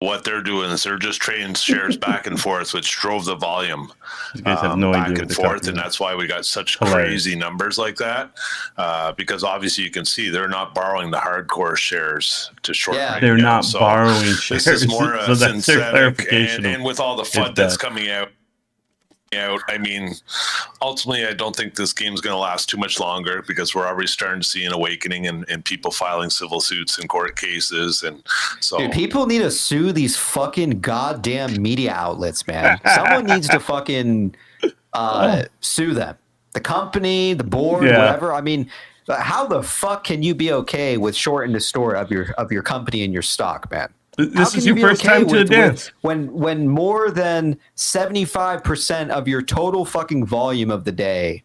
what they're doing is they're just trading shares back and forth, which drove the volume You guys have no back idea and forth, and that's why we got such crazy numbers like that. Because obviously you can see they're not borrowing the hardcore shares to short. Yeah, right they're now. not So borrowing shares. This is more so that's their clarification. and with all the FUD that's coming out. I mean, ultimately, I don't think this game's going to last too much longer because we're already starting to see an awakening and people filing civil suits and court cases. And so, dude, people need to sue these fucking goddamn media outlets, man. Someone needs to fucking sue them. The company, the board, whatever. I mean, how the fuck can you be okay with shorting the story of your company and your stock, man? This is your first time to the dance. When more than 75% of your total fucking volume of the day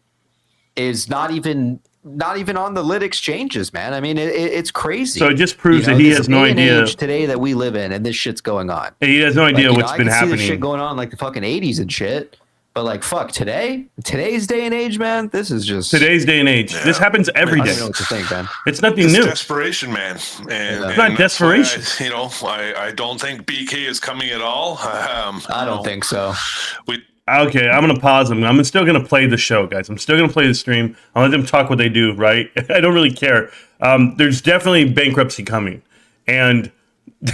is not even on the lit exchanges, man. I mean, it's crazy. So it just proves that he has no idea today that we live in, and this shit's going on. He has no idea what's been happening. I can see this shit going on like the fucking 80s and shit. But like, fuck, today's day and age, man, this is just today's day and age. Yeah. This happens every day. I don't know what to think, man. It's nothing new. Desperation, man. It's not desperation. I don't think BK is coming at all. I don't think so. Okay, I'm going to pause them. I'm still going to play the show, guys. I'm still going to play the stream. I'll let them talk what they do, right? I don't really care. There's definitely bankruptcy coming. And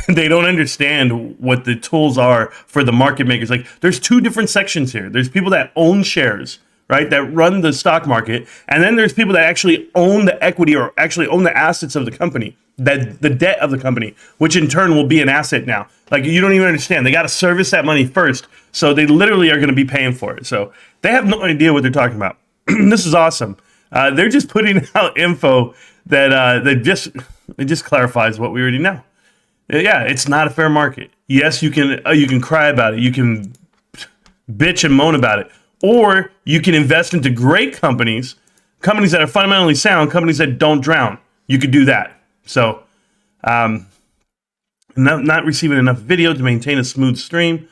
they don't understand what the tools are for the market makers. Like, there's two different sections here. There's people that own shares, right, that run the stock market. And then there's people that actually own the equity or actually own the assets of the company, that the debt of the company, which in turn will be an asset now. Like, you don't even understand. They got to service that money first. So they literally are going to be paying for it. So they have no idea what they're talking about. This is awesome. They're just putting out info that it just clarifies what we already know. Yeah, it's not a fair market. Yes, you can cry about it. You can bitch and moan about it. Or you can invest into great companies that are fundamentally sound, companies that don't drown. You could do that. So, not receiving enough video to maintain a smooth stream.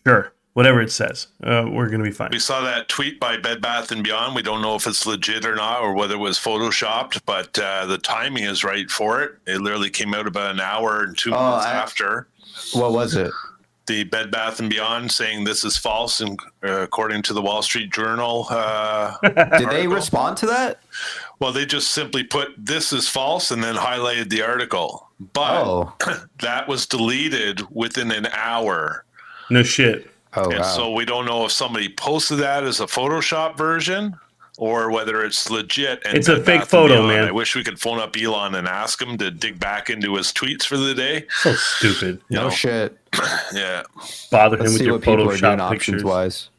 Sure, whatever it says. We're going to be fine. We saw that tweet by Bed Bath & Beyond. We don't know if it's legit or not, or whether it was photoshopped, but the timing is right for it. It literally came out about an hour and 2 months after. What was it? The Bed Bath & Beyond saying this is false, and according to the Wall Street Journal. Did they respond to that? Well, they just simply put this is false and then highlighted the article. But that was deleted within an hour. No shit. Oh, and so we don't know if somebody posted that as a Photoshop version or whether it's legit. And it's a fake photo, man. I wish we could phone up Elon and ask him to dig back into his tweets for the day. So stupid. No shit. Yeah. Bother him with your Photoshop pictures. Wise.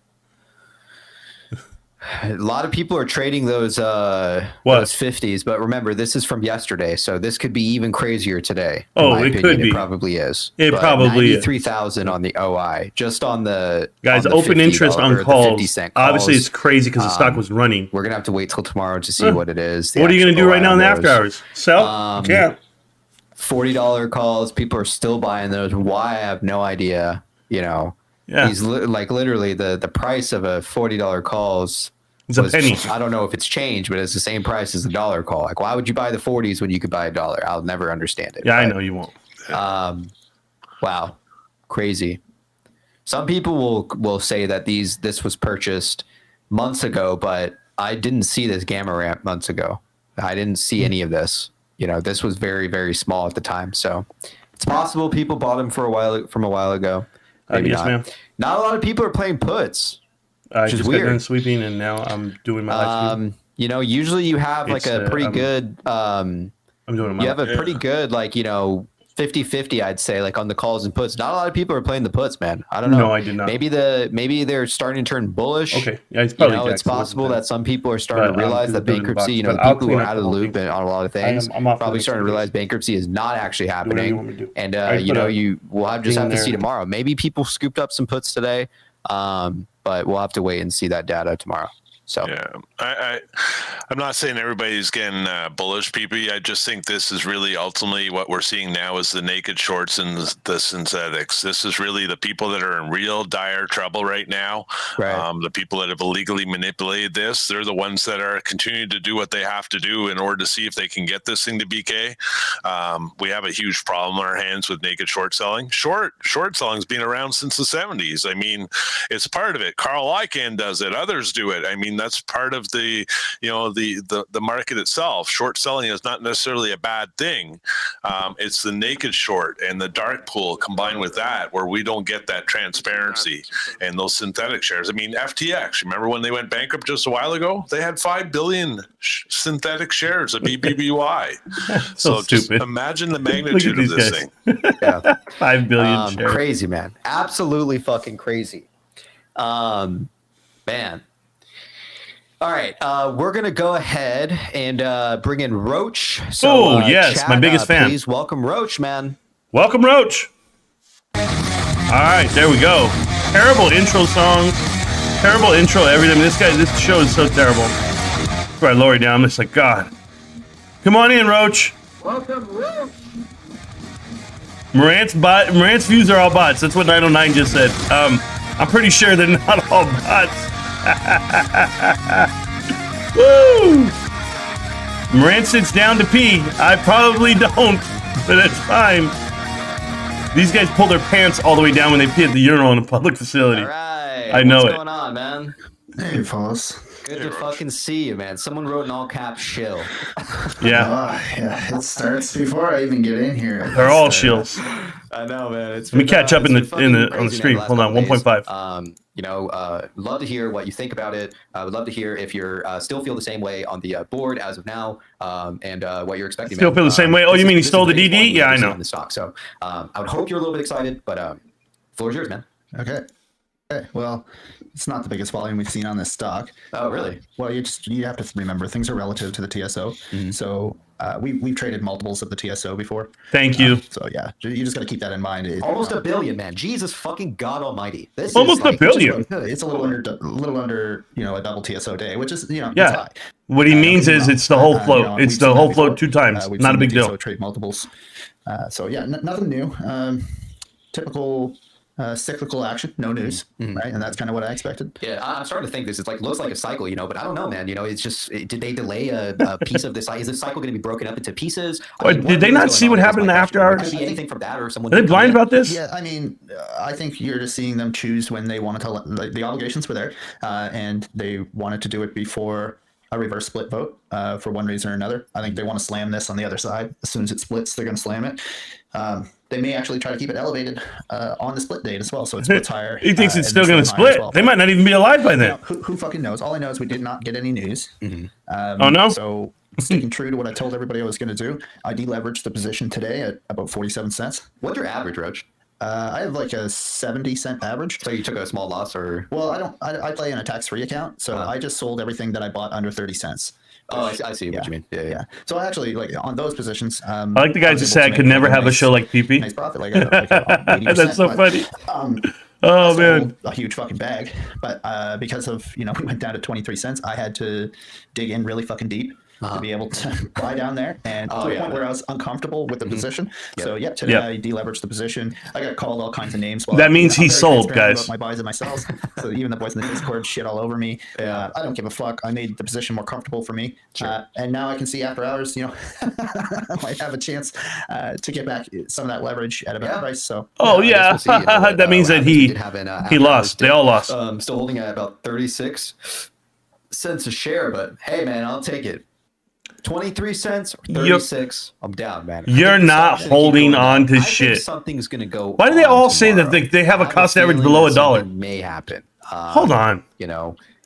A lot of people are trading those 50s, but remember, this is from yesterday, so this could be even crazier today. Could be. It probably is. It probably is. 93,000 on the OI, just on the guys. on the open interest on calls. 50-cent Obviously, it's crazy because the stock was running. We're gonna have to wait till tomorrow to see what it is. What are you gonna do right now in the after hours? Sell? Yeah. $40 calls. People are still buying those. Why? I have no idea. He's literally the price of a $40 calls. It's a penny. I don't know if it's changed, but it's the same price as the dollar call. Like, why would you buy the 40s when you could buy $1? I'll never understand it. Yeah, I know you won't. Wow, crazy. Some people will say that this was purchased months ago, but I didn't see this gamma ramp months ago. I didn't see any of this. This was very, very small at the time. So it's possible people bought them from a while ago. Maybe yes, not. ma'am. Not a lot of people are playing puts. I just got done sweeping, and now I'm doing my live stream. Usually you have like a pretty good. I'm doing my. You have a pretty good 50-50, I'd say, like on the calls and puts. Not a lot of people are playing the puts, man. I don't know. No, I did not. Maybe they're starting to turn bullish. Okay, yeah, it's probably it's possible that some people are starting to realize that bankruptcy. The people who are out of the loop and on a lot of things, I'm probably starting to realize bankruptcy is not actually happening. And you will just have to see tomorrow. Maybe people scooped up some puts today. But we'll have to wait and see that data tomorrow. So yeah, I'm not saying everybody's getting bullish, PP. I just think this is really ultimately what we're seeing now is the naked shorts and the synthetics. This is really the people that are in real dire trouble right now. Right. The people that have illegally manipulated this, they're the ones that are continuing to do what they have to do in order to see if they can get this thing to BK. We have a huge problem on our hands with naked short selling. Short selling's been around since the 70s. I mean, it's part of it. Carl Icahn does it. Others do it. I mean, that's part of the market itself. Short selling is not necessarily a bad thing. It's the naked short and the dark pool combined with that where we don't get that transparency and those synthetic shares. I mean, FTX, remember when they went bankrupt just a while ago? They had 5 billion synthetic shares of BBBY. So just stupid. Imagine the magnitude of this guys. thing. yeah, 5 billion shares. crazy, man. Absolutely fucking crazy. Man. All right, we're gonna go ahead and bring in Roach. So, yes, chat, my biggest fan. Please welcome Roach, man. Welcome, Roach. All right, there we go. Terrible intro songs. Terrible intro, everything. This show is so terrible. That's where I lower it down. I'm just like, God. Come on in, Roach. Welcome, Roach. Marantz views are all bots. That's what 909 just said. I'm pretty sure they're not all bots. Woo! Marantz sits down to pee. I probably don't, but that's fine. These guys pull their pants all the way down when they pee at the urinal in a public facility. All right, I know what's it. going on, man? Hey, fellas. Good to fucking see you, man. Someone wrote in all caps "shill." Yeah, Yeah, it starts before I even get in here. they're all shills. I know, man. It's Let me catch up it's on been the fucking stream. crazy, man, Hold on, the last 1.5. couple days. Love to hear what you think about it. I would love to hear if you're still feel the same way on the board as of now, and what you're expecting. Still man. feel the same way? Oh, you mean he stole the this is DD? Yeah, I know. on the stock. So I would hope you're a little bit excited, but floor is yours, man. Okay. Well, it's not the biggest volume we've seen on this stock. Oh, really? Well, you have to remember things are relative to the TSO. Mm-hmm. So we've traded multiples of the TSO before. Thank you. So yeah, you just got to keep that in mind. Almost a billion, man. Jesus fucking God Almighty! This Almost is like, a billion. It's a little under a double TSO day, which is it's Yeah. high. What he means is it's the whole float. It's the whole float 2 times. We've Not a seen big the deal. TSO trade multiples. So yeah, nothing new. Typical cyclical action, no news, right? And that's kind of what I expected. Yeah, I'm starting to think this is looks like a cycle, but I don't know, man. It's just did they delay a piece of this? Is this cycle going to be broken up into pieces? Did they not see what happened in the after hours? Could be anything from that or someone. Are they blind about this? Yeah, I mean, I think you're just seeing them choose when they want to tell. The obligations were there, and they wanted to do it before a reverse split vote for one reason or another. I think they want to slam this on the other side. As soon as it splits, they're going to slam it. They may actually try to keep it elevated on the split date as well, so it splits higher. He thinks it's and still then going to slam higher as split. well. They might not even be alive by then. Who fucking knows? All I know is we did not get any news. Oh, no? So sticking true to what I told everybody I was going to do, I deleveraged the position today at about 47 cents. What's your average, Roach? I have like a 70-cent average. So you took a small loss, or? Well, I play in a tax-free account, so I just sold everything that I bought under 30 cents. Oh, I see what you mean. Yeah. So I actually on those positions. I like the guys who say I could never have a show like PP. Nice profit, like 80%, That's so funny. I man. sold a huge fucking bag, but because of we went down to 23 cents, I had to dig in really fucking deep to be able to buy down there, and to the point where I was uncomfortable with the position. So today I deleveraged the position. I got called all kinds of names. That means he sold, guys. About my buys and my sells. So even the boys in the Discord shit all over me. I don't give a fuck. I made the position more comfortable for me, and now I can see after hours. I might have a chance to get back some of that leverage at a better price. So that means that he lost. They all lost. Still holding at about 36 cents a share, but hey, man, I'll take it. 23 cents or 36. I'm down, man. You're not holding on to shit. Something's gonna go. Why do they all say that they have a cost average below $1? May happen. Hold on.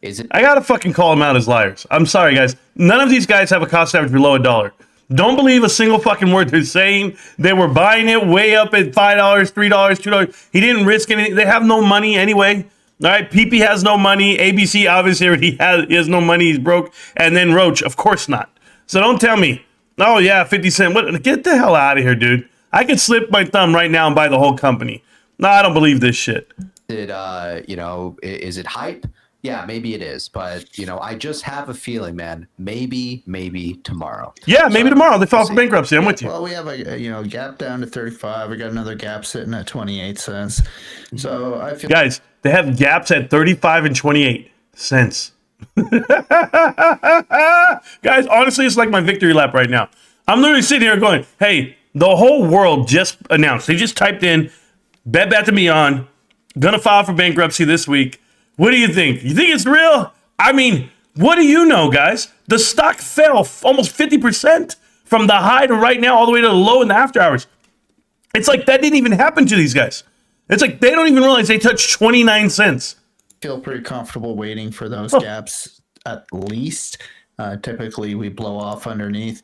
Is it? I gotta fucking call them out as liars. I'm sorry, guys. None of these guys have a cost average below $1. Don't believe a single fucking word they're saying. They were buying it way up at $5, $3, $2. He didn't risk anything. They have no money anyway. All right, PP has no money. ABC obviously he has no money. He's broke. And then Roach, of course not. So don't tell me, oh yeah, 50 cent. What? Get the hell out of here, dude. I could slip my thumb right now and buy the whole company. No, I don't believe this shit. Is it hype? Yeah, maybe it is, but I just have a feeling, man. Maybe tomorrow. Yeah, maybe tomorrow they file for bankruptcy. I'm with you. Well, we have a gap down to 35. We got another gap sitting at 28 cents. So I feel Guys, they have gaps at 35 and 28 cents. Guys, honestly, it's like my victory lap right now. I'm literally sitting here going, hey, the whole world just announced. They just typed in Bed Bath & Beyond, gonna file for bankruptcy this week. What do you think? You think it's real? I mean, what do you know, guys? The stock fell almost 50% from the high to right now, all the way to the low in the after hours. It's like that didn't even happen to these guys. It's like they don't even realize they touched 29 cents. feel pretty comfortable waiting for those gaps at least. Typically, we blow off underneath.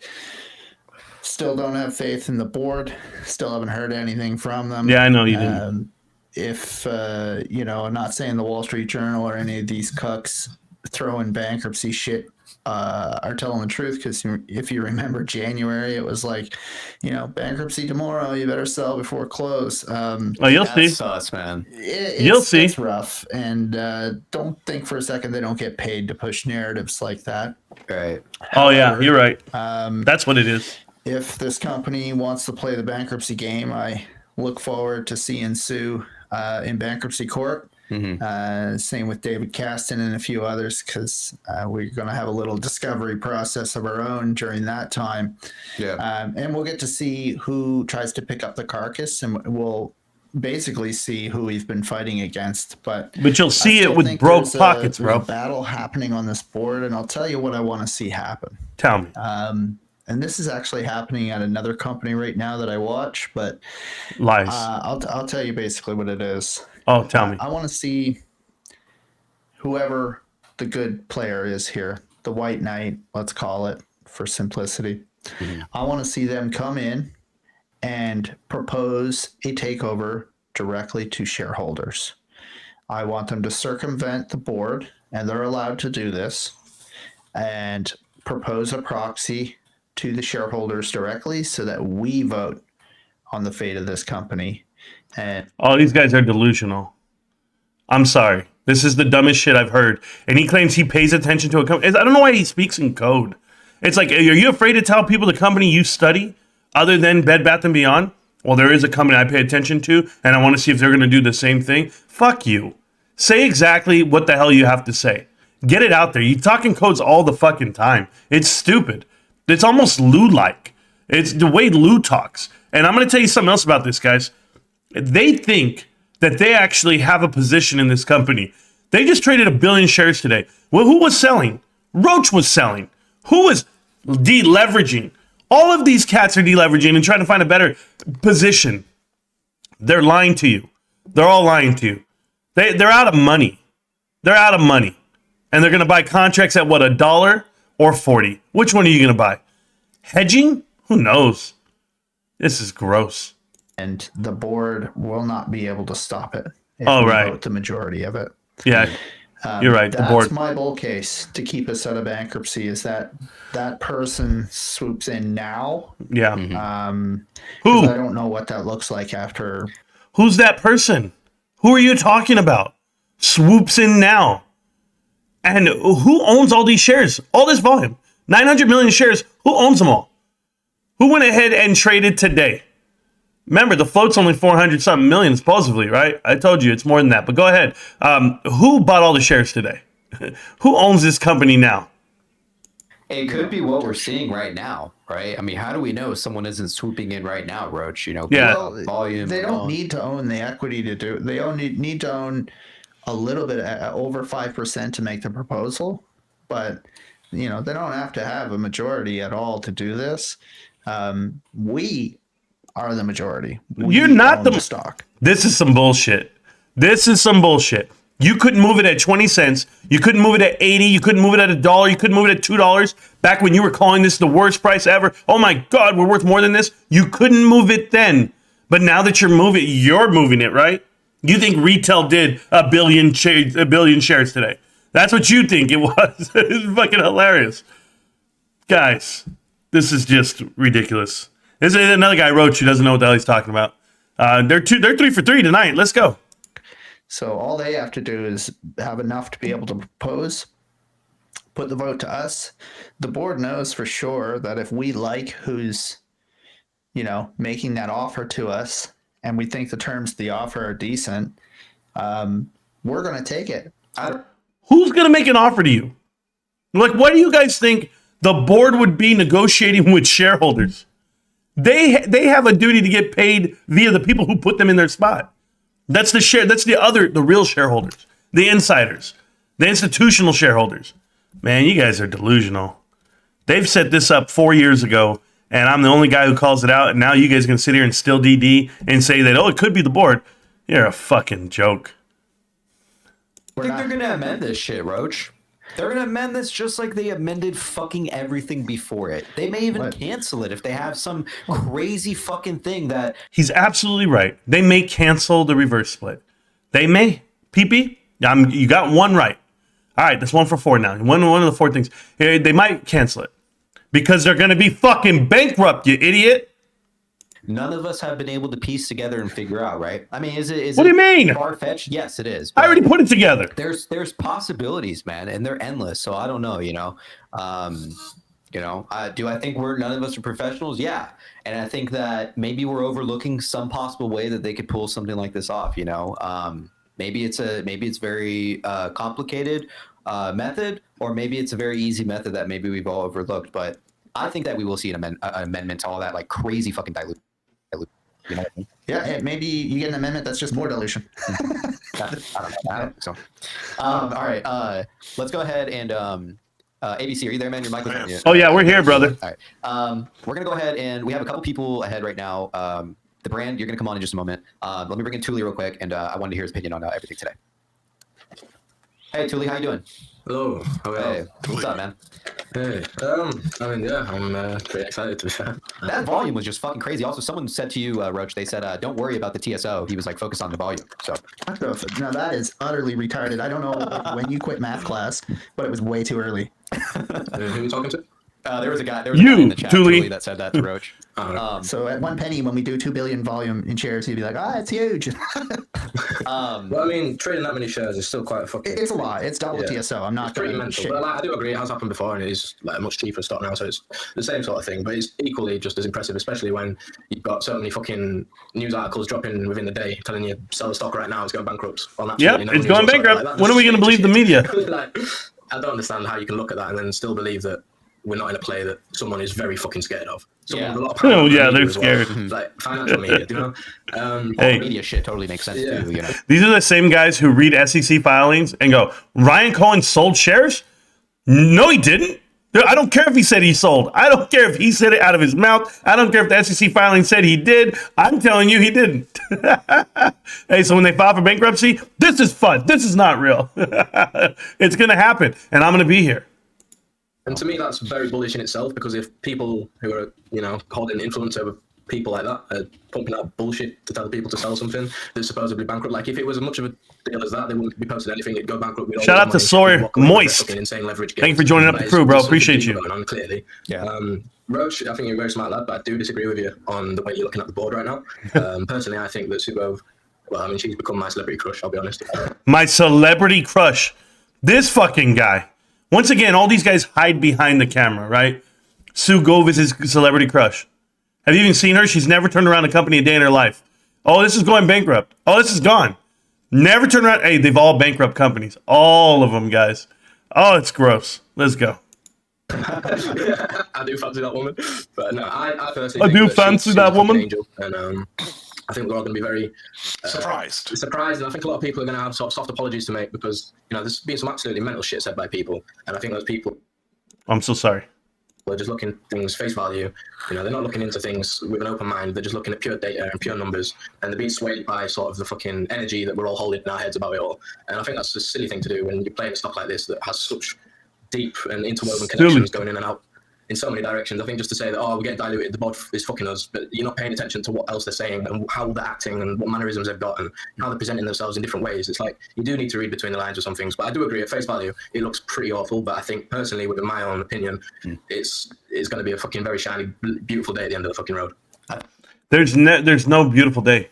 Still don't have faith in the board. Still haven't heard anything from them. Yeah, I know you didn't. If I'm not saying the Wall Street Journal or any of these cucks throwing bankruptcy shit are telling the truth, because if you remember January, it was like, bankruptcy tomorrow, you better sell before close. You'll see. That's sus, man. You'll see. It's rough, and don't think for a second they don't get paid to push narratives like that. Right. Oh yeah, you're right. That's what it is. If this company wants to play the bankruptcy game, I look forward to seeing Sue in bankruptcy court. Same with David Caston and a few others, because we're going to have a little discovery process of our own during that time. Yeah. And we'll get to see who tries to pick up the carcass, and we'll basically see who we've been fighting against. But you'll see I it still with think broke there's pockets, there's bro. a battle happening on this board, and I'll tell you what I want to see happen. Tell me. And this is actually happening at another company right now that I watch, but Lies. I'll tell you basically what it is. Oh, tell me. I want to see whoever the good player is here, the white knight, let's call it for simplicity. I want to see them come in and propose a takeover directly to shareholders. I want them to circumvent the board, and they're allowed to do this, and propose a proxy to the shareholders directly so that we vote on the fate of this company. And These guys are delusional. I'm sorry. This is the dumbest shit I've heard. And he claims he pays attention to a company. I don't know why he speaks in code. It's like, are you afraid to tell people the company you study other than Bed Bath & Beyond? Well, there is a company I pay attention to, and I want to see if they're going to do the same thing. Fuck you. Say exactly what the hell you have to say. Get it out there. You talk in codes all the fucking time. It's stupid. It's almost Lou-like. It's the way Lou talks. And I'm going to tell you something else about this, guys. They think that they actually have a position in this company. They just traded 1 billion shares today. Well, who was selling? Roach was selling. Who was deleveraging? All of these cats are deleveraging and trying to find a better position. They're lying to you. They're all lying to you. They're out of money. They're out of money. And they're going to buy contracts at what, $1 or 40? Which one are you going to buy? Hedging? Who knows? This is gross. And the board will not be able to stop it if Oh, we right. vote the majority of it. Yeah, you're right. The That's board. my bull case to keep us out of bankruptcy, is that person swoops in now. Yeah. 'Cause Who? I don't know what that looks like after. Who's that person? Who are you talking about? Swoops in now. And who owns all these shares? All this volume. 900 million shares. Who owns them all? Who went ahead and traded today? Remember, the float's only 400 something million, supposedly, right? I told you it's more than that, but go ahead. Who bought all the shares today? Who owns this company now? It could be what we're seeing right now, right? I mean, how do we know someone isn't swooping in right now, Roach? Yeah. Well, volume. they don't need to own the equity to do it. They only need to own a little bit, over 5% to make the proposal. But, they don't have to have a majority at all to do this. We are the majority. You're not own the stock. This is some bullshit. This is some bullshit. You couldn't move it at 20 cents. You couldn't move it at 80. You couldn't move it at $1. You couldn't move it at $2. Back when you were calling this the worst price ever. Oh my God, we're worth more than this. You couldn't move it then. But now that you're moving it, right? You think retail did 1 billion shares today. That's what you think it was. It's fucking hilarious. Guys, this is just ridiculous. This is another guy, Roach, who doesn't know what the hell he's talking about. They're 3 for 3 tonight. Let's go. So all they have to do is have enough to be able to propose, put the vote to us. The board knows for sure that if we like who's, making that offer to us, and we think the terms of the offer are decent, we're going to take it. Who's going to make an offer to you? Like, what do you guys think the board would be negotiating with shareholders? They have a duty to get paid via the people who put them in their spot. That's the real shareholders, the insiders, the institutional shareholders. Man, you guys are delusional. They've set this up 4 years ago, and I'm the only guy who calls it out. And now you guys are going to sit here and still DD and say that, it could be the board. You're a fucking joke. I think they're going to amend this shit, Roach. They're going to amend this just like they amended fucking everything before it. They may even cancel it if they have some crazy fucking thing that... He's absolutely right. They may cancel the reverse split. They may. PP, you got one right. All right, that's 1 for 4 now. One of the 4 things. They might cancel it because they're going to be fucking bankrupt, you idiot. None of us have been able to piece together and figure out, right? I mean, is it what do you mean? Far-fetched? Yes, it is. I already put it together. There's possibilities, man, and they're endless. So I don't know, do I think none of us are professionals? Yeah. And I think that maybe we're overlooking some possible way that they could pull something like this off, maybe it's very complicated method, or maybe it's a very easy method that maybe we've all overlooked. But I think that we will see an amendment to all that, like crazy fucking dilution. You know what I mean? Yeah, and maybe you get an amendment that's just more dilution. I don't think so. All right, let's go ahead and ABC, are you there, man? Your mic was on mute. Oh yeah, we're here, brother. All right, we're gonna go ahead and we have a couple people ahead right now. The brand, you're gonna come on in just a moment. Let me bring in Thule real quick, and I wanted to hear his opinion on everything today. Hey, Thule, how you doing? Hello. Hey, what's up, man? Hey. I'm pretty excited to be fair. That volume was just fucking crazy. Also, someone said to you, Roach, they said, don't worry about the TSO. He was like, focus on the volume. So now that is utterly retarded. I don't know when you quit math class, but it was way too early. Who are you talking to? There was a guy in the chat Thule, that said that to Roach. So at 1 penny, when we do 2 billion volume in shares, he'd be like, it's huge. Well, I mean, trading that many shares is still quite a fucking... It's a lot. It's double TSO. I'm not pretty mental. But I do agree, it has happened before, and it is like a much cheaper stock now, so it's the same sort of thing. But it's equally just as impressive, especially when you've got so many fucking news articles dropping within the day telling you sell the stock right now, it's going bankrupt. Yep, it's going bankrupt. When are we going to believe the media? I don't understand how you can look at that and then still believe that we're not in a play that someone is very fucking scared of. Someone with a lot of power they're scared. Well. Like financial media, do you know? Hey, media shit totally makes sense too. These are the same guys who read SEC filings and go, Ryan Cohen sold shares? No, he didn't. I don't care if he said he sold. I don't care if he said it out of his mouth. I don't care if the SEC filing said he did. I'm telling you, he didn't. Hey, so when they file for bankruptcy, this is fun. This is not real. It's going to happen, and I'm going to be here. And to me, that's very bullish in itself, because if people who are, holding influence over people like that are pumping out bullshit to tell people to sell something that's supposedly bankrupt, like if it was as much of a deal as that, they wouldn't be posting anything. It'd go bankrupt. Shout out to Sawyer Moist. Insane leverage. Thank you for joining up the crew, bro. Appreciate you. Going on, clearly. Yeah. Roach, I think you're a very smart lad, but I do disagree with you on the way you're looking at the board right now. Personally, I think that Subov, she's become my celebrity crush, I'll be honest. My celebrity crush. This fucking guy. Once again, all these guys hide behind the camera, right? Sue Gove is his celebrity crush. Have you even seen her? She's never turned around a company a day in her life. Oh, this is going bankrupt. Oh, this is gone. Never turned around. Hey, they've all bankrupt companies. All of them, guys. Oh, it's gross. Let's go. I do fancy that woman. But no, I personally I do fancy that woman. Angel, and I think we're all going to be very surprised. And I think a lot of people are going to have sort of soft apologies to make, because there's been some absolutely mental shit said by people, and I think those people. I'm so sorry. They're just looking at things face value. They're not looking into things with an open mind. They're just looking at pure data and pure numbers, and they're being swayed by sort of the fucking energy that we're all holding in our heads about it all. And I think that's a silly thing to do when you're playing a stock like this that has such deep and interwoven connections going in and out in so many directions. I think just to say that, we're getting diluted, the board is fucking us, but you're not paying attention to what else they're saying and how they're acting and what mannerisms they've got and how they're presenting themselves in different ways. It's like, you do need to read between the lines with some things, but I do agree at face value, it looks pretty awful. But I think personally, within my own opinion, it's going to be a fucking very shiny, beautiful day at the end of the fucking road. There's no beautiful day.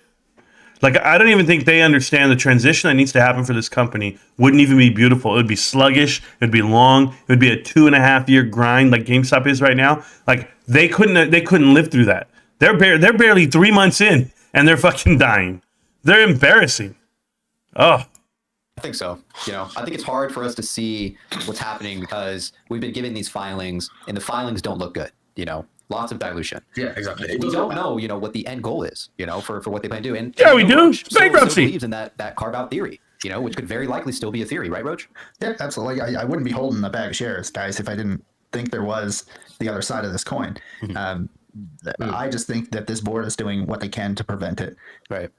Like, I don't even think they understand the transition that needs to happen for this company wouldn't even be beautiful. It would be sluggish. It would be long. It would be a 2.5 year grind like GameStop is right now. Like, they couldn't live through that. They're barely 3 months in and they're fucking dying. They're embarrassing. Oh. I think so. I think it's hard for us to see what's happening because we've been given these filings and the filings don't look good. Lots of dilution. Yeah, exactly. We don't know, what the end goal is, for what they plan to do. And yeah, we do. Roach Bankruptcy. still believes in that carve out theory, which could very likely still be a theory, right, Roach? Yeah, absolutely. I wouldn't be holding a bag of shares, guys, if I didn't think there was the other side of this coin. I just think that this board is doing what they can to prevent it. Right.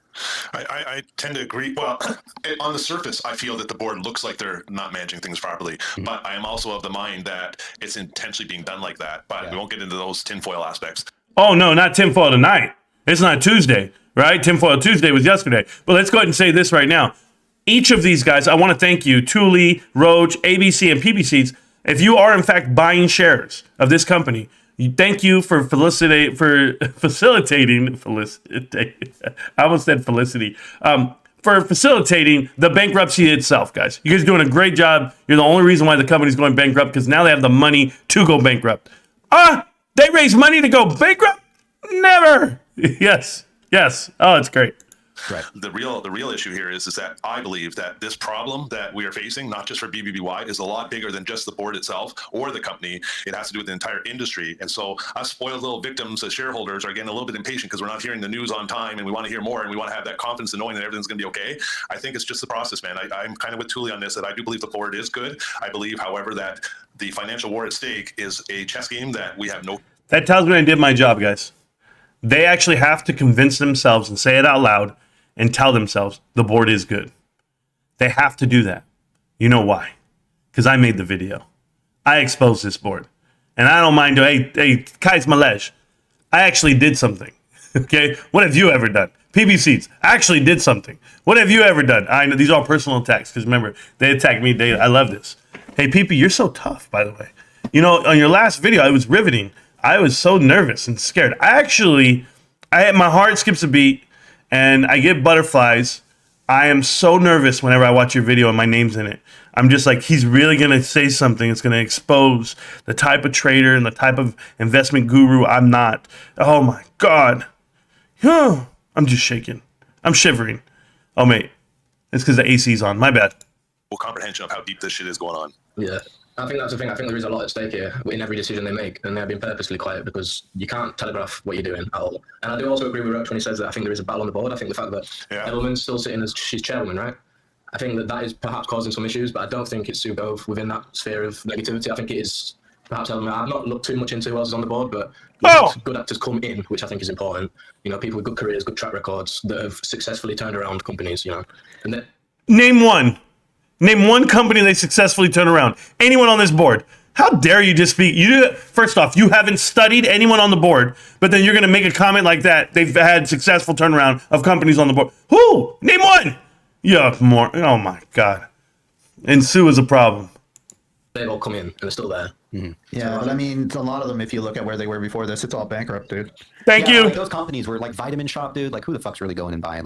I tend to agree. Well, on the surface, I feel that the board looks like they're not managing things properly. But I am also of the mind that it's intentionally being done like that. But we won't get into those tinfoil aspects. Oh, no, not tinfoil tonight. It's not Tuesday, right? Tinfoil Tuesday was yesterday. But let's go ahead and say this right now. Each of these guys, I want to thank you, Thule, Roach, ABC, and PBCs. If you are, in fact, buying shares of this company, thank you for facilitating. I almost said Felicity. For facilitating the bankruptcy itself, guys. You guys are doing a great job. You're the only reason why the company's going bankrupt because now they have the money to go bankrupt. They raise money to go bankrupt? Never. Yes. Oh, it's great. Right. The real issue here is that I believe that this problem that we are facing, not just for BBBY, is a lot bigger than just the board itself or the company. It has to do with the entire industry. And so us spoiled little victims as shareholders are getting a little bit impatient because we're not hearing the news on time and we want to hear more and we want to have that confidence in knowing that everything's going to be okay. I think it's just the process, man. I'm kind of with Thule on this, that I do believe the board is good. I believe, however, that the financial war at stake is a chess game that we have no... That tells me I did my job, guys. They actually have to convince themselves and say it out loud and tell themselves the board is good. They have to do that. You know why? Because I made the video. I exposed this board. And I don't mind doing, hey, Kais Malej, I actually did something. Okay? What have you ever done? PBCs, I actually did something. What have you ever done? I know these are all personal attacks because remember, they attacked me. I love this. Hey, PP, you're so tough, by the way. On your last video, I was riveting. I was so nervous and scared. My heart skips a beat. And I get butterflies. I am so nervous whenever I watch your video and my name's in it. I'm just like, he's really going to say something that's going to expose the type of trader and the type of investment guru I'm not. Oh, my God. I'm just shaking. I'm shivering. Oh, mate. It's because the AC's on. My bad. Full comprehension of how deep this shit is going on. Yeah. I think that's the thing. I think there is a lot at stake here in every decision they make, and they have been purposely quiet because you can't telegraph what you're doing at all. And I do also agree with Roach when he says that I think there is a battle on the board. I think the fact that Edelman's still sitting as she's chairwoman, right? I think that is perhaps causing some issues, but I don't think it's Sue Gove within that sphere of negativity. I think it is perhaps Edelman. I've not looked too much into who else is on the board, but good actors come in, which I think is important. People with good careers, good track records that have successfully turned around companies, And then, Name one company they successfully turned around. Anyone on this board. How dare you just speak? First off, you haven't studied anyone on the board, but then you're going to make a comment like that. They've had successful turnaround of companies on the board. Who? Name one. Yeah, more. Oh, my God. And Sue is a problem. they've all come in and they're still there. Mm-hmm. Yeah, but I mean, a lot of them, if you look at where they were before this, it's all bankrupt, dude. Thank you. Like those companies were like Vitamin Shop, dude. Like, who the fuck's really going and buying?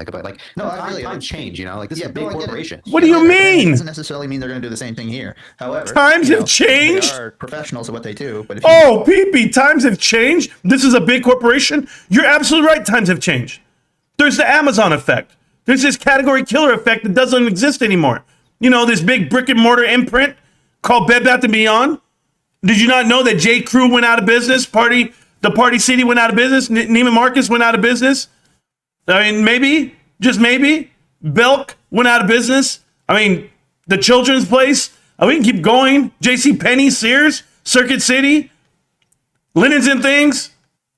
No, times change, you know? Like, this is a big corporation. What do you mean? It doesn't necessarily mean they're going to do the same thing here. However, times have changed. They are professionals at what they do. But if PP, times have changed. This is a big corporation. You're absolutely right. Times have changed. There's the Amazon effect. There's this category killer effect that doesn't exist anymore. You know, this big brick and mortar imprint called Bed Bath & Beyond. Did you not know that J. Crew went out of business? The Party City went out of business. Neiman Marcus went out of business. I mean, maybe, just maybe, Belk went out of business. I mean, the Children's Place. We can keep going. J.C. Penney, Sears, Circuit City, Linens and Things.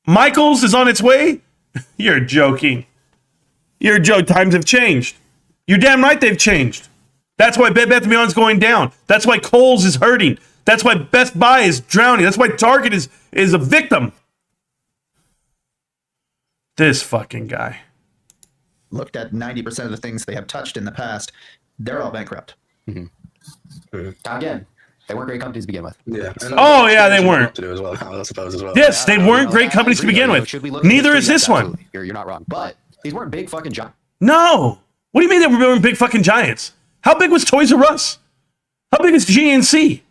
Michaels is on its way. You're joking. You're joking. Times have changed. You're damn right they've changed. That's why Bed Bath & Beyond's going down. That's why Kohl's is hurting. That's why Best Buy is drowning. That's why Target is a victim. This fucking guy. Looked at 90% of the things they have touched in the past, they're all bankrupt. Mm-hmm. Again, they weren't great companies to begin with. Yeah. Oh, yeah, they weren't. To do as well, I suppose as well. Yes, they weren't great companies to begin with. Neither is this one. You're not wrong. But these weren't big fucking jobs. No. What do you mean they were building big fucking giants? How big was Toys R Us? How big is GNC?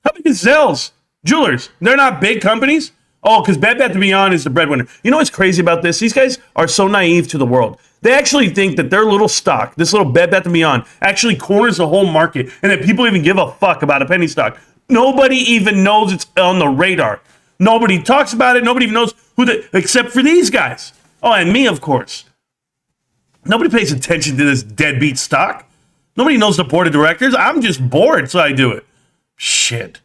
How big is Zell's? Jewelers. They're not big companies? Oh, because Bed Bath & Beyond is the breadwinner. You know what's crazy about this? These guys are so naive to the world. They actually think that their little stock, this little Bed Bath & Beyond, actually corners the whole market and that people even give a fuck about a penny stock. Nobody even knows it's on the radar. Nobody talks about it. Nobody even knows except for these guys. Oh, and me, of course. Nobody pays attention to this deadbeat stock. Nobody knows the board of directors. I'm just bored, so I do it. Shit.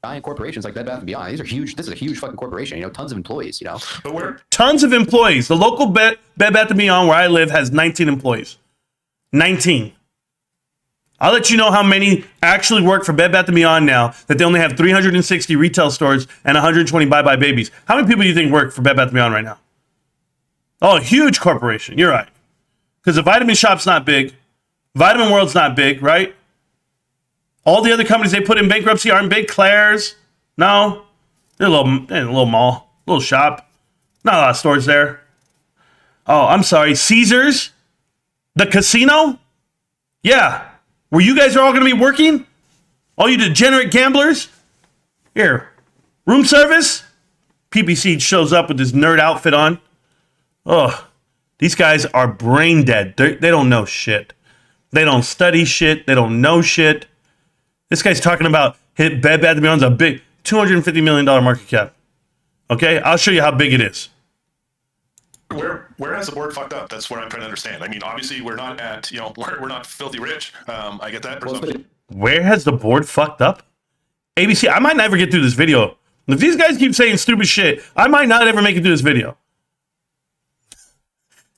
Giant corporations like Bed Bath & Beyond, these are huge. This is a huge fucking corporation, you know, tons of employees, you know. But we're Tons of employees. The local Bed Bath & Beyond where I live has 19 employees. 19. I'll let you know how many actually work for Bed Bath & Beyond now that they only have 360 retail stores and 120 bye-bye babies. How many people do you think work for Bed Bath & Beyond right now? Oh, a huge corporation. You're right. Because the Vitamin Shop's not big. Vitamin World's not big, right? All the other companies they put in bankruptcy aren't big. Claire's, no. They're a little mall, little shop. Not a lot of stores there. Oh, I'm sorry. Caesars? The casino? Yeah. Where you guys are all going to be working? All you degenerate gamblers? Here. Room service? PPC shows up with his nerd outfit on. Oh, these guys are brain dead. They don't know shit. They don't study shit. They don't know shit. This guy's talking about Bed Bath & Beyond's a big $250 million market cap. Okay, I'll show you how big it is. Where has the board fucked up? That's what I'm trying to understand. I mean, obviously we're not at, we're not filthy rich. I get that. Where has the board fucked up? ABC, I might never get through this video. If these guys keep saying stupid shit, I might not ever make it through this video.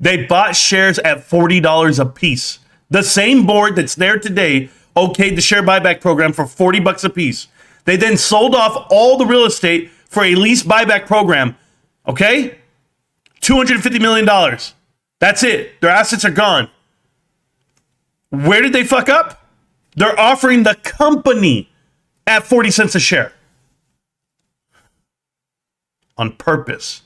They bought shares at $40 a piece. The same board that's there today okayed the share buyback program for $40 a piece. They then sold off all the real estate for a lease buyback program. Okay? $250 million. That's it. Their assets are gone. Where did they fuck up? They're offering the company at 40 cents a share. On purpose.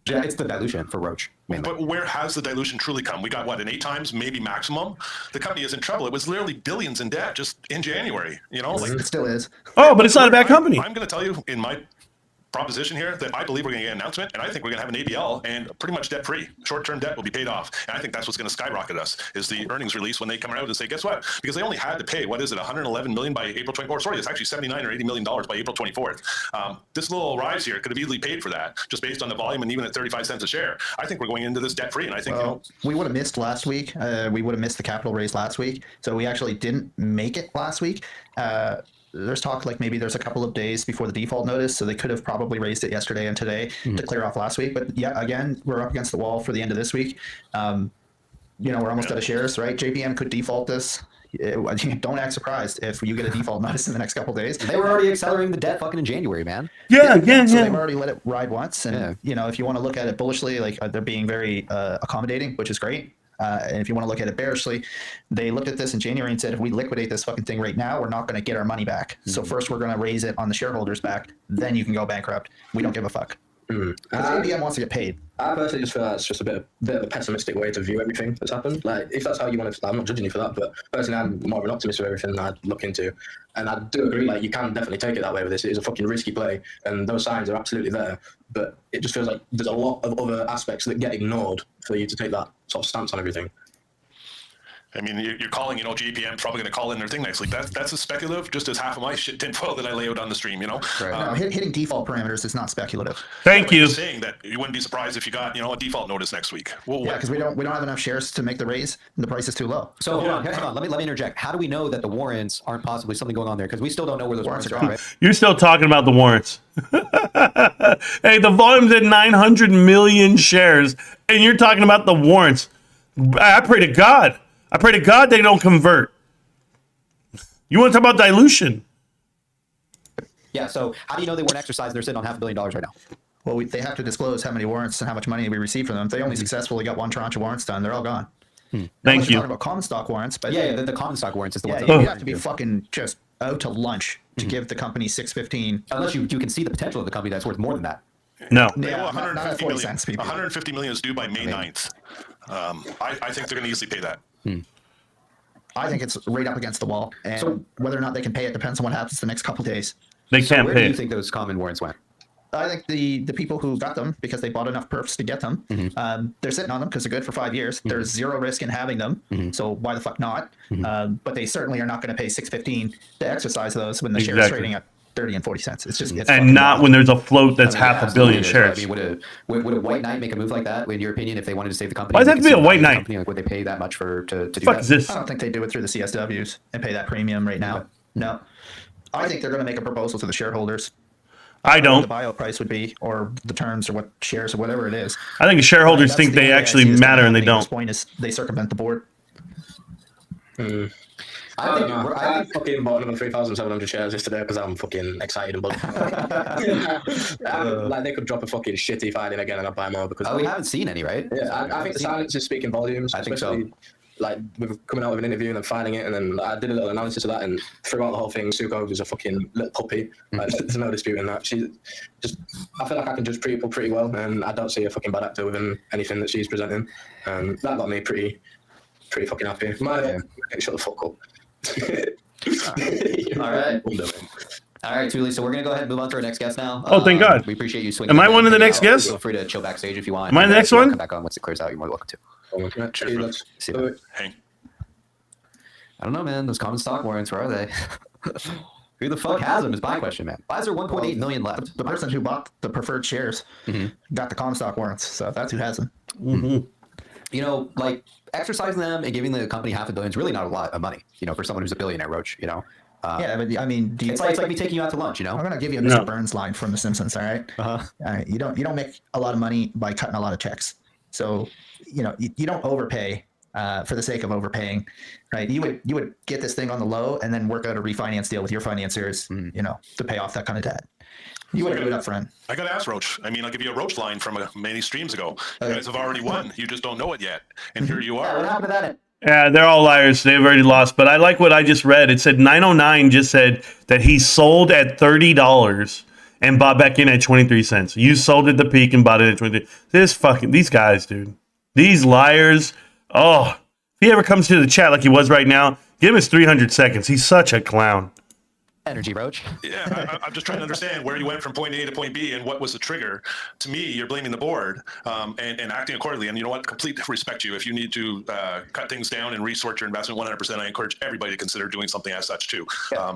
Yeah, it's the dilution for Roach. Mainly. But where has the dilution truly come? We got, an 8 times, maybe maximum? The company is in trouble. It was literally billions in debt just in January. It still is. Oh, but it's not a bad company. I'm going to tell you in my proposition here that I believe we're going to get an announcement, and I think we're going to have an ABL and pretty much debt-free. Short-term debt will be paid off, and I think that's what's going to skyrocket us is the earnings release when they come out and say, guess what? Because they only had to pay, $111 million by April 24th. Sorry, it's actually $79 or $80 million by April 24th. This little rise here could have easily paid for that just based on the volume and even at 35 cents a share. I think we're going into this debt-free, and I think, we would have missed last week. We would have missed the capital raise last week, so we actually didn't make it last week. There's talk like maybe there's a couple of days before the default notice, so they could have probably raised it yesterday and today to clear off last week. But yeah, again, we're up against the wall for the end of this week. We're almost out of shares, right? JPM could default this. Don't act surprised if you get a default notice in the next couple of days. They were already accelerating the debt fucking in January, man. Yeah. So they've already let it ride once, and if you want to look at it bullishly, like they're being very accommodating, which is great. And if you want to look at it bearishly, they looked at this in January and said, if we liquidate this fucking thing right now, we're not going to get our money back. So first we're going to raise it on the shareholders' back. Then you can go bankrupt. We don't give a fuck. ABM wants to get paid. I personally just feel that's just a bit of a pessimistic way to view everything that's happened. Like, if that's how you want to, I'm not judging you for that, but personally, I'm more of an optimist of everything I'd look into. And I do agree, like, you can definitely take it that way with this. It is a fucking risky play, and those signs are absolutely there. But it just feels like there's a lot of other aspects that get ignored for you to take that sort of stance on everything. I mean, you're calling, JPM probably going to call in their thing next week. That's a speculative, just as half of my shit tinfoil that I lay out on the stream, Right. No, hitting default parameters is not speculative. Thank you. Saying that you wouldn't be surprised if you got, a default notice next week. Yeah, because we don't have enough shares to make the raise, and the price is too low. So hold on. Let me interject. How do we know that the warrants aren't possibly something going on there? Because we still don't know where those warrants are going, right? You're still talking about the warrants. Hey, the volume's at 900 million shares, and you're talking about the warrants. I pray to God they don't convert. You want to talk about dilution? Yeah, so how do you know they weren't exercised? They're sitting on $500 million right now. Well, they have to disclose how many warrants and how much money we received from them. If they only successfully got one tranche of warrants done, they're all gone. Thank you. Talking about common stock warrants, but the common stock warrants is the ones. you have to be fucking just out to lunch to give the company $6.15. Unless you can see the potential of the company that's worth more than that. No. Yeah, Well, not at 40 cents, people. 150 million is due by May 9th. I think they're going to easily pay that. I think it's right up against the wall, and So- whether or not they can pay it depends on what happens the next couple of days. They So can't where do pay you it. think those common warrants went? I think the people who got them because they bought enough perps to get them, they're sitting on them because they're good for 5 years. There's zero risk in having them, so why the fuck not? But they certainly are not going to pay $6.15 to exercise those when the shares Exactly. trading at 30 and 40 cents. It's And fucking not wild. when there's a float that's half a Absolutely billion is. shares. I mean, would a white knight make a move like that? In your opinion, if they wanted to save the company, Why does it have to be a white knight? Company, like, would they pay that much to do Fuck that? is this? I don't think they do it through the CSWs and pay that premium right now. No, I think they're going to make a proposal to the shareholders. I What don't. the buyout price would be, or the terms, or what shares, or whatever it is. I think the shareholders That's think the they only way I actually see this matter and they happening at this don't. point is they circumvent the board. I don't know. I fucking bought another 3,700 shares yesterday because I'm fucking excited and buzzing. Like they could drop a fucking shitty filing again and I'd buy more because. Oh, we haven't seen any, right? Yeah, I think the silence is speaking volumes. I think so. Especially, like with coming out with an interview and then filing it, and then I did a little analysis of that, and throughout the whole thing, Suko was a fucking little puppy. Like, there's no disputing that. She just, I feel like I can judge people pretty well, and I don't see a fucking bad actor within anything that she's presenting. That got me pretty fucking happy. Shut the fuck up. All right. All right, Thule. So we're gonna go ahead and move on to our next guest now. Oh, thank God. We appreciate you swinging. Am I in one of the and next hanging out. guests? Feel free to chill backstage if you want. Am I the next If you wanna one? Come back on once it clears out. You're more than welcome to. Cheers, brother. See you. Hey. I don't know, man. Those common stock warrants, where are they? Who the fuck has them is my question, man. Why is there 1.8 million left? The person who bought the preferred shares got the common stock warrants, so that's who has them. You know, like exercising them and giving the company $500 million is really not a lot of money, you know, for someone who's a billionaire, Roach, you know. Yeah, but I mean, It's like me taking you out to lunch, you know. I'm gonna give you a No. Mr. Burns line from The Simpsons. All right. All right. You don't make a lot of money by cutting a lot of checks. So you don't overpay for the sake of overpaying, right? You would get this thing on the low and then work out a refinance deal with your financiers, to pay off that kind of debt. You would do it up front. I got to ask Roach. I mean, I'll give you a Roach line from many streams ago. You guys have already won. You just don't know it yet. And here you What are. happened to that? Yeah, they're all liars. They've already lost. But I like what I just read. It said 909 just said that he sold at $30 and bought back in at 23 cents. You sold at the peak and bought it at 23. These guys, dude. These liars. Oh, if he ever comes to the chat like he was right now, give him his 300 seconds. He's such a clown. Energy, Roach. Yeah, I'm just trying to understand where you went from point A to point B and what was the trigger. To me, you're blaming the board and acting accordingly. And you know what? Complete respect you. If you need to cut things down and resort your investment 100%, I encourage everybody to consider doing something as such too.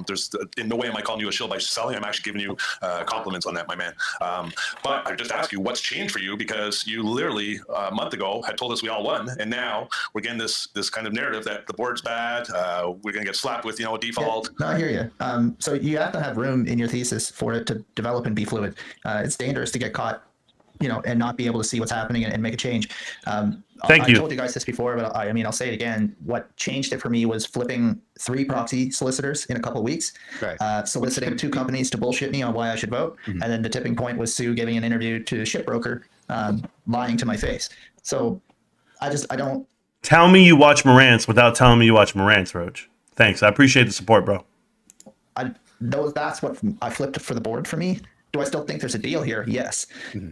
There's in no way am I calling you a shill by selling. I'm actually giving you compliments on that, my man. But I just ask you, what's changed for you? Because you literally a month ago had told us we all won, and now we're getting this kind of narrative that the board's bad. We're going to get slapped with a default. No, I hear you. So you have to have room in your thesis for it to develop and be fluid. It's dangerous to get caught, and not be able to see what's happening and make a change. Thank you. I told you guys this before, but I'll say it again. What changed it for me was flipping 3 proxy solicitors in a couple of weeks, Right. soliciting 2 companies to bullshit me on why I should vote, and then the tipping point was Sue giving an interview to Shipbroker, lying to my face. So I don't. Tell me you watch Marantz without telling me you watch Marantz, Roach. Thanks. I appreciate the support, bro. That's what I flipped for the board for me. Do I still think there's a deal here? Yes,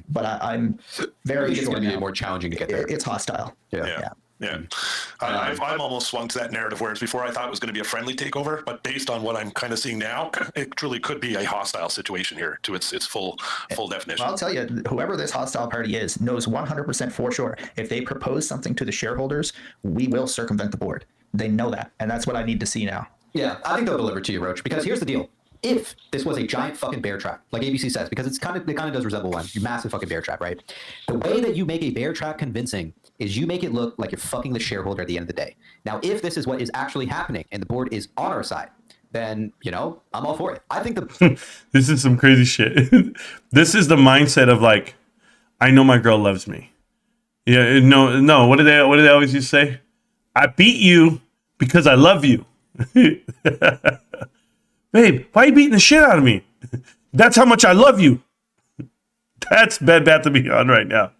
but I'm very It's sure going to be now. more challenging to get there. It's hostile. Yeah. I'm almost swung to that narrative, whereas before I thought it was going to be a friendly takeover, but based on what I'm kind of seeing now, it truly could be a hostile situation here to its full definition. Well, I'll tell you, whoever this hostile party is knows 100% for sure. If they propose something to the shareholders, we will circumvent the board. They know that, and that's what I need to see now. Yeah, I think they'll deliver to you, Roach, because here's the deal. If this was a giant fucking bear trap, like ABC says, because it kind of does resemble one, you massive fucking bear trap, right? The way that you make a bear trap convincing is you make it look like you're fucking the shareholder at the end of the day. Now, if this is what is actually happening and the board is on our side, then, I'm all for it. I think This is some crazy shit. This is the mindset of like, I know my girl loves me. Yeah, no. What do they always used to say? I beat you because I love you. Babe, why are you beating the shit out of me? That's how much I love you. That's Bed Bath & Beyond right now.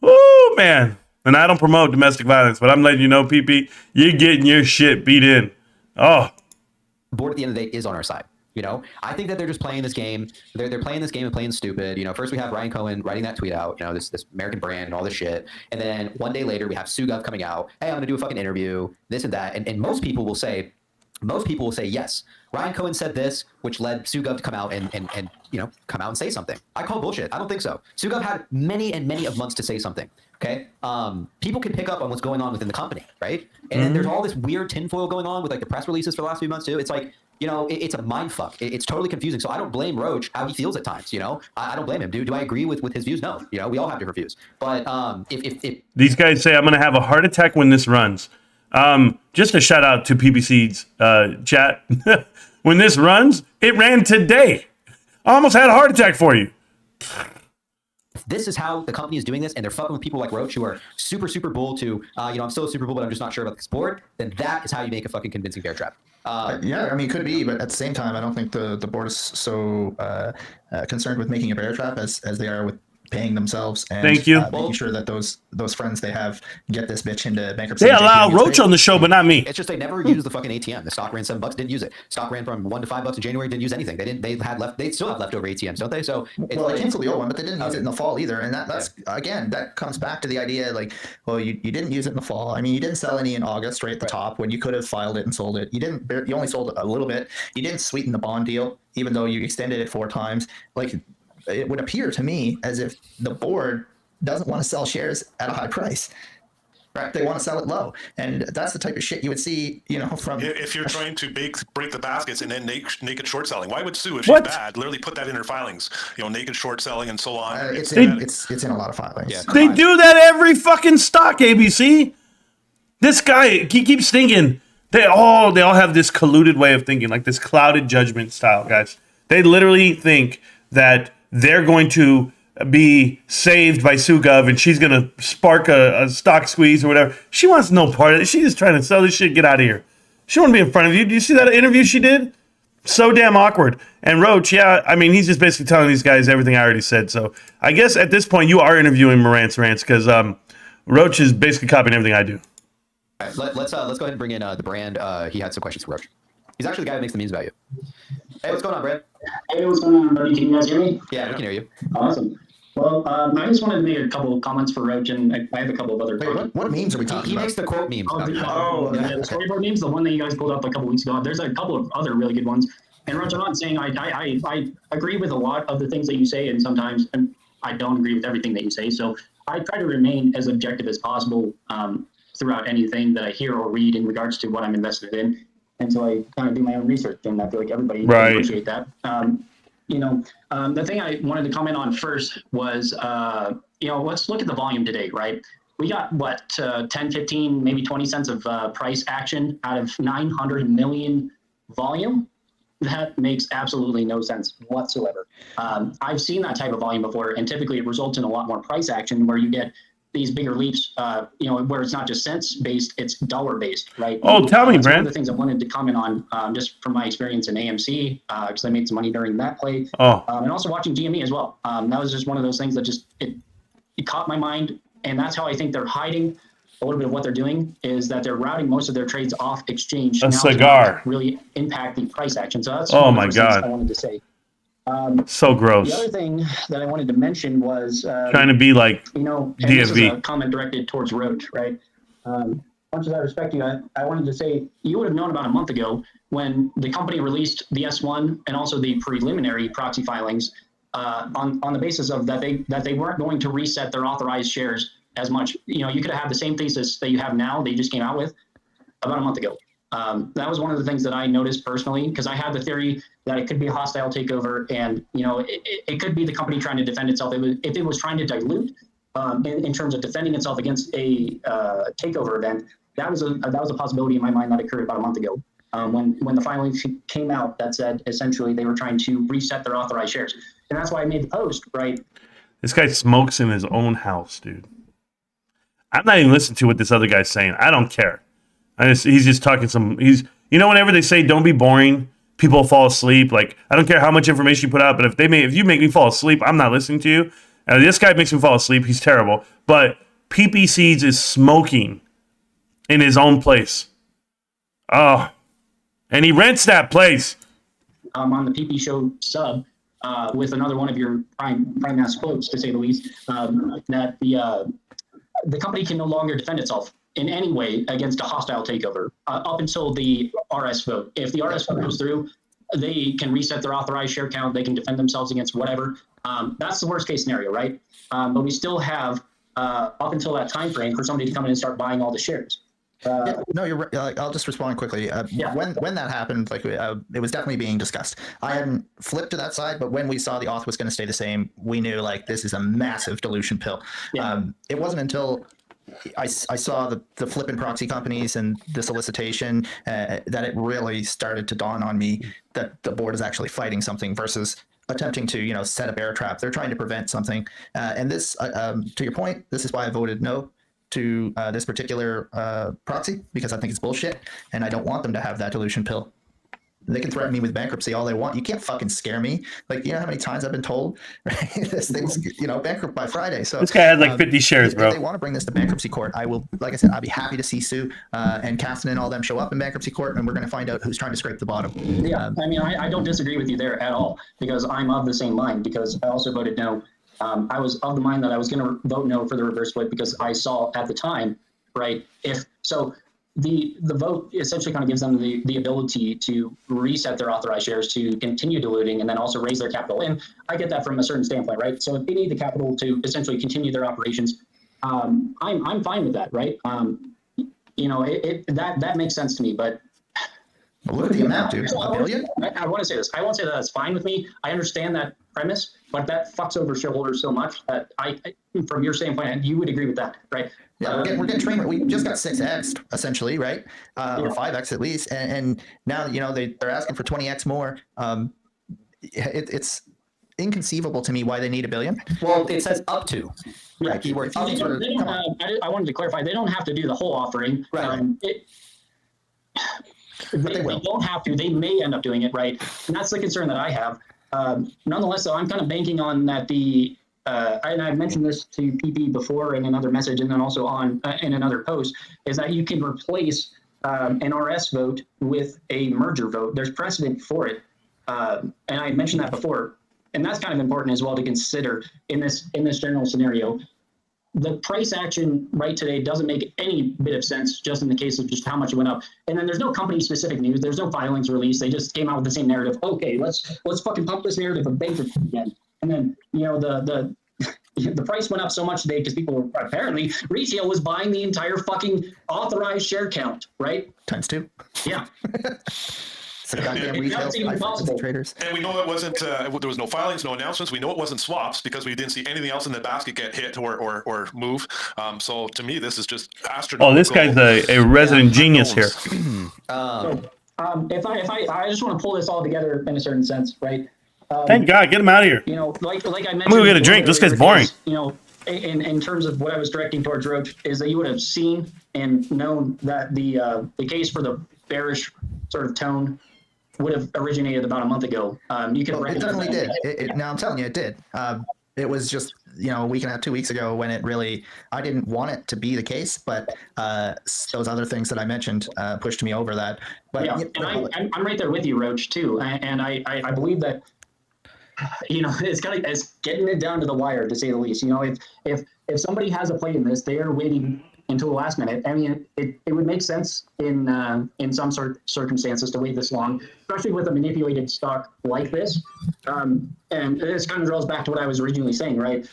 Oh man. And I don't promote domestic violence, but I'm letting you know, PP, you're getting your shit beat in. Oh. the board at the end of the day is on our side. I think that they're just playing this game. They're playing this game and playing stupid. First we have Ryan Cohen writing that tweet out, this American brand and all this shit. And then one day later we have Sugov coming out. Hey, I'm going to do a fucking interview, this and that. And most people will say, yes, Ryan Cohen said this, which led Sugov to come out and come out and say something. I call bullshit. I don't think so. Sugov had many and many of months to say something. Okay. People can pick up on what's going on within the company, right? And then there's all this weird tinfoil going on with like the press releases for the last few months too. It's like, it's a mind fuck. It's totally confusing. So I don't blame Roach how he feels at times. I don't blame him. Do I agree with his views? No. We all have different views. But if these guys say I'm going to have a heart attack when this runs, just a shout out to PBC's chat. When this runs, it ran today. I almost had a heart attack for you. This is how the company is doing this, and they're fucking with people like Roach who are super, super bull to, I'm still a super bull, but I'm just not sure about the sport. Then that is how you make a fucking convincing bear trap. Yeah, I mean, it could be, but at the same time, I don't think the board is so concerned with making a bear trap as they are with paying themselves and Thank you. Making sure that those friends they have get this bitch into bankruptcy. They allow Roach on the show, but not me. It's just they never use the fucking ATM. The stock ran $7, didn't use it. Stock ran from $1 to $5 in January, didn't use anything. They still have leftover ATMs, don't they? So they canceled the old one, but they didn't use it in the fall either. And that's again, that comes back to the idea like, well, you didn't use it in the fall. I mean, you didn't sell any in August, right at the top when you could have filed it and sold it. You only sold a little bit. You didn't sweeten the bond deal, even though you extended it 4 times. Like, it would appear to me as if the board doesn't want to sell shares at a high price. Right? They want to sell it low, and that's the type of shit you would see, from. If you're trying to break the baskets and then naked short selling, why would Sue, if she's bad, literally put that in her filings? Naked short selling and so on. It's in a lot of filings. Yeah. They do that every fucking stock, ABC. This guy, he keeps thinking they all have this colluded way of thinking, like this clouded judgment style, guys. They literally think that they're going to be saved by Sugov and she's going to spark a stock squeeze or whatever. She wants no part of it. She's just trying to sell this shit. Get out of here. She don't want to be in front of you. Do you see that interview she did? So damn awkward. And Roach, yeah, I mean, he's just basically telling these guys everything I already said. So I guess at this point you are interviewing Marantz Rantz because Roach is basically copying everything I do. All right, let's go ahead and bring in the brand. He had some questions for Roach. He's actually the guy that makes the memes about you. Hey, what's going on, Brad? Hey, what's going on, buddy? Can you guys hear me? Yeah, we can hear you. Awesome. Well, I just wanted to make a couple of comments for Roach, and I have a couple of other. Wait, what memes are we talking He about? makes the quote memes. The storyboard memes, the one that you guys pulled up a couple weeks ago. There's a couple of other really good ones. And Roach, I'm not saying I agree with a lot of the things that you say, and sometimes I don't agree with everything that you say. So I try to remain as objective as possible throughout anything that I hear or read in regards to what I'm invested in. And so I kind of do my own research, and I feel like everybody can appreciate that. The thing I wanted to comment on first was, let's look at the volume today, right? We got, 10, 15, maybe 20 cents of price action out of 900 million volume? That makes absolutely no sense whatsoever. I've seen that type of volume before, and typically it results in a lot more price action where you get these bigger leaps, where it's not just cents based, it's dollar based, right? Oh, tell me, Brand. One Brand. of the things I wanted to comment on, just from my experience in AMC, because I made some money during that play, and also watching GME as well. That was just one of those things that just it caught my mind, and that's how I think they're hiding a little bit of what they're doing is that they're routing most of their trades off exchange. A now cigar. to really impact the price action. So that's Oh one of my those things God. I wanted to say. So gross. The other thing that I wanted to mention was Trying to be like and this is DSV. a comment directed towards Roach, right? Much as I respect you, I wanted to say you would have known about a month ago when the company released the S1 and also the preliminary proxy filings on the basis of that they weren't going to reset their authorized shares as much. You could have had the same thesis that you have now that you just came out with about a month ago. That was one of the things that I noticed personally, because I had the theory that it could be a hostile takeover, and it could be the company trying to defend itself. If it was trying to dilute in terms of defending itself against a takeover event, that was a possibility in my mind that occurred about a month ago when the filings came out that said essentially they were trying to reset their authorized shares, and that's why I made the post, right? This guy smokes in his own house, dude. I'm not even listening to what this other guy's saying. I don't care. He's just talking whenever they say don't be boring, people fall asleep. Like, I don't care how much information you put out, but if you make me fall asleep, I'm not listening to you. This guy makes me fall asleep. He's terrible. But PP Seeds is smoking in his own place. Oh, and he rents that place. on the PP Show sub with another one of your prime mass quotes, to say the least, that the company can no longer defend itself in any way against a hostile takeover up until the RS vote. If the RS vote goes through, they can reset their authorized share count. They can defend themselves against whatever. That's the worst case scenario, right? But we still have up until that time frame for somebody to come in and start buying all the shares. No, you're right. I'll just respond quickly. When that happened, it was definitely being discussed. I hadn't flipped to that side, but when we saw the auth was going to stay the same, we knew this is a massive dilution pill. It wasn't until I saw the flipping proxy companies and the solicitation that it really started to dawn on me that the board is actually fighting something versus attempting to set a bear trap. They're trying to prevent something. And this, to your point, this is why I voted no to this particular proxy, because I think it's bullshit and I don't want them to have that dilution pill. They can threaten me with bankruptcy all they want. You can't fucking scare me. You know how many times I've been told, right? This thing's, bankrupt by Friday. So this guy had 50 shares, bro. If they want to bring this to bankruptcy court, I will, like I said, I'll be happy to see Sue and Caston and all them show up in bankruptcy court, and we're going to find out who's trying to scrape the bottom. Yeah, I don't disagree with you there at all, because I'm of the same mind, because I also voted no. I was of the mind that I was going to vote no for the reverse split because I saw at the time, right, the vote essentially kind of gives them the ability to reset their authorized shares to continue diluting and then also raise their capital. And I get that from a certain standpoint, right? So if they need the capital to essentially continue their operations, I'm fine with that, right? That makes sense to me, but look at the amount, dude. $1 billion? I want to say this. I won't say that that's fine with me. I understand that premise, but that fucks over shareholders so much that from your standpoint, you would agree with that, right? Yeah, we're getting trained. We just got 6x essentially, right? Or 5x at least, and now they're asking for 20x more. It's inconceivable to me why they need $1 billion. Well, it says up to. Yeah, keyword. I wanted to clarify. They don't have to do the whole offering. Right. They don't have to. They may end up doing it, right? And that's the concern that I have. Nonetheless, though, I'm kind of banking on that and I've mentioned this to PP before in another message and then also in another post, is that you can replace an RS vote with a merger vote. There's precedent for it. And I mentioned that before. And that's kind of important as well to consider in this general scenario. The price action right today doesn't make any bit of sense just in the case of just how much it went up. And then there's no company specific news. There's no filings released. They just came out with the same narrative. Okay, let's fucking pump this narrative of bankruptcy again. And then, the price went up so much today because people were apparently retail was buying the entire fucking authorized share count, right? Times 2. Yeah. It's a goddamn retail traders. And we know it wasn't, there was no filings, no announcements. We know it wasn't swaps because we didn't see anything else in the basket get hit or move. So to me, this is just astronomical. Oh, this guy's a resident genius here. If I just want to pull this all together in a certain sense, right? Thank God, get him out of here. Like I mentioned. I'm gonna get a drink. This guy's boring. In terms of what I was directing towards Roach, is that you would have seen and known that the case for the bearish sort of tone would have originated about a month ago. You can it definitely did. Now I'm telling you, it did. It was just a week and a half, 2 weeks ago when it really. I didn't want it to be the case, but those other things that I mentioned pushed me over that. But yeah, and I'm right there with you, Roach, too, and I believe that. It's getting it down to the wire, to say the least. If somebody has a play in this, they are waiting until the last minute. I mean, it would make sense in some sort of circumstances to wait this long, especially with a manipulated stock like this. And this kind of draws back to what I was originally saying, right?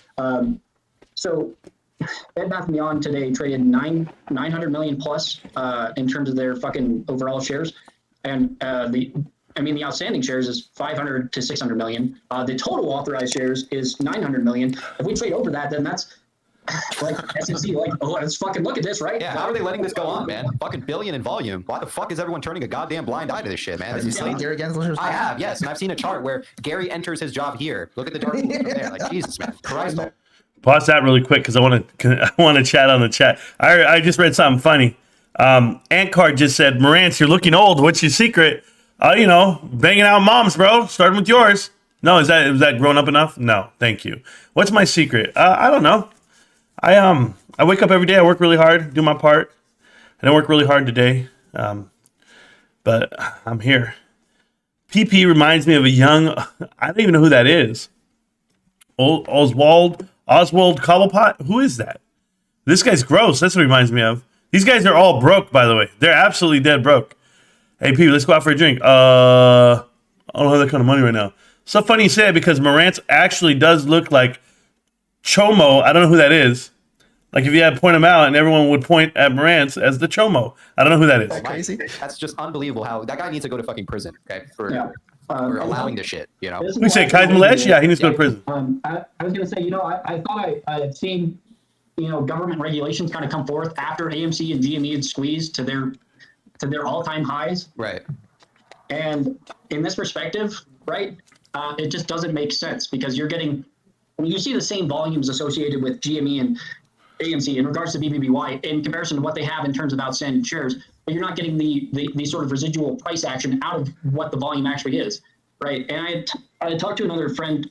So Bed Bath & Beyond today traded 900 million plus in terms of their fucking overall shares, and the outstanding shares is 500 to 600 million. The total authorized shares is 900 million. If we trade over that, then that's like SEC, let's fucking look at this, right? Yeah, how are they letting this go on, man? Fucking billion in volume. Why the fuck is everyone turning a goddamn blind eye to this shit, man? Have you seen Gary Gensler's? I have, yes. And I've seen a chart where Gary enters his job here. Look at the dark from there. Like, Jesus, man. Christ. Pause that really quick because I want to chat on the chat. I just read something funny. Antcard just said, Marantz, you're looking old. What's your secret? Banging out moms, bro. Starting with yours. No, is that grown up enough? No, thank you. What's my secret? I don't know. I wake up every day. I work really hard, do my part. I didn't work really hard today, but I'm here. PP reminds me of a young, I don't even know who that is. Oswald Cobblepot? Who is that? This guy's gross. That's what he reminds me of. These guys are all broke, by the way. They're absolutely dead broke. Hey, P, let's go out for a drink. I don't have that kind of money right now. So funny you say it because Marantz actually does look like Chomo. I don't know who that is. Like if you had to point him out and everyone would point at Marantz as the Chomo. I don't know who that is. Crazy. That's just unbelievable how that guy needs to go to fucking prison, okay? For allowing this shit, you know? We say Kai's Malesh? Yeah, he needs to go to prison. I was going to say, I thought I had seen, government regulations kind of come forth after AMC and GME had squeezed to their all-time highs. Right. And in this perspective, right, it just doesn't make sense because you see the same volumes associated with GME and AMC in regards to BBBY in comparison to what they have in terms of outstanding shares, but you're not getting the sort of residual price action out of what the volume actually is, right? And I talked to another friend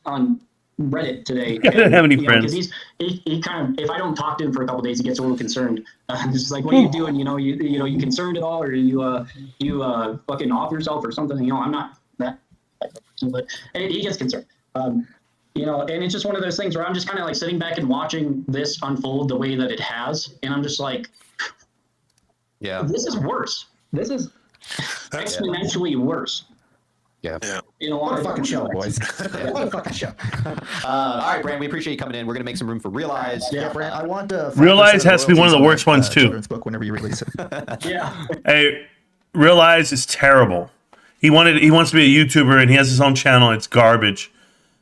on Reddit today. I didn't have any friends. He kind of, if I don't talk to him for a couple of days, he gets a little concerned. It's just like, what are you doing? You concerned at all, or you fucking off yourself or something? I'm not that type of person, but he gets concerned. And it's just one of those things where I'm just kind of like sitting back and watching this unfold the way that it has, and I'm just like, yeah, this is worse. This is exponentially worse. Yeah. What a fucking show, boys. What a fucking show. All right, Brand, we appreciate you coming in. We're going to make some room for Realize. Yeah, Brand, I want to... Realize has to be one of the worst ones, too. Book whenever you release it. Yeah. Hey, Realize is terrible. He wants to be a YouTuber, and he has his own channel. It's garbage.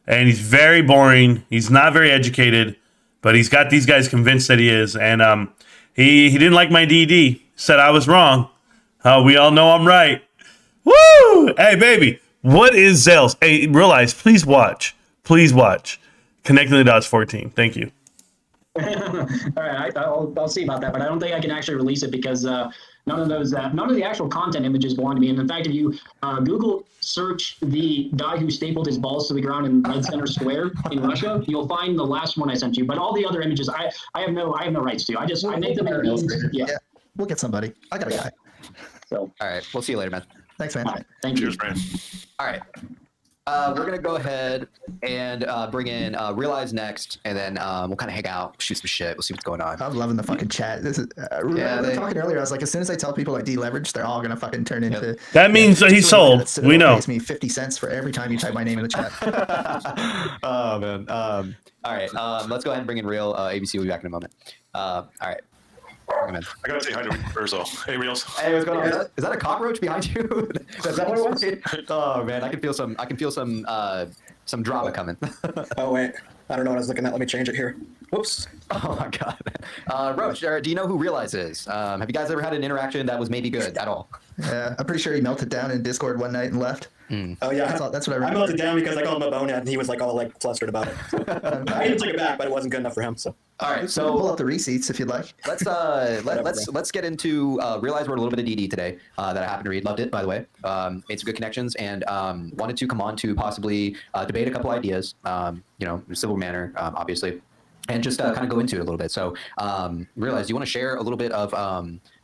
And he's very boring. He's not very educated, but he's got these guys convinced that he is. And he didn't like my DD. Said I was wrong. We all know I'm right. Woo! Hey, baby, what is Zales? Hey, Realize, please watch. Please watch. Connecting the Dots 14. Thank you. All right, I'll see about that, but I don't think I can actually release it because none of the actual content images belong to me. And in fact, if you Google search the guy who stapled his balls to the ground in Red Center Square in Russia, you'll find the last one I sent you. But all the other images, I have no rights to. I make them in memes. Yeah, we'll get somebody. I got a guy. So all right, we'll see you later, man. Thanks, man. Right, thank you. Cheers, Brian. All right. We're going to go ahead and bring in Realize next, and then we'll kind of hang out, shoot some shit. We'll see what's going on. I'm loving the fucking chat. This is we were talking earlier. I was like, as soon as I tell people I deleverage, they're all gonna fucking turn into. That means that he's sold. We know. Pays me 50 cents for every time you type my name in the chat. Oh man. All right. Let's go ahead and bring in Real. ABC will be back in a moment. All right. I gotta say hi to Urso. Hey, Reels. Hey, what's going on? Is that a cockroach behind you? Is that what it was? Oh man, I can feel some drama coming. Oh wait, I don't know what I was looking at. Let me change it here. Whoops. Oh my god. Roach, do you know who Realize is? Have you guys ever had an interaction that was maybe good at all? Yeah, I'm pretty sure he melted down in Discord one night and left. Oh yeah, that's what I remember. I melted down because I called him a bonehead and he was like all like flustered about it. So, I didn't take it back, but it wasn't good enough for him. So all right, so pull up the receipts if you'd like. Let's get into Realize. We're a little bit of DD today that I happened to read. Loved it, by the way. Made some good connections and wanted to come on to possibly debate a couple ideas. In a civil manner, obviously, and just kind of go into it a little bit. So Realize, do you want to share a little bit of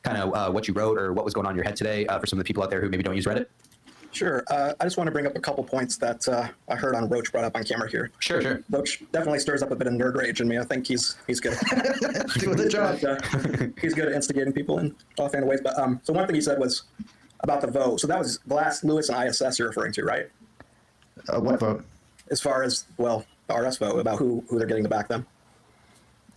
kind of what you wrote or what was going on in your head today for some of the people out there who maybe don't use Reddit? Sure. I just want to bring up a couple points that I heard on Roach brought up on camera here. Sure. Roach definitely stirs up a bit of nerd rage in me. I think he's good. Doing the job. He's good at instigating people in offhand ways. But so one thing he said was about the vote. So that was Glass, Lewis, and ISS you're referring to, right? What vote? As far as the RS vote about who they're getting to back them.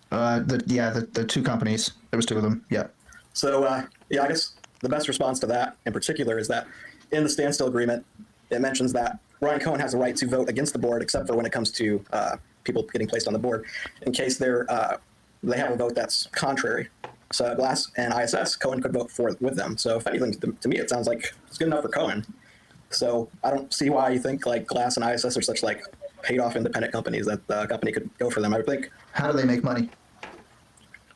The two companies. There was two of them. Yeah. So I guess the best response to that in particular is that in the standstill agreement, it mentions that Ryan Cohen has a right to vote against the board, except for when it comes to people getting placed on the board, in case they have a vote that's contrary. So Glass and ISS, Cohen could vote with them. So if anything, to me, it sounds like it's good enough for Cohen. So I don't see why you think like Glass and ISS are such like paid off independent companies that the company could go for them. I would think. How do they make money?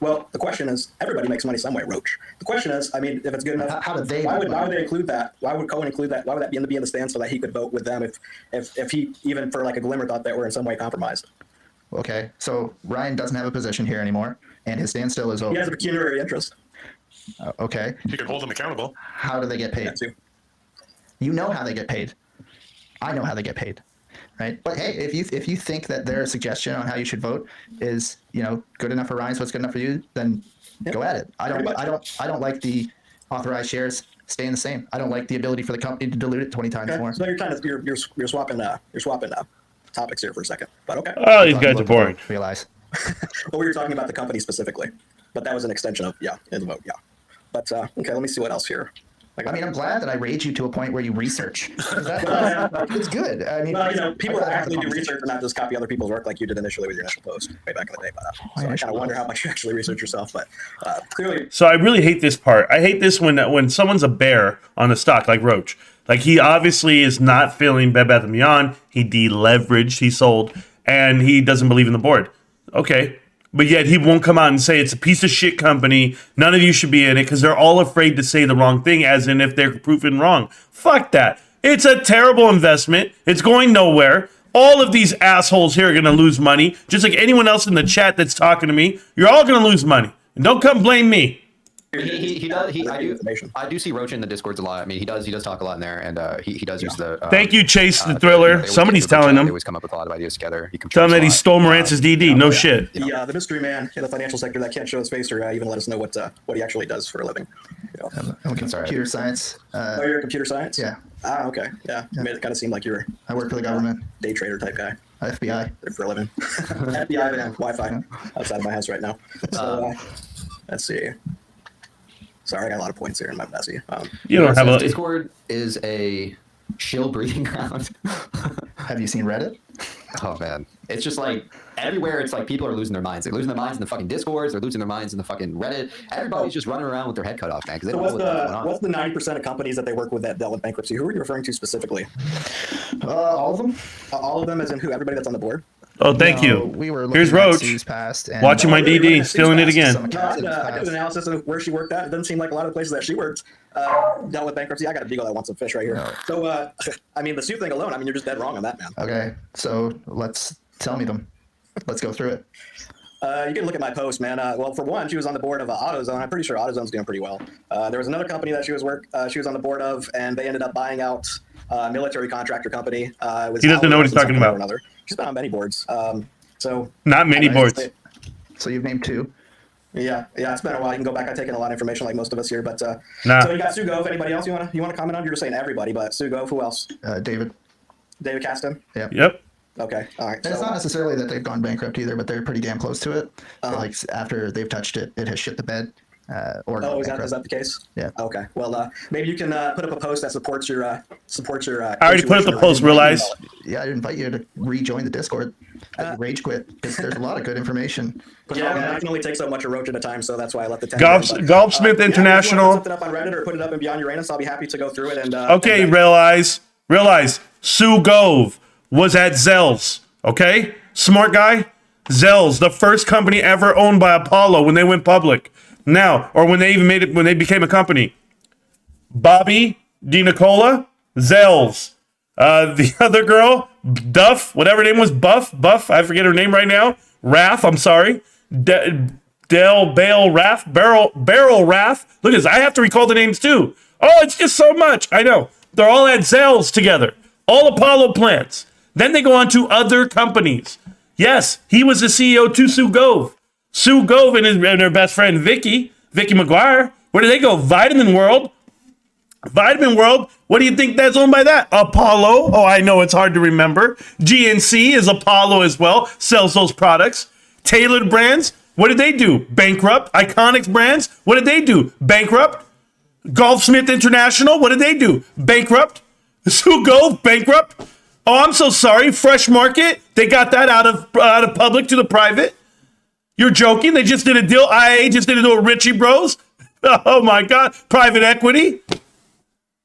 Well, the question is, everybody makes money some way, Roach. The question is, I mean, if it's good enough, how do they? Why would they include that? Why would Cohen include that? Why would that be in the stand so that he could vote with them if he even for like a glimmer thought that we're in some way compromised? Okay, so Ryan doesn't have a position here anymore, and his standstill is over. He has a pecuniary interest. Okay. You can hold him accountable. How do they get paid? That too. You know how they get paid. I know how they get paid. Right. But hey, if you think that their suggestion on how you should vote is, good enough for Ryan's what's good enough for you, then go at it. I don't like the authorized shares staying the same. I don't like the ability for the company to dilute it 20 times more. So you're swapping topics here for a second. But okay. Oh, these guys are boring. Realize. Well, we were talking about the company specifically, but that was an extension of in the vote. Yeah. But okay, let me see what else here. I'm glad that I rage you to a point where you research. It's good. I mean, people that actually do research and not just copy other people's work like you did initially with your initial post way back in the day. But, so I kind of wonder how much you actually research yourself. But clearly, So I really hate this part. I hate this when someone's a bear on a stock like Roach. Like he obviously is not feeling Bed Bath & Beyond. He deleveraged, he sold, and he doesn't believe in the board. Okay. But yet he won't come out and say it's a piece of shit company. None of you should be in it because they're all afraid to say the wrong thing, as in if they're proven wrong. Fuck that. It's a terrible investment. It's going nowhere. All of these assholes here are going to lose money, just like anyone else in the chat that's talking to me. You're all going to lose money. And don't come blame me. He does. I do see Roach in the Discords a lot. I mean, he does talk a lot in there, and he does use the. Thank you, Chase the Thriller. Somebody's telling him. They always come up with a lot of ideas together. He Tell him that he stole Marantz's DD. No shit. Yeah, the mystery man in the financial sector that can't show his face or even let us know what he actually does for a living. I'm computer science. Oh, you're a computer science? Yeah. Ah, okay. Yeah. Made it kind of seem like you're. I work for the government. Day trader type guy. FBI. For a living. FBI and Wi-Fi outside of my house right now. So let's see. Sorry, I got a lot of points here in my messy. You don't have a Discord is a shill breeding ground. Have you seen Reddit? Oh man, it's just like everywhere. It's like people are losing their minds. They're losing their minds in the fucking Discords. They're losing their minds in the fucking Reddit. Everybody's just running around with their head cut off, man. Because they don't know what's going on. What's the 90% of companies that they work with that dealt with bankruptcy? Who are you referring to specifically? All of them. All of them, as in who? Everybody that's on the board. Oh, thank you. We were Here's Roach. Watching my DD, stealing it again. I did an analysis of where she worked at. It doesn't seem like a lot of the places that she worked dealt with bankruptcy. I got a beagle that wants some fish right here. No. So, I mean, the suit thing alone, you're just dead wrong on that, man. Okay, so tell me them. Let's go through it. You can look at my post, man. Well, for one, she was on the board of AutoZone. I'm pretty sure AutoZone's doing pretty well. There was another company that she was on the board of, and they ended up buying out a military contractor company. He doesn't know what he's talking about. She's been on many boards. Not many boards. So you've named two. Yeah, it's been a while. You can go back. I've taken a lot of information, like most of us here. But nah. So you got Sue Gove. Anybody else you want to comment on? You're just saying everybody, but Sue Gove. Who else? David Caston. Yeah. Yep. Okay. All right. And it's not necessarily that they've gone bankrupt either, but they're pretty damn close to it. Like after they've touched it, it has shit the bed. Is that the case? Yeah. Okay. Well, maybe you can put up a post that supports your. I already put up the post. Realize. Yeah, I invite you to rejoin the Discord. Rage quit because there's a lot of good information. Yeah, I can only take so much of Roach at a time, so that's why I let the Golfsmith International. Put it up on Reddit or put it up in Beyond Uranus. I'll be happy to go through it and. Okay, realize. Sue Gove was at Zell's. Okay, smart guy. Zell's, the first company ever owned by Apollo when they went public. Now, or when they became a company. Bobby DiNicola, Zell's. The other girl, Duff, whatever her name was, Buff, I forget her name right now. Raff, I'm sorry. Barrel Raff. Look at this, I have to recall the names too. Oh, it's just so much. I know. They're all at Zell's together. All Apollo plants. Then they go on to other companies. Yes, he was the CEO to Sue Gove. Sue Gove and her best friend, Vicky McGuire. Where did they go? Vitamin World. What do you think that's owned by that? Apollo. Oh, I know it's hard to remember. GNC is Apollo as well. Sells those products. Tailored Brands. What did they do? Bankrupt. Iconics Brands. What did they do? Bankrupt. Golfsmith International. What did they do? Bankrupt. Sue Gove. Bankrupt. Oh, I'm so sorry. Fresh Market. They got that out of public to the private. You're joking? They just did a deal. IA just did a deal with Richie Bros. Oh my God. Private equity.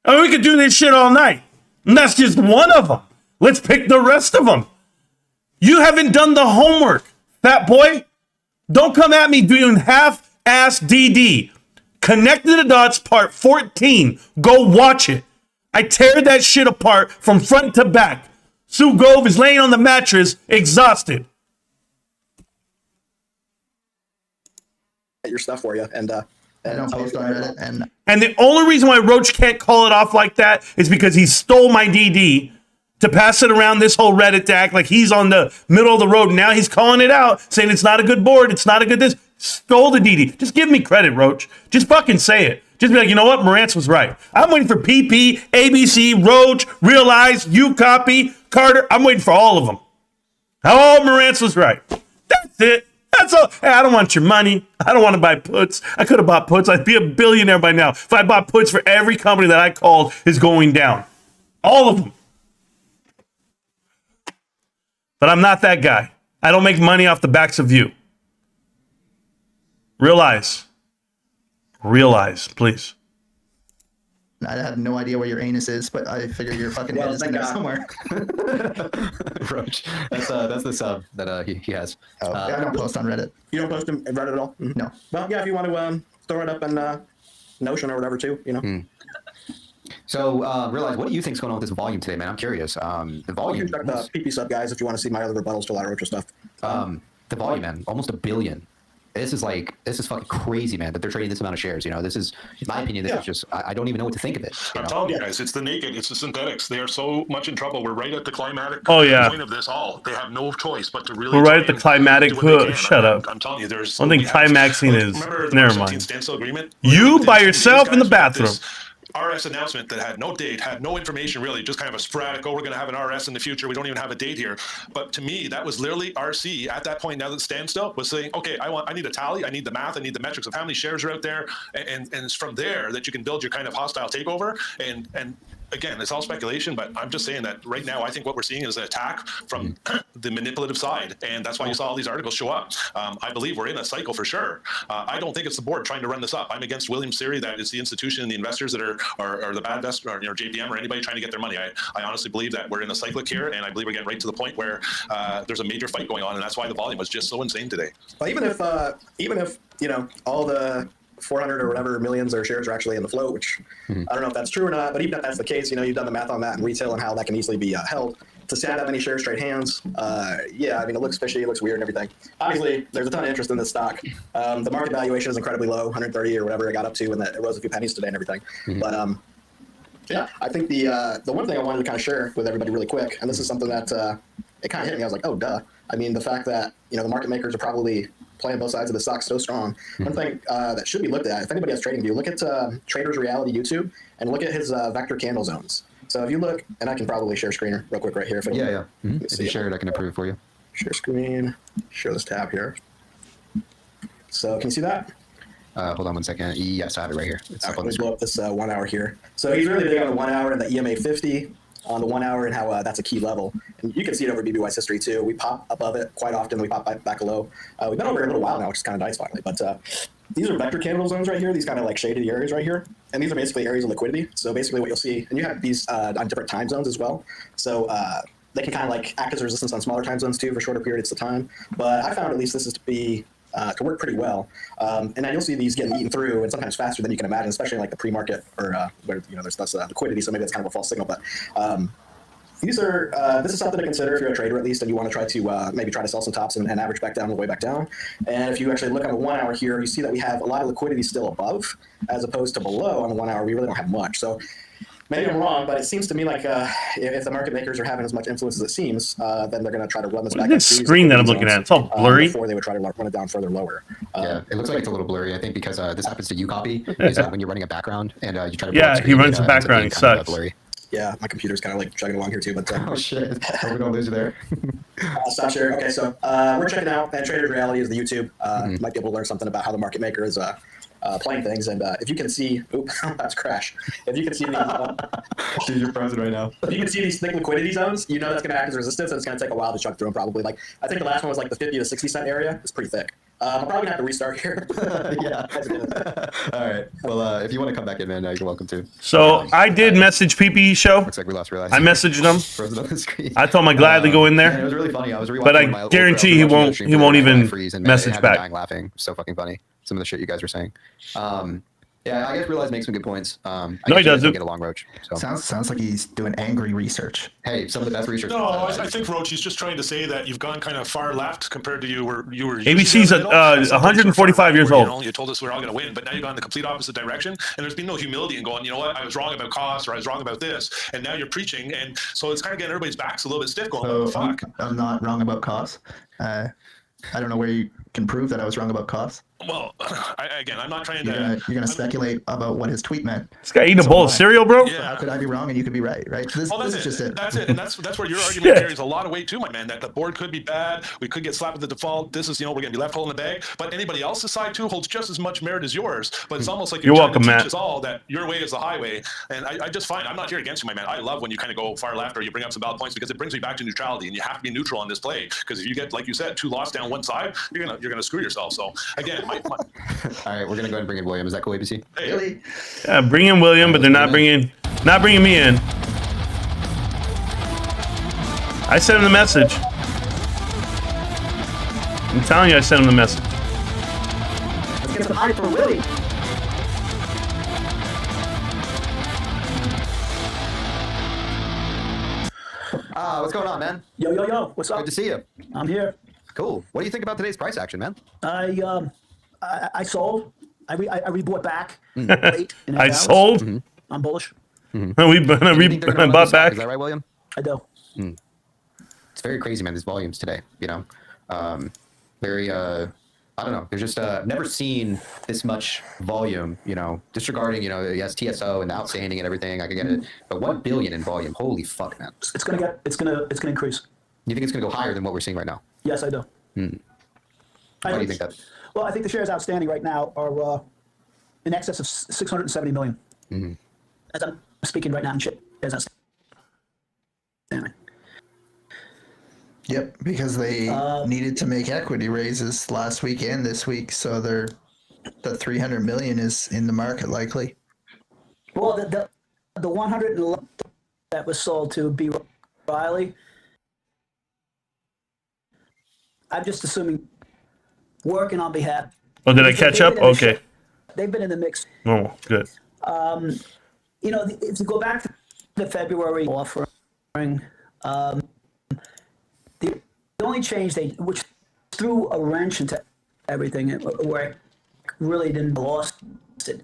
I mean, we could do this shit all night. And that's just one of them. Let's pick the rest of them. You haven't done the homework, fat boy. Don't come at me doing half-ass DD. Connect the Dots part 14. Go watch it. I tear that shit apart from front to back. Sue Gove is laying on the mattress, exhausted. Your stuff for you, and I don't post on Reddit, And the only reason why Roach can't call it off like that is because he stole my DD to pass it around this whole Reddit to act like he's on the middle of the road. Now he's calling it out, saying it's not a good board, it's not a good this. Stole the DD. Just give me credit, Roach. Just fucking say it. Just be like, you know what? Marantz was right. I'm waiting for PP, ABC, Roach, Realize, UCopy, Carter. I'm waiting for all of them. Oh, Marantz was right. That's it. That's all. Hey, I don't want your money. I don't want to buy puts. I could have bought puts. I'd be a billionaire by now if I bought puts for every company that I called is going down. All of them. But I'm not that guy. I don't make money off the backs of you. Realize, please. I have no idea where your anus is, but I figure your fucking head is in there somewhere. Roach. That's the sub that he has. I don't post on Reddit. You don't post in Reddit at all? Mm-hmm. No. Well, yeah, if you want to throw it up in Notion or whatever too, you know. So, Realize, what do you think's going on with this volume today, man? I'm curious. The You volume. can check the PP sub guys if you want to see my other rebuttals to a lot of Roach stuff. The volume, man, almost 1 billion. This is fucking crazy, man, that they're trading this amount of shares. You know, this is, in my opinion, this is just, I don't even know what to think of it. I'm telling you guys, it's the naked, it's the synthetics. They are so much in trouble. We're right at the climatic point of this all. They have no choice but to really. We're right at the climatic. Shut up. I'm telling you, there's. I don't think climaxing is. Remember the Never mind. standstill agreement? You by yourself in the bathroom. RS announcement that had no date, had no information really, just kind of a sporadic, oh, we're going to have an RS in the future. We don't even have a date here. But to me, that was literally RC at that point, now that standstill, was saying, okay, I need a tally, I need the math, I need the metrics of how many shares are out there. And it's from there that you can build your kind of hostile takeover. And again, it's all speculation, but I'm just saying that right now, I think what we're seeing is an attack from the manipulative side. And that's why you saw all these articles show up. I believe we're in a cycle for sure. I don't think it's the board trying to run this up. I'm against William's theory that it's the institution and the investors that are the bad investors, or JPM or anybody trying to get their money. I honestly believe that we're in a cyclic here, and I believe we're getting right to the point where there's a major fight going on, and that's why the volume was just so insane today. Well, even if you know all the 400 or whatever millions or shares are actually in the float, which I don't know if that's true or not, but even if that's the case, you know, you've done the math on that in retail and how that can easily be held. To see that many shares trade hands, yeah, I mean, it looks fishy, it looks weird and everything. Obviously, there's a ton of interest in this stock. The market valuation is incredibly low, 130 or whatever it got up to, and that it rose a few pennies today and everything. But yeah, I think the one thing I wanted to kind of share with everybody really quick, and this is something that it kind of hit me. I was like, oh, duh. I mean, the fact that, you know, the market makers are probably playing both sides of the stock so strong. One thing that should be looked at, if anybody has trading view, look at Trader's Reality YouTube and look at his vector candle zones. So if you look, and I can probably share screen real quick right here. If If you share it, I can approve it for you. Share screen, share this tab here. So can you see that? Hold on 1 second. Yes, I have it right here. It's up on the Let me screen. blow up this 1 hour here. So he's really big on the 1 hour and the EMA 50 on the 1 hour and how that's a key level. And you can see it over BBY's history too. We pop above it quite often. We pop back low. We've been over here a little while now, which is kind of nice finally. But these are vector candle zones right here. These kind of like shaded areas right here. And these are basically areas of liquidity. So basically what you'll see, and you have these on different time zones as well. So they can kind of like act as resistance on smaller time zones too for shorter periods of time. But I found at least this is to work pretty well. And then you'll see these getting eaten through, and sometimes faster than you can imagine, especially in like the pre-market or where, you know, there's less liquidity, so maybe that's kind of a false signal. But these are this is something to consider if you're a trader at least, and you want to try to maybe try to sell some tops and average back down on the way back down. And if you actually look on the 1 hour here, you see that we have a lot of liquidity still above, as opposed to below on the 1 hour. We really don't have much. So maybe I'm wrong, but it seems to me like if the market makers are having as much influence as it seems, then they're going to try to run this back. This screen that I'm looking at, it's all blurry. Before they would try to run it down further lower. Yeah, it looks like it's a little blurry. I think because this happens to UCopy is when you're running a background and you try to. Yeah, he runs a background. He sucks. Blurry. Yeah, my computer's kind of like chugging along here too, but Oh shit! Hope we don't lose you there. Stop sharing. Okay, so we're checking out Trader's Reality is the YouTube. Might be able to learn something about how the market maker is playing things, and if you can see, that's crash. If you can see these, Dude, you're frozen right now. if you can see these thick liquidity zones, you know that's going to act as resistance, and it's going to take a while to chug through them. Probably, like I think the last one was like the 50 to 60 cent area. It's pretty thick. I'm probably gonna have to restart here. Yeah. All right. Well, if you want to come back in, man, you're welcome to. So I did message PP show. Looks like we lost Realize. I messaged him. Frozen on the screen. I told him I'd gladly go in Man, it there. was really funny. I was rewatching But I my old guarantee I was watching he the won't stream even freeze, and message it had me back. dying laughing. So fucking funny. Some of the shit you guys were saying. Yeah, I guess Realize makes some good points. I No, he guess you guys doesn't. don't get along, Roach. So Sounds like he's doing angry research. hey, some of the best research. No, I think Roach, he's just trying to say that you've gone kind of far left compared to you were ABC's usually down the middle, and sometimes 145 we're years far right, old. You told us we're all going to win, but now you've gone the complete opposite direction, and there's been no humility in going, you know what, I was wrong about costs, or I was wrong about this, and now you're preaching, and so it's kind of getting everybody's backs a little bit stiff going, So fuck. I'm not wrong about costs. I don't know where you can prove that I was wrong about costs. Well, I'm not trying You're to. gonna speculate about what his tweet meant. This guy eating a bowl of cereal, bro. Yeah. How could I be wrong and you could be right? Right. This, Well, this that's is just it. That's it, and that's where your argument Shit. carries a lot of weight too, my man. That the board could be bad, we could get slapped with the default. This is, we're going to be left holding the bag. But anybody else's side too holds just as much merit as yours. But it's almost like You're trying welcome, to teach Matt. us all that your way is the highway. And I just find I'm not here against you, my man. I love when you kind of go far left or you bring up some valid points because it brings me back to neutrality, and you have to be neutral on this play. Because if you get, like you said, 2 loss down one side, you're gonna screw yourself. So again, All right, we're gonna go ahead and bring in William. Is that cool, ABC? hey, Really? Yeah, bring in William, but they're not bringing me in. I sent him the message. I'm telling you, I sent him the message. Let's get some hype for Willie. What's going on, man? Yo, what's up? Good to see you. I'm here. Cool. What do you think about today's price action, man? I sold. I rebought back late in I hours. sold. I'm bullish. We You think they're gonna run bought this up? back. Is that right, William? I do. It's very crazy, man. These volumes today, very. I don't know. There's just never seen this much volume. Disregarding yes, TSO and the outstanding and everything. I can get it, but 1 billion in volume. Holy fuck, man. It's gonna increase. You think it's gonna go higher than what we're seeing right now? Yes, I do. Why do you think that? Well, I think the shares outstanding right now are in excess of 670 million. As I'm speaking right now, in shares outstanding. Yep, because they needed to make equity raises last week and this week, so the 300 million is in the market likely. Well, the 111 that was sold to B. Riley, I'm just assuming working on behalf. Oh, did I catch up? Okay. They've been in the mix. Oh, good. If you go back to the February offering, the only change which threw a wrench into everything, where I really didn't lost it.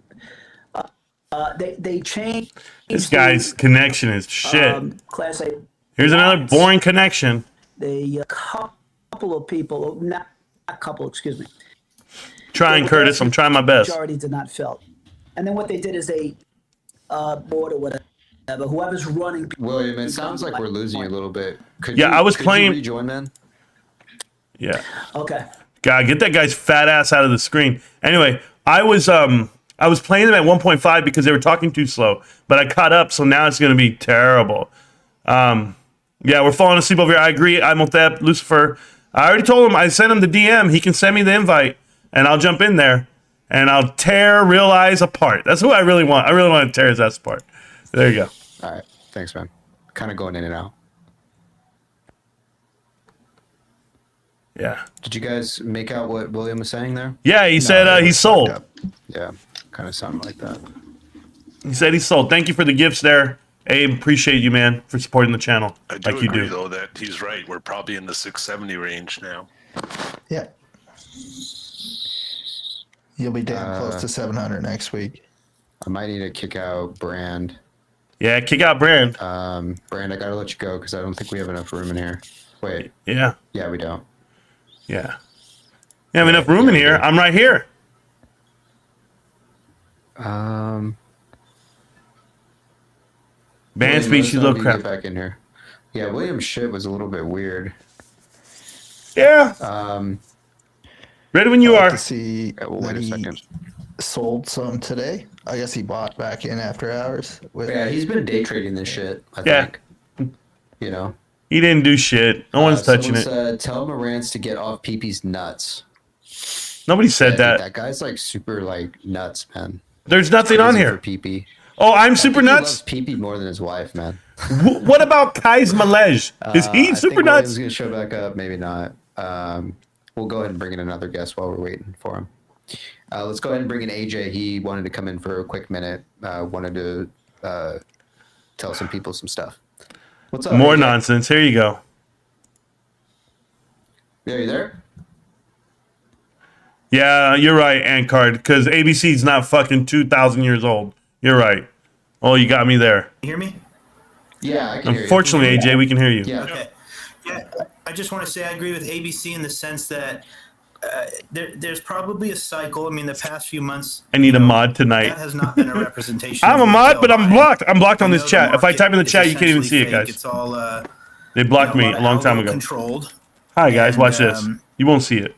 They changed. This guy's connection is shit. Class A. Here's another boring connection. They couple of people, not a couple, excuse me. Trying, Curtis. I'm trying my best. Majority did not fill, and then what they did is they board or whatever. Whoever's running. William, it sounds like we're losing you a little bit. Could Yeah, you, I was could playing- You rejoin, man. Yeah. Okay. God, get that guy's fat ass out of the screen. Anyway, I was playing them at 1.5 because they were talking too slow, but I caught up, so now it's gonna be terrible. Yeah, we're falling asleep over here. I agree. I'm with that, Lucifer. I already told him. I sent him the DM. He can send me the invite, and I'll jump in there, and I'll tear Realize apart. That's what I really want. I really want to tear his ass apart. There you go. All right. Thanks, man. Kind of going in and out. Yeah. Did you guys make out what William was saying there? Yeah, he said he sold. Yeah, kind of sounded like that. He said he sold. Thank you for the gifts there. Abe, appreciate you, man, for supporting the channel I do like you agree, do. though, that he's right. We're probably in the 670 range now. Yeah. You'll be damn close to 700 next week. I might need to kick out Brand. Yeah, kick out Brand. Brand, I gotta let you go because I don't think we have enough room in here. Wait. Yeah. Yeah, we don't. Yeah. You have enough room in here. I'm right here. Band speech, you little Get crap. back in here. Yeah, William's shit was a little bit weird. Yeah. Ready when you I'd like are. to see We'll that wait a he second. sold some today. I guess he bought back in after hours. Yeah, he's been day trading this shit, I Yeah. think. You know? He didn't do shit. No one's touching someone it. Said, tell Marantz to get off PP's nuts. Nobody said Dude, that. that guy's like super like nuts, man. There's nothing on Crazy here. for PP. Oh, I'm super He nuts. loves PP more than his wife, man. What about Kai's Malej? Is I he think super William's nuts? gonna show back up, maybe not. We'll go ahead and bring in another guest while we're waiting for him. Let's go ahead and bring in AJ. He wanted to come in for a quick minute. Wanted to tell some people some stuff. What's up? More AJ? nonsense. Here you go. Yeah, you there? Yeah, you're right, Antcard, because ABC's not fucking 2,000 years old. You're right. Oh, you got me there. You hear me? Yeah, I can hear you. Unfortunately, AJ, we can hear you. Yeah. Okay. Yeah, I just want to say I agree with ABC in the sense that there's probably a cycle. I mean, the past few months, I need a mod tonight. that has not been a representation. I'm of a mod, retail but I'm buying. blocked. I'm blocked on I this know the chat. If I market type in the is chat, you can't even see it, essentially guys. fake. It's all They blocked me a lot a long time algo ago. controlled. Hi, guys. And, Watch this. You won't see it.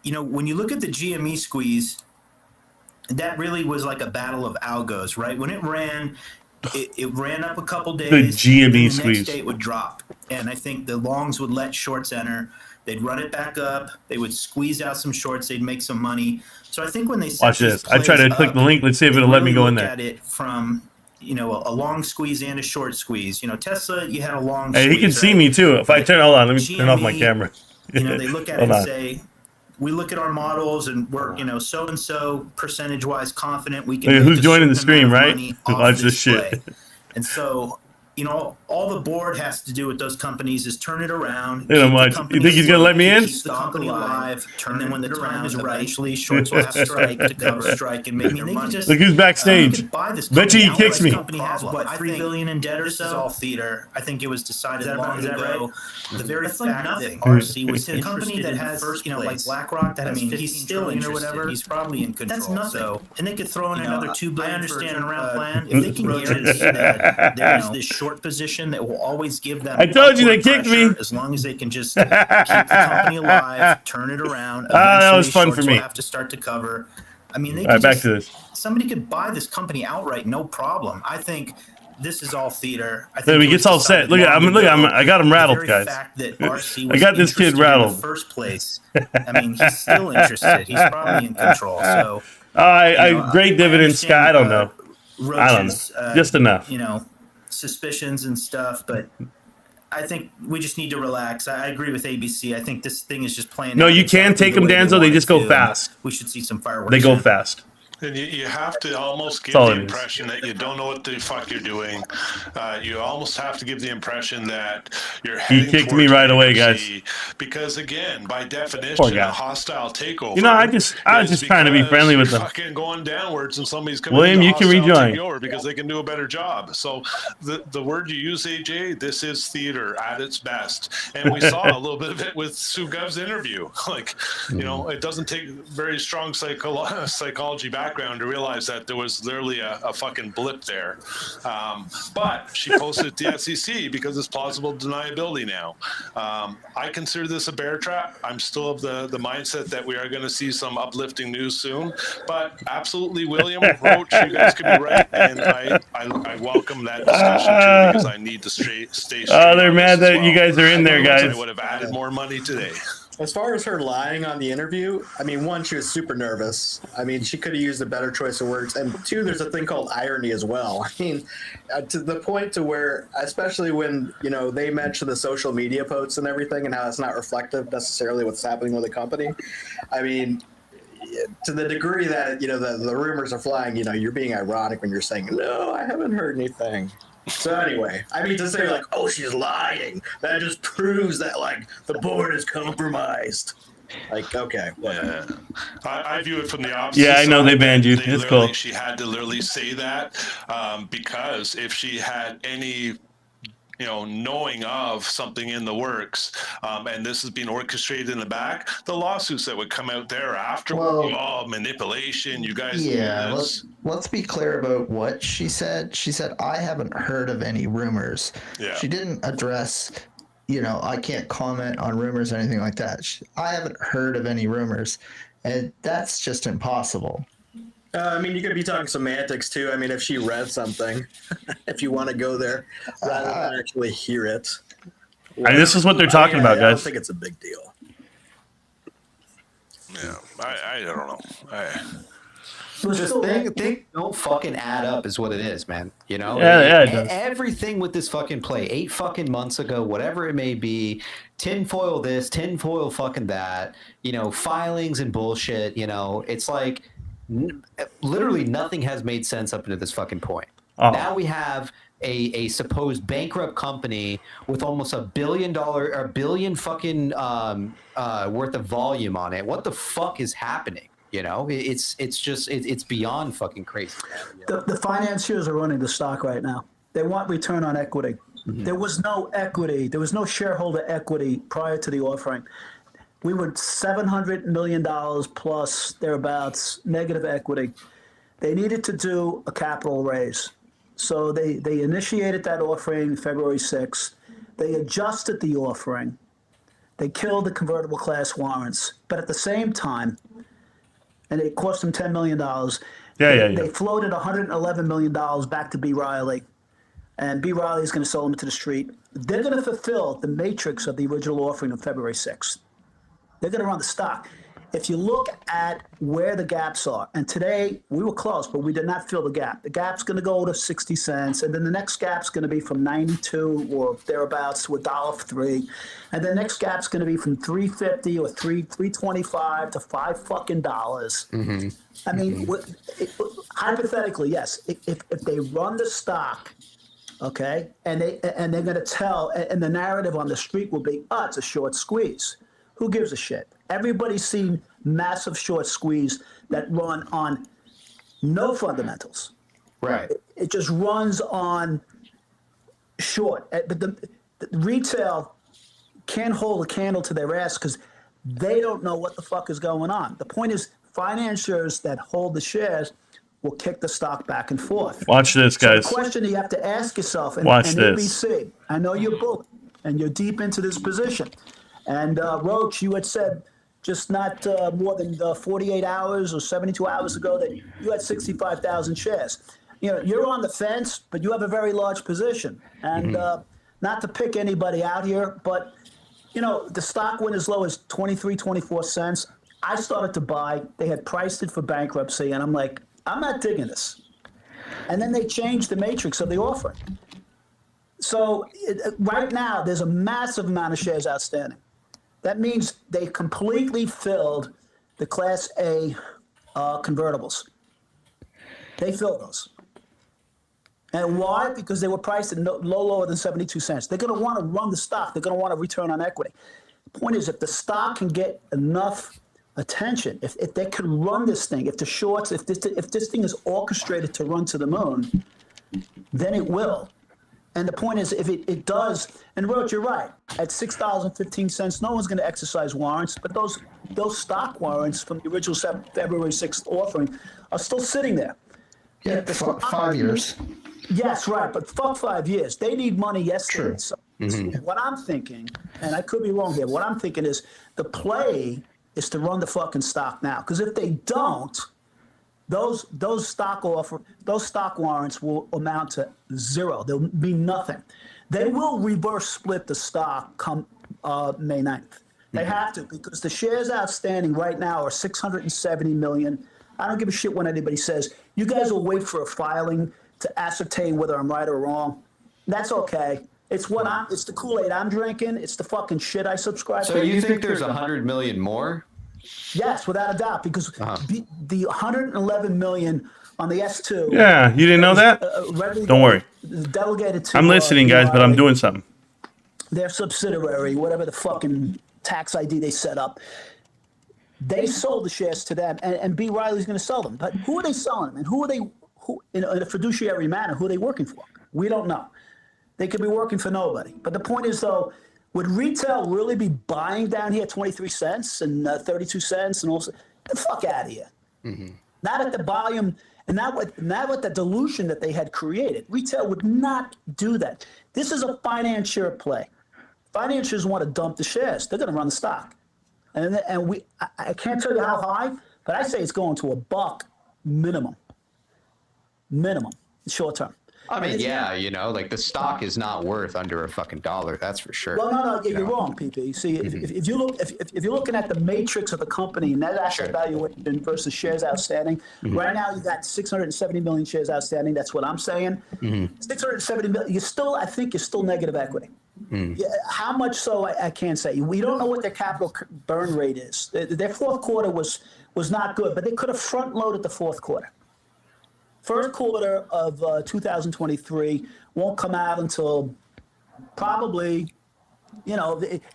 When you look at the GME squeeze, that really was like a battle of algos, right? When it ran, it ran up a couple days. GME then the squeeze. next day it would drop, and I think the longs would let shorts enter. They'd run it back up. They would squeeze out some shorts. They'd make some money. So I think when they set Watch these this. I try to plays click up, the link. Let's see if they it'll let me really go in look there. At it from a long squeeze and a short squeeze. Tesla, you had a long. Hey, he squeeze, can see right? me too. If I But turn, hold on. Let me turn off my GME, camera. They look at it Hold and on. say, we look at our models and we're, so and so percentage wise confident we can. Hey, make who's a joining the certain stream, amount of right? money To off watch this shit. play. And so, all the board has to do with those companies is turn it around. Look at him keep the watch. company You think he's gonna let me in? Keep the company alive. And then when the time is right, eventually shorts will have to strike to cover strike and make their money. Look who's backstage. Buy this Bet you he company kicks me. outright. Company has what, $3 billion in debt or so? This is all theater. I think it was decided long ago. The very fact that RC was a company that has like BlackRock that he's still interested or whatever. He's probably in control. That's nothing. So, and they could throw in another $2 billion. I understand around plan. If they can guarantee that there's this short position that will always give them. I told you they upward kicked me. pressure, as long as they can just keep the company alive, turn it around. that was fun Eventually, for shorts me. will have to start to cover. I mean, they All right, could back just, to this. somebody could buy this company outright, no problem. I think this is all theater. I Look, think he it gets was all set. decided Look at long him. ago. I got him The rattled, very guys. fact that RC I was got this kid interested rattled. in the first place. I mean, he's still interested. He's probably in control. So Great dividends, Sky. I don't know. Roach's, Just enough. suspicions and stuff, but I think we just need to relax. I agree with ABC. I think this thing is just playing. No, out you can exactly take the them, way Danzo. They want just it go to, and fast. We should see some fireworks. They go soon. fast. And you have to almost give all the it is. impression that you don't know what the fuck you're doing. You almost have to give the impression that you're He heading kicked me towards right away, bankruptcy, because again, by Poor definition, guy. a hostile takeover. I was just trying to be is friendly with because them. you're fucking going downwards, and somebody's coming. William, in you to can hostile rejoin. take you over because they can do a better job. So the word you use, AJ, this is theater at its best, and we saw a little bit of it with Sue Gov's interview. It doesn't take very strong psychology background to realize that there was literally a fucking blip there. But she posted it to the SEC because it's plausible deniability now. I consider this a bear trap. I'm still of the mindset that we are going to see some uplifting news soon. But absolutely, William, Roach, you guys could be right. And I welcome that discussion too, because I need to stay straight. They're on mad this as that you well. guys are in there, Otherwise, guys. I would have added more money today. As far as her lying on the interview, I mean, one, she was super nervous. I mean, she could have used a better choice of words. And two, there's a thing called irony as well. I mean, to the point to where, especially when, they mention the social media posts and everything and how it's not reflective necessarily what's happening with the company. I mean, to the degree that, the rumors are flying, you're being ironic when you're saying, no, I haven't heard anything. So anyway, I mean, to say oh, she's lying, that just proves that the board is compromised. Okay. Yeah. I view it from the opposite. Yeah, I know side. they banned you. It's cool. She had to literally say that because if she had any knowing of something in the works, and this has been orchestrated in the back, the lawsuits that would come out thereafter, manipulation, you guys. Yeah, let's be clear about what she said. She said, I haven't heard of any rumors. Yeah. She didn't address, I can't comment on rumors or anything like that. I haven't heard of any rumors, and that's just impossible. I mean, you could be talking semantics too. I mean, if she read something, if you want to go there, rather than actually hear it. This is what they're talking about, I don't guys. think it's a big deal. Yeah, I don't know. things don't fucking add up is what it is, man. You know, Yeah, it does. Everything with this fucking play 8 fucking months ago, whatever it may be, tinfoil this, tinfoil fucking that, you know, filings and bullshit, you know, it's like literally nothing has made sense up to this fucking point. Oh. Now we have a supposed bankrupt company with almost $1 billion fucking worth of volume on it. What the fuck is happening? You know, it's just it's beyond fucking crazy. The financiers are running the stock right now. They want return on equity. Mm-hmm. There was no equity. There was no shareholder equity prior to the offering. We were $700 million plus thereabouts negative equity. They needed to do a capital raise. So they initiated that offering February 6th. They adjusted the offering. They killed the convertible class warrants. But at the same time, and it cost them $10 million. They floated $111 million back to B. Riley. And B. Riley is going to sell them to the street. They're going to fulfill the matrix of the original offering of February 6th. They're going to run the stock. If you look at where the gaps are, and today we were close, but we did not fill the gap. The gap's going to go to 60 cents, and then the next gap's going to be from 92 or thereabouts to $1.03, and the next gap's going to be from 350 or 325 to $5 dollars. Mm-hmm. I mean, hypothetically, yes, if they run the stock, okay, and they're going to tell, and the narrative on the street will be, it's a short squeeze. Who gives a shit? Everybody's seen massive short squeeze that run on no fundamentals. Right. It just runs on short. But the retail can't hold a candle to their ass because they don't know what the fuck is going on. The point is, financiers that hold the shares will kick the stock back and forth. Watch this, guys. So the question you have to ask yourself, and Watch this. ABC, I know you're bullish and you're deep into this position. And Roach, you had said just not more than 48 hours or 72 hours ago that you had 65,000 shares. You know, you're on the fence, but you have a very large position. And not to pick anybody out here, but, you know, the stock went as low as 24 cents. I started to buy. They had priced it for bankruptcy, and I'm like, I'm not digging this. And then they changed the matrix of the offering. So right now, there's a massive amount of shares outstanding. That means they completely filled the Class A convertibles. They filled those. And why? Because they were priced at lower than 72 cents. They're going to want to run the stock. They're going to want a return on equity. The point is, if the stock can get enough attention, if they can run this thing, if the shorts, if this thing is orchestrated to run to the moon, then it will. And the point is, if it does, and Roach, you're right, at $6.15, no one's going to exercise warrants, but those stock warrants from the original February 6th offering are still sitting there. Yeah, for 5 years. Yes, right, but fuck 5 years. They need money yesterday. True. So what I'm thinking, and I could be wrong here, what I'm thinking is the play is to run the fucking stock now. Because if they don't, those stock warrants will amount to zero. There'll be nothing. They will reverse split the stock come May 9th. They have to, because the shares outstanding right now are 670 million. I don't give a shit when anybody says, you guys will wait for a filing to ascertain whether I'm right or wrong. That's okay. It's it's the Kool-Aid I'm drinking. It's the fucking shit I subscribe to. So you think there's 100 million more? Yes, without a doubt, because the 111 million on the S2. Yeah, you didn't know that? Don't worry. Delegated to. I'm listening, guys, but I'm doing something. Their subsidiary, whatever the fucking tax ID they set up, they sold the shares to them, and B. Riley's going to sell them. But who are they selling them, and who in a fiduciary manner, who are they working for? We don't know. They could be working for nobody. But the point is, though, would retail really be buying down here 23 cents and 32 cents and also the fuck out of here? Mm-hmm. Not at the volume and not with the dilution that they had created. Retail would not do that. This is a financier play. Financiers want to dump the shares. They're going to run the stock. And I can't tell you how high, but I say it's going to $1 minimum. Minimum, short term. I mean, yeah, you know, like the stock is not worth under a fucking dollar. That's for sure. Well, no, you're wrong, PP. See, if you look, if you're looking at the matrix of the company, net asset valuation versus shares outstanding, right now you got 670 million shares outstanding. That's what I'm saying. 670 million. I think you're still negative equity. Yeah, how much so? I can't say. We don't know what their capital burn rate is. Their fourth quarter was not good, but they could have front loaded the fourth quarter. First quarter of 2023 won't come out until probably,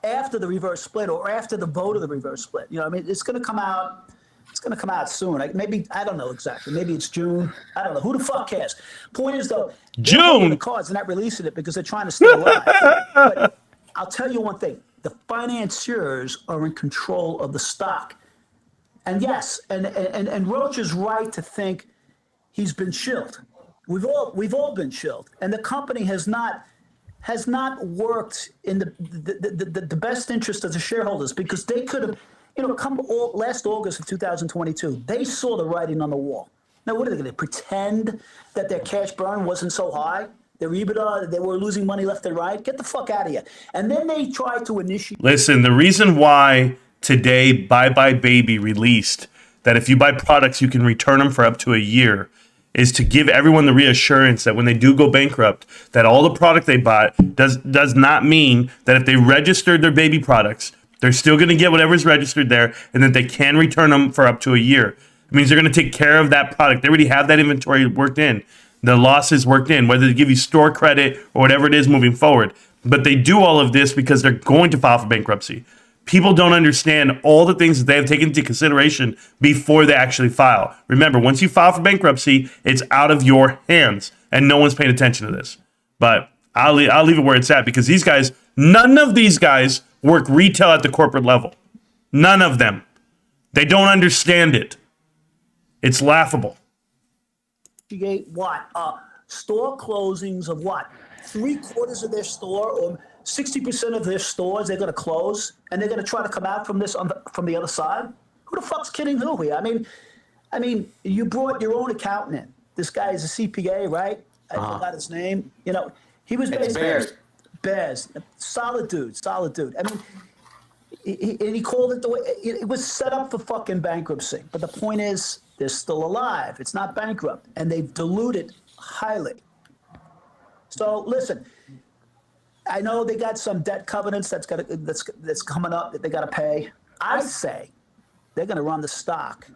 after the reverse split or after the vote of the reverse split. I mean, it's going to come out. It's going to come out soon. Like maybe, I don't know exactly. Maybe it's June. I don't know. Who the fuck cares? Point is though, June. The cards and not releasing it because they're trying to stay alive. But I'll tell you one thing: the financiers are in control of the stock. And yes, and Roach is right to think he's been shilled. We've all been shilled, and the company has not worked in the best interest of the shareholders because they could have, last August of 2022, they saw the writing on the wall. Now, what are they going to pretend that their cash burn wasn't so high? Their EBITDA, they were losing money left and right. Get the fuck out of here. And then they tried to initiate. Listen, the reason why today Bye Baby released that if you buy products, you can return them for up to a year is to give everyone the reassurance that when they do go bankrupt, that all the product they bought does not mean that if they registered their baby products, they're still going to get whatever's registered there and that they can return them for up to a year. It means they're going to take care of that product. They already have that inventory worked in, the losses worked in, whether they give you store credit or whatever it is moving forward. But they do all of this because they're going to file for bankruptcy. People don't understand all the things that they have taken into consideration before they actually file. Remember, once you file for bankruptcy, it's out of your hands, and no one's paying attention to this. But I'll leave it where it's at because these guys, none of these guys work retail at the corporate level. None of them. They don't understand it. It's laughable. What? Store closings of what? 3/4 of their store or 60% of their stores they're going to close, and they're going to try to come out from this from the other side. Who the fuck's kidding who here? I mean, you brought your own accountant in. This guy is a CPA, right? I forgot his name. He was based Bears. Solid dude. I mean, he called it the way it was set up for fucking bankruptcy. But the point is, they're still alive. It's not bankrupt, and they've diluted highly. So listen. I know they got some debt covenants that's coming up that they got to pay. I say they're going to run the stock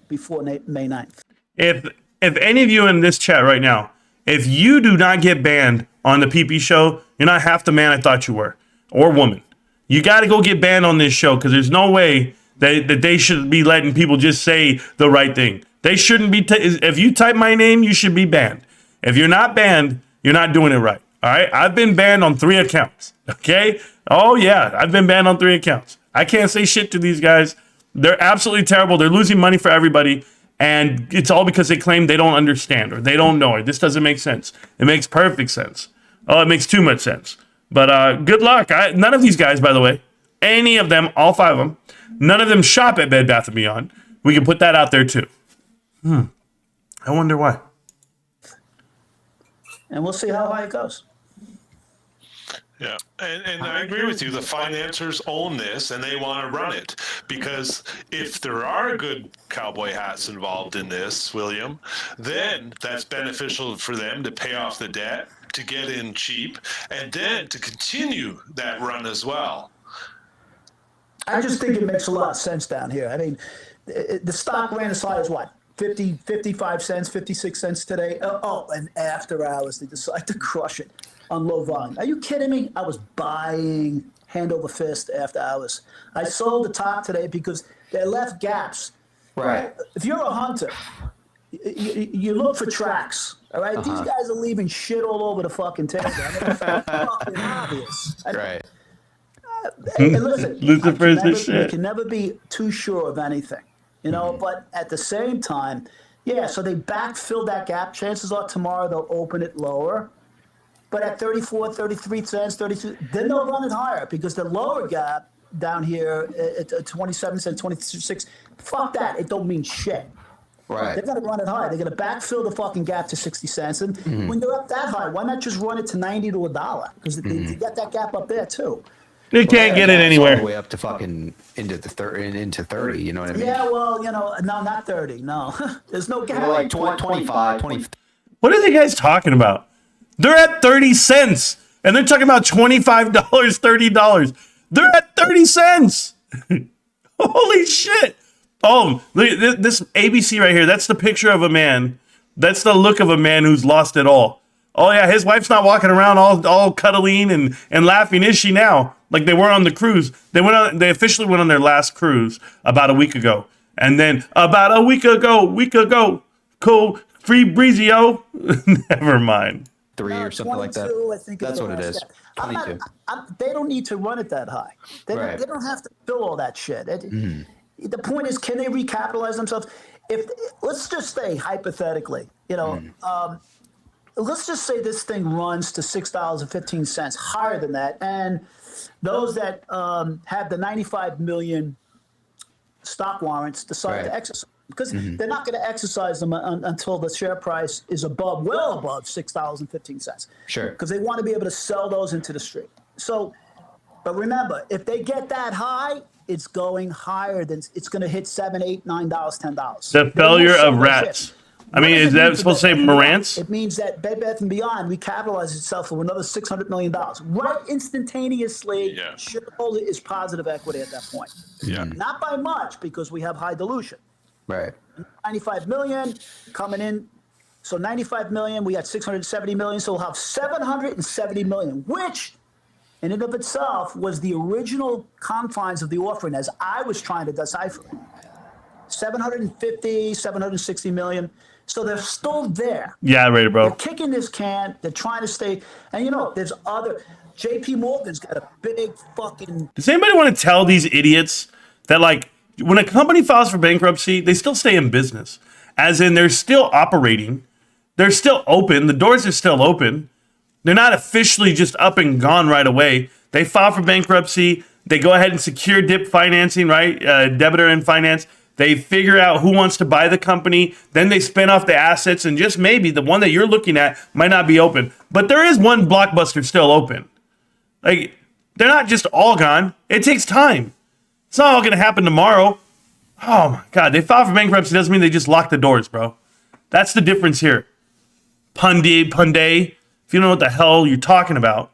before May 9th. If any of you in this chat right now, if you do not get banned on the PP show, you're not half the man I thought you were, or woman. You got to go get banned on this show because there's no way that they should be letting people just say the right thing. They shouldn't be. If you type my name, you should be banned. If you're not banned, you're not doing it right. All right, I've been banned on 3 accounts, okay? Oh, yeah, I've been banned on 3 accounts. I can't say shit to these guys. They're absolutely terrible. They're losing money for everybody, and it's all because they claim they don't understand or they don't know. This doesn't make sense. It makes perfect sense. Oh, it makes too much sense. But good luck. None of these guys, by the way, any of them, all 5 of them, none of them shop at Bed Bath & Beyond. We can put that out there, too. I wonder why. And we'll see how high it goes. Yeah, and I agree with you. The financiers own this, and they want to run it because if there are good cowboy hats involved in this, William, then that's beneficial for them to pay off the debt, to get in cheap, and then to continue that run as well. I just think it makes a lot of sense down here. I mean, the stock ran as high as what? 50, 55 cents, 56 cents today. And after hours, they decide to crush it on low volume. Are you kidding me? I was buying hand over fist after hours. I sold the top today because they left gaps. Right. If you're a hunter, you look for tracks. All right. These guys are leaving shit all over the fucking table. I mean, it's fucking obvious. Right. And listen, you can never be too sure of anything. But at the same time, so they backfill that gap. Chances are tomorrow they'll open it lower. But at 34, 33 cents, 32, then they'll run it higher because the lower gap down here at 27 cents, 26, fuck that. It don't mean shit. Right. They're going to run it high. They're going to backfill the fucking gap to 60 cents. And when you're up that high, why not just run it to 90 to $1? Because you got that gap up there too. You can't get it All the anywhere. way up to fucking into 30. You know what I mean? Yeah, well, no, not 30. No, there's no gap. Like 25, 20. What are they guys talking about? They're at 30 cents. And they're talking about $25, $30. They're at 30 cents. Holy shit. Oh, look, this ABC right here, that's the picture of a man. That's the look of a man who's lost it all. Oh, yeah, his wife's not walking around all cuddling and laughing, is she now? Like they were on the cruise. They officially went on their last cruise about a week ago. And then about a week ago, cool, free breezio. Never mind. 3 or something like that. I think That's what it is. 22. They don't need to run it that high. They don't have to fill all that shit. The point is, can they recapitalize themselves? Let's just say hypothetically, let's just say this thing runs to $6.15, higher than that, and those that have the 95 million stock warrants decide to exercise, because they're not going to exercise them until the share price is well above $6.15. Sure. Because they want to be able to sell those into the street. So, but remember, if they get that high, it's going higher than it's going to hit $7, $8, $9, $10. The failure of rats. I mean, is that supposed to say Marantz? It means that Bed Bath & Beyond recapitalizes itself for another $600 million. Right instantaneously, shareholder is positive equity at that point. Yeah. Not by much, because we have high dilution. Right. 95 million coming in. So 95 million, we got 670 million. So we'll have 770 million, which in and of itself was the original confines of the offering as I was trying to decipher it. 750, 760 million. So they're still there. Yeah, right, bro. They're kicking this can. They're trying to stay. And there's other. JP Morgan's got a big fucking. Does anybody want to tell these idiots that, like, when a company files for bankruptcy, they still stay in business? As in, they're still operating. They're still open. The doors are still open. They're not officially just up and gone right away. They file for bankruptcy. They go ahead and secure DIP financing, right? Debitor and finance. They figure out who wants to buy the company. Then they spin off the assets. And just maybe the one that you're looking at might not be open. But there is one Blockbuster still open. Like, they're not just all gone. It takes time. It's not all going to happen tomorrow. Oh, my God. They filed for bankruptcy doesn't mean they just lock the doors, bro. That's the difference here. Punday. If you don't know what the hell you're talking about.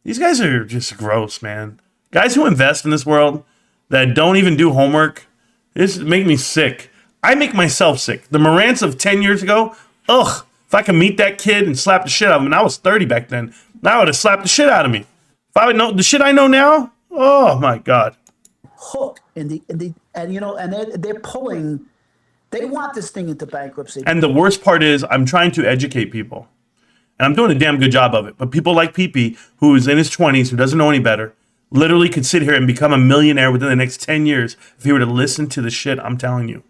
These guys are just gross, man. Guys who invest in this world that don't even do homework, this make me sick. I make myself sick. The Marantz of 10 years ago, ugh. If I could meet that kid and slap the shit out of him, and I was 30 back then, I would have slapped the shit out of me. If I would know the shit I know now, oh my God. Hook and they're pulling. They want this thing into bankruptcy. And the worst part is I'm trying to educate people. And I'm doing a damn good job of it. But people like Pee-Pee, who is in his 20s, who doesn't know any better, literally could sit here and become a millionaire within the next 10 years if he were to listen to the shit I'm telling you.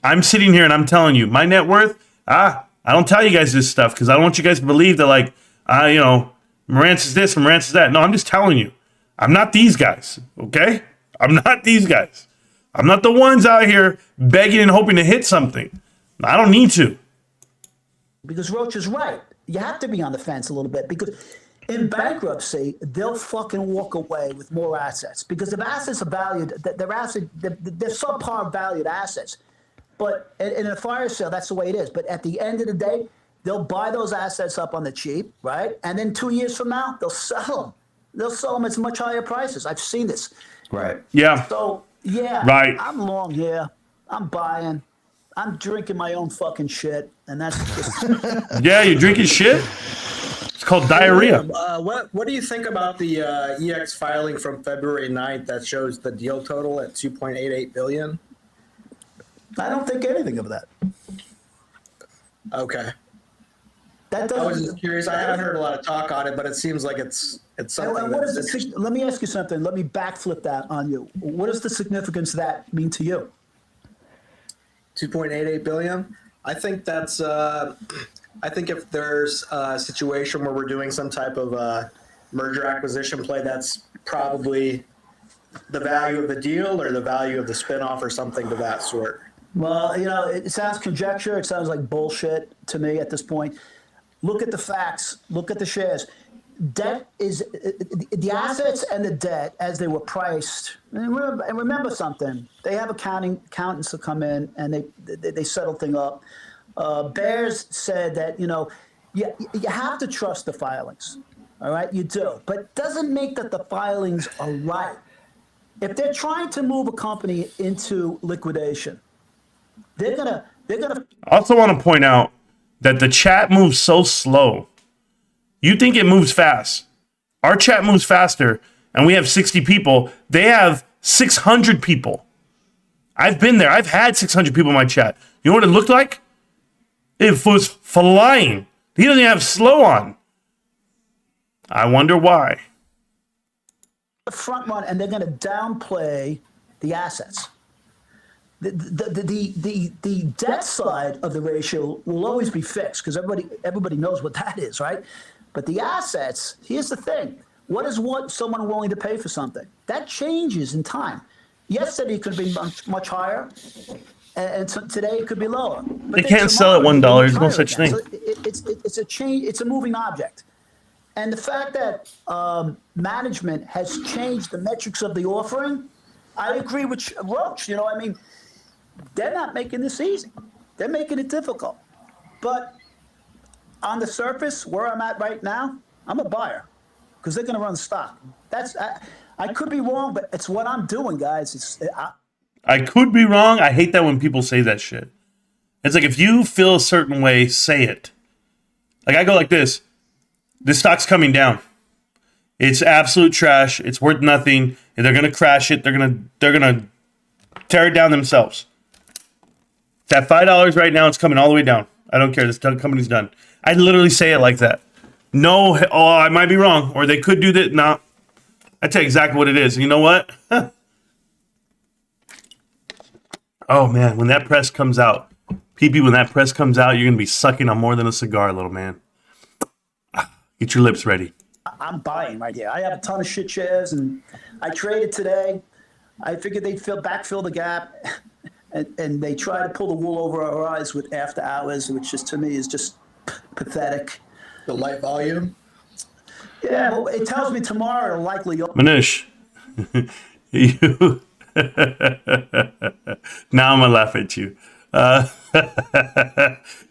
I'm sitting here and I'm telling you, my net worth, I don't tell you guys this stuff because I don't want you guys to believe that, like, Marantz is this and Marantz is that. No, I'm just telling you. I'm not these guys, okay? I'm not these guys. I'm not the ones out here begging and hoping to hit something. I don't need to. Because Roach is right. You have to be on the fence a little bit because in bankruptcy, they'll fucking walk away with more assets because if assets are valued, they're subpar valued assets. But in a fire sale, that's the way it is. But at the end of the day, they'll buy those assets up on the cheap, right? And then 2 years from now, they'll sell them. They'll sell them at much higher prices. I've seen this. Right. Yeah. So, yeah, right. I'm long here. I'm buying. I'm drinking my own fucking shit. And that's just... Yeah, you're drinking shit? It's called diarrhea. What do you think about the EX filing from February 9th that shows the deal total at $2.88 billion? I don't think anything of that. Okay. That I was just curious. I haven't heard a lot of talk on it, but it seems like it's something. Let me ask you something. Let me backflip that on you. What does the significance of that mean to you? 2.88 billion. I think that's. I think if there's a situation where we're doing some type of merger acquisition play, that's probably the value of the deal or the value of the spinoff or something to that sort. Well, it sounds conjecture. It sounds like bullshit to me at this point. Look at the facts. Look at the shares. Debt is the assets and the debt as they were priced. And remember something. They have accountants to come in and they settle things up. Bears said that you have to trust the filings. All right, you do, but it doesn't make that the filings are right. If they're trying to move a company into liquidation, they're gonna. I also want to point out that the chat moves so slow. You think it moves fast. Our chat moves faster, and we have 60 people. They have 600 people. I've been there. I've had 600 people in my chat. You know what it looked like? It was flying. He doesn't even have slow on. I wonder why. The front run, and they're going to downplay the assets. The debt side of the ratio will always be fixed because everybody knows what that is, right? But the assets, here's the thing: what is someone willing to pay for something? That changes in time. Yesterday it could be much higher, and today it could be lower. But they can't sell at $1. There's no such thing. So it's a change. It's a moving object. And the fact that management has changed the metrics of the offering, I agree with Roach. They're not making this easy. They're making it difficult. But on the surface, where I'm at right now, I'm a buyer because they're going to run the stock. I could be wrong, but it's what I'm doing, guys. I could be wrong. I hate that when people say that shit. It's like if you feel a certain way, say it. Like I go like this. This stock's coming down. It's absolute trash. It's worth nothing. And they're gonna crash it. They're gonna tear it down themselves. It's at $5 right now. It's coming all the way down. I don't care. This company's done. I literally say it like that. No, I might be wrong, or they could do that. No, I tell you exactly what it is. And you know what? Oh man, when that press comes out, PP, when that press comes out, you're gonna be sucking on more than a cigar, little man. Get your lips ready. I'm buying right here. I have a ton of shit shares, and I traded today. I figured they'd backfill the gap, and they try to pull the wool over our eyes with after hours, which to me is just pathetic. The light volume. Yeah, well, it tells me tomorrow it'll likely. Manish, you. Now I'm gonna laugh at you.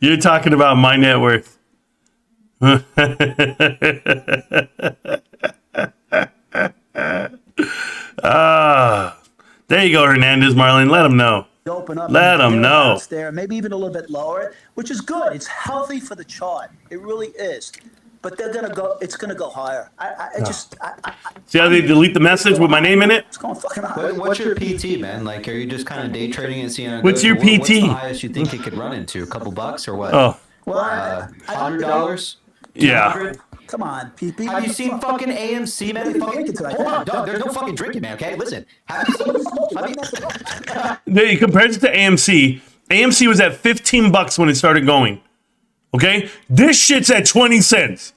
You're talking about my net worth. There you go, Hernandez, Marlene. Let them know. Open up. Let them know. There, maybe even a little bit lower, which is good. It's healthy for the chart. It really is. But they're gonna go. It's gonna go higher. See how they delete the message with my name in it? It's going fucking high. What's your PT, man? Like, are you just kind of day trading and seeing? What's your PT? What's the highest you think it could run into? A couple bucks or what? Oh, well, $100. yeah. Come on, PP. Have you seen fucking AMC, man? Hold on, Doug. There's no fucking drinking, man. Okay, listen. Have you seen? They compared it to AMC. AMC was at $15 when it started going. Okay, this shit's at 20 cents.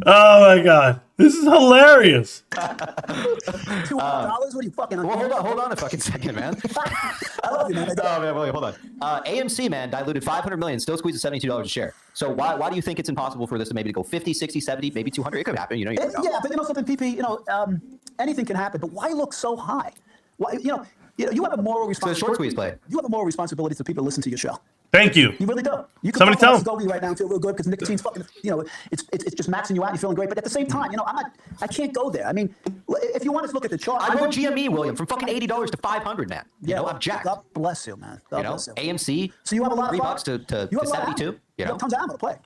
Oh my god, this is hilarious. $200? What are you fucking? Well, hold on a fucking second, man. I love you, man. Oh man, wait, hold on. AMC, man, diluted 500 million, still squeezes $72 a share. So why do you think it's impossible for this to maybe go 50, 60, 70, maybe 200? It could happen, you know. Yeah, but something, PP. Anything can happen. But why look so high? Why, you have a moral responsibility. It's a short squeeze play. You have a moral responsibility to people who listen to your show. Thank you. You really do. You can Somebody tell them. Go right now and feel real good because nicotine's fucking, it's just maxing you out. You're feeling great. But at the same time, I can't go there. I mean, if you want to look at the chart. I wrote GME, William, from fucking $80 to 500, man. I'm jacked. God bless you, man. God bless you. AMC. So you have a lot of $3 to 72. Tons of ammo to play.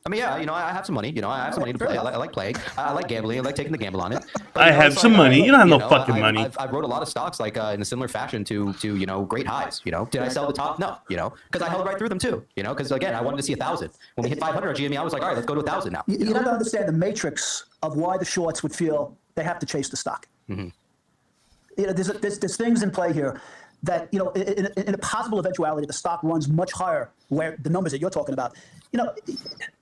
I mean, yeah, I have some money. I have some money to play. I like playing. I like gambling. I like taking the gamble on it. But, I have some money. You don't have no fucking money. I wrote a lot of stocks like in a similar fashion to great highs. Did I sell the top? No. Because I held right through them too. Because again, I wanted to see 1,000. When we hit 500 on GME, I was like, all right, let's go to 1,000 now. You have to understand the matrix of why the shorts would feel they have to chase the stock. Mm-hmm. There's things in play here that in a possible eventuality the stock runs much higher where the numbers that you're talking about.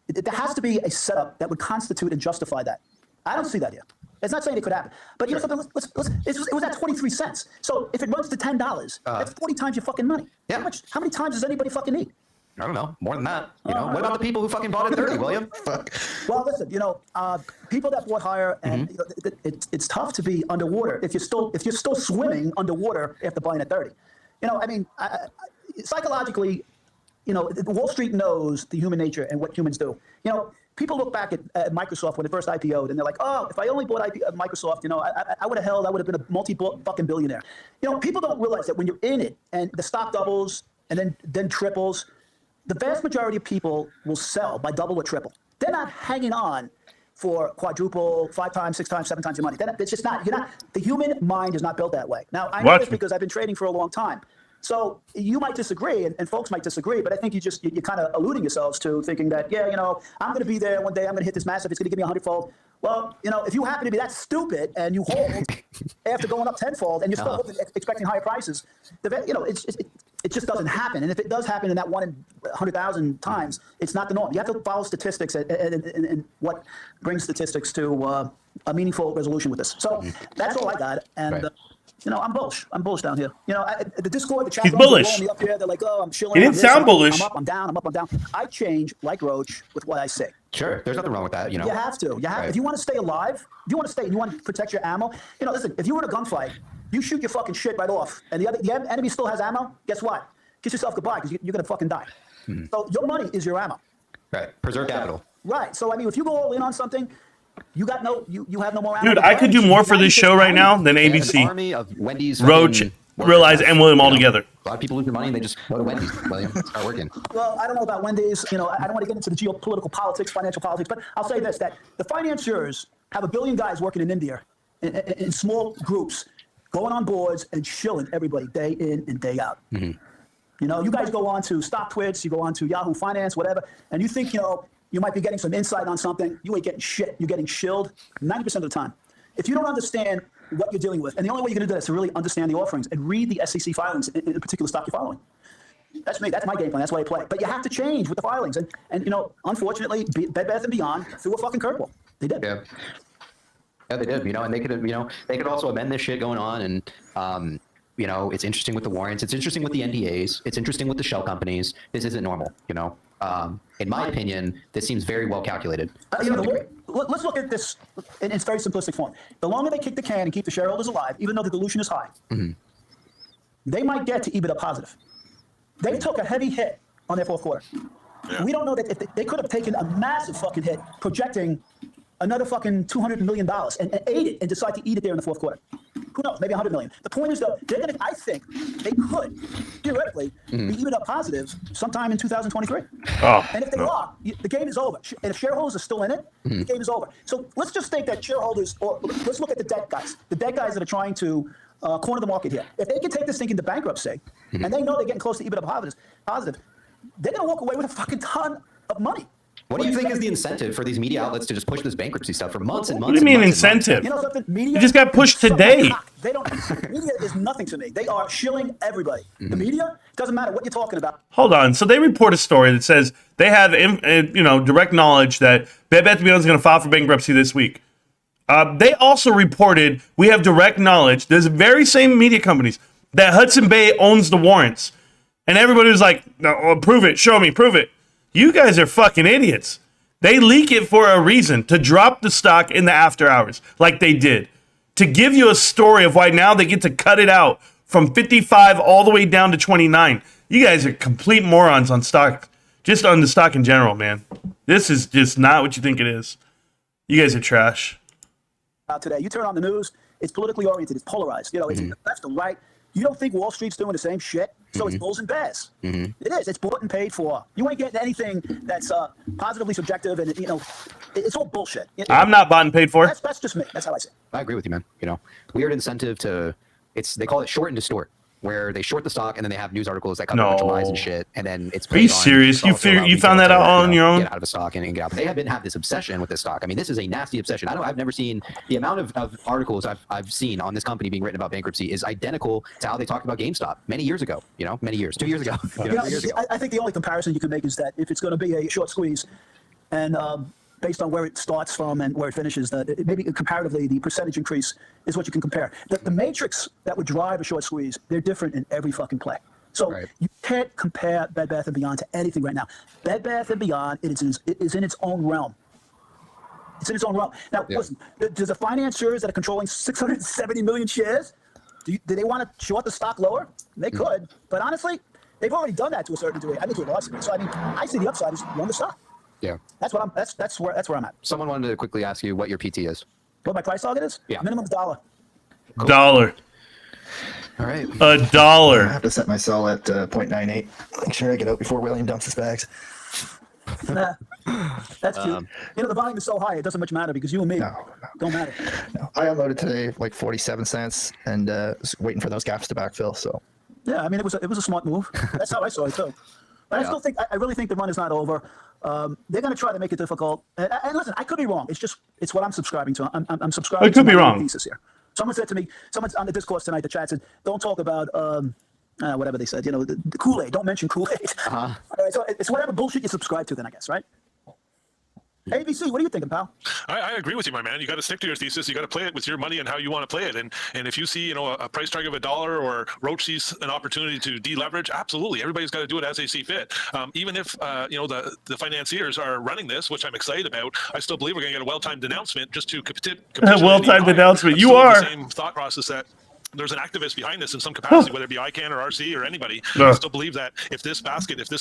There has to be a setup that would constitute and justify that. I don't see that here. It's not saying it could happen. But you know something? It was at 23 cents. So if it runs to $10, that's 40 times your fucking money. Yeah. How many times does anybody fucking need? I don't know. More than that. You know, what about the people who fucking bought at 30, William? Well, listen, people that bought higher, and it's tough to be underwater if you're still swimming underwater after buying at 30. Psychologically, Wall Street knows the human nature and what humans do. People look back at Microsoft when it first IPO'd, and they're like, "Oh, if I only bought Microsoft, I would have held. I would have been a multi-fucking billionaire." People don't realize that when you're in it and the stock doubles and then triples, the vast majority of people will sell by double or triple. They're not hanging on for quadruple, 5 times, 6 times, 7 times your money. It's just not. The human mind is not built that way. Now, I know this because I've been trading for a long time. So you might disagree, and folks might disagree, but I think you're kind of alluding yourselves to thinking that, I'm going to be there one day, I'm going to hit this massive, it's going to give me 100-fold. Well, if you happen to be that stupid and you hold after going up 10-fold and you're still expecting higher prices, it just doesn't happen. And if it does happen in that 1 in 100,000 times, it's not the norm. You have to follow statistics and what brings statistics to a meaningful resolution with this. So that's all I got. And right. I'm bullish. I'm bullish down here. The Discord, the chat He's rooms are bullish. blowing me up here. They're like, "Oh, I'm chilling." He didn't sound bullish. I'm up, I'm down. I'm up, I'm down. I change like Roach with what I say. Sure, there's nothing wrong with that. You have to. Right. If you want to stay alive, if you want to stay and you want to protect your ammo, listen. If you were in a gunfight, you shoot your fucking shit right off, and the enemy still has ammo. Guess what? Kiss yourself goodbye because you're gonna fucking die. So your money is your ammo. Right. Preserve capital. Right. So if you go all in on something, you have no more ammo. Dude, I could do more for this show right now than ABC. Army of Wendy's. Roach, Realize, and William all together. A lot of people lose their money and they just go to Wendy's. William, start working. Well, I don't know about Wendy's. I don't want to get into the geopolitical politics, financial politics, but I'll say this: that the financiers have 1 billion guys working in India in small groups, going on boards and shilling everybody day in and day out. You guys go on to StockTwits, you go on to Yahoo Finance, whatever, and you think you might be getting some insight on something. You ain't getting shit. You're getting shilled 90% of the time. If you don't understand what you're dealing with, and the only way you're going to do that is to really understand the offerings and read the SEC filings in a particular stock you're following. That's me. That's my game plan. That's why I play. But you have to change with the filings. And unfortunately, Bed Bath & Beyond threw a fucking curveball. They did. Yeah, they did. And they could, they could also amend this shit going on. And, it's interesting with the warrants. It's interesting with the NDAs. It's interesting with the shell companies. This isn't normal, In my opinion, this seems very well calculated. Let's look at this in its very simplistic form. The longer they kick the can and keep the shareholders alive, even though the dilution is high, they might get to EBITDA positive. They took a heavy hit on their fourth quarter. Yeah. We don't know that if they could have taken a massive fucking hit, projecting another fucking $200 million and ate it and decide to eat it there in the fourth quarter. Who knows? Maybe 100 million. The point is, though, I think they could theoretically be EBITDA positive sometime in 2023. And if they are, the game is over. And if shareholders are still in it, the game is over. So let's just think that shareholders, or let's look at the debt guys that are trying to corner the market here. If they can take this thing into bankruptcy, and they know they're getting close to EBITDA positive, they're going to walk away with a fucking ton of money. What do you think is the incentive for these media outlets to just push this bankruptcy stuff for months and months? What do you mean incentive? You know something? Media, it just got pushed today. They don't. Media is nothing to me. They are shilling everybody. The media doesn't matter what you're talking about. Hold on. So they report a story that says they have, direct knowledge that Bed Bath & Beyond is going to file for bankruptcy this week. They also reported we have direct knowledge. There's very same media companies that Hudson Bay owns the warrants, and everybody was like, "No, prove it. Show me. Prove it." You guys are fucking idiots. They leak it for a reason, to drop the stock in the after hours, like they did. To give you a story of why now they get to cut it out from 55 all the way down to 29. You guys are complete morons on stock, just on the stock in general, man. This is just not what you think it is. You guys are trash. Today, you turn on the news, it's politically oriented, it's polarized. It's left and right. You don't think Wall Street's doing the same shit? So it's bulls and bears. It is. It's bought and paid for. You ain't getting anything that's positively subjective, and it's all bullshit. I'm not bought and paid for. That's just me. That's how I say it. I agree with you, man. Weird incentive to. They call it short and distort, where they short the stock and then they have news articles that cover a bunch of lies and shit, and then it's. Are you serious? You found that out on your own? Get out of a stock and get out. But they have this obsession with this stock. I mean, this is a nasty obsession. I've never seen the amount of articles I've seen on this company being written about bankruptcy is identical to how they talked about GameStop many years ago. 2 years ago. 3 years ago. I think the only comparison you can make is that if it's going to be a short squeeze, and based on where it starts from and where it finishes. Maybe comparatively, the percentage increase is what you can compare. The matrix that would drive a short squeeze, they're different in every fucking play. So you can't compare Bed Bath & Beyond to anything right now. Bed Bath & Beyond it is in its own realm. It's in its own realm. Now, listen, does the financiers that are controlling 670 million shares, do they want to short the stock lower? They could, but honestly, they've already done that to a certain degree. I think to a large degree. So I mean, I see the upside is long the stock. Yeah, that's where I'm at. Someone wanted to quickly ask you what your PT is. What my price target is? Yeah, minimum $1. Cool. $1. All right, $1. I have to set my sell at 0.98. Make sure I get out before William dumps his bags. That's cute. The volume is so high, it doesn't much matter because you and me don't matter. No, I unloaded today like 47 cents and was waiting for those gaps to backfill. So yeah, I mean it was a smart move. That's how I saw it too. But I really think the run is not over. They're going to try to make it difficult. And listen, I could be wrong. It's what I'm subscribing to. I'm subscribing. I could to be wrong. Thesis here. Someone said to me, someone's on the discourse tonight. The chat said, "Don't talk about whatever they said. The Kool-Aid. Don't mention Kool-Aid." All right, so it's whatever bullshit you subscribe to. Then I guess, right? ABC, what are you thinking, pal? I agree with you, my man. You got to stick to your thesis. You got to play it with your money and how you want to play it. And if you see, a price target of $1 or Roach sees an opportunity to deleverage, absolutely. Everybody's got to do it as they see fit. Even if, the financiers are running this, which I'm excited about, I still believe we're going to get a well-timed announcement just to well-timed announcement. You are. The same thought process that there's an activist behind this in some capacity, whether it be ICANN or RC or anybody. I still believe that if this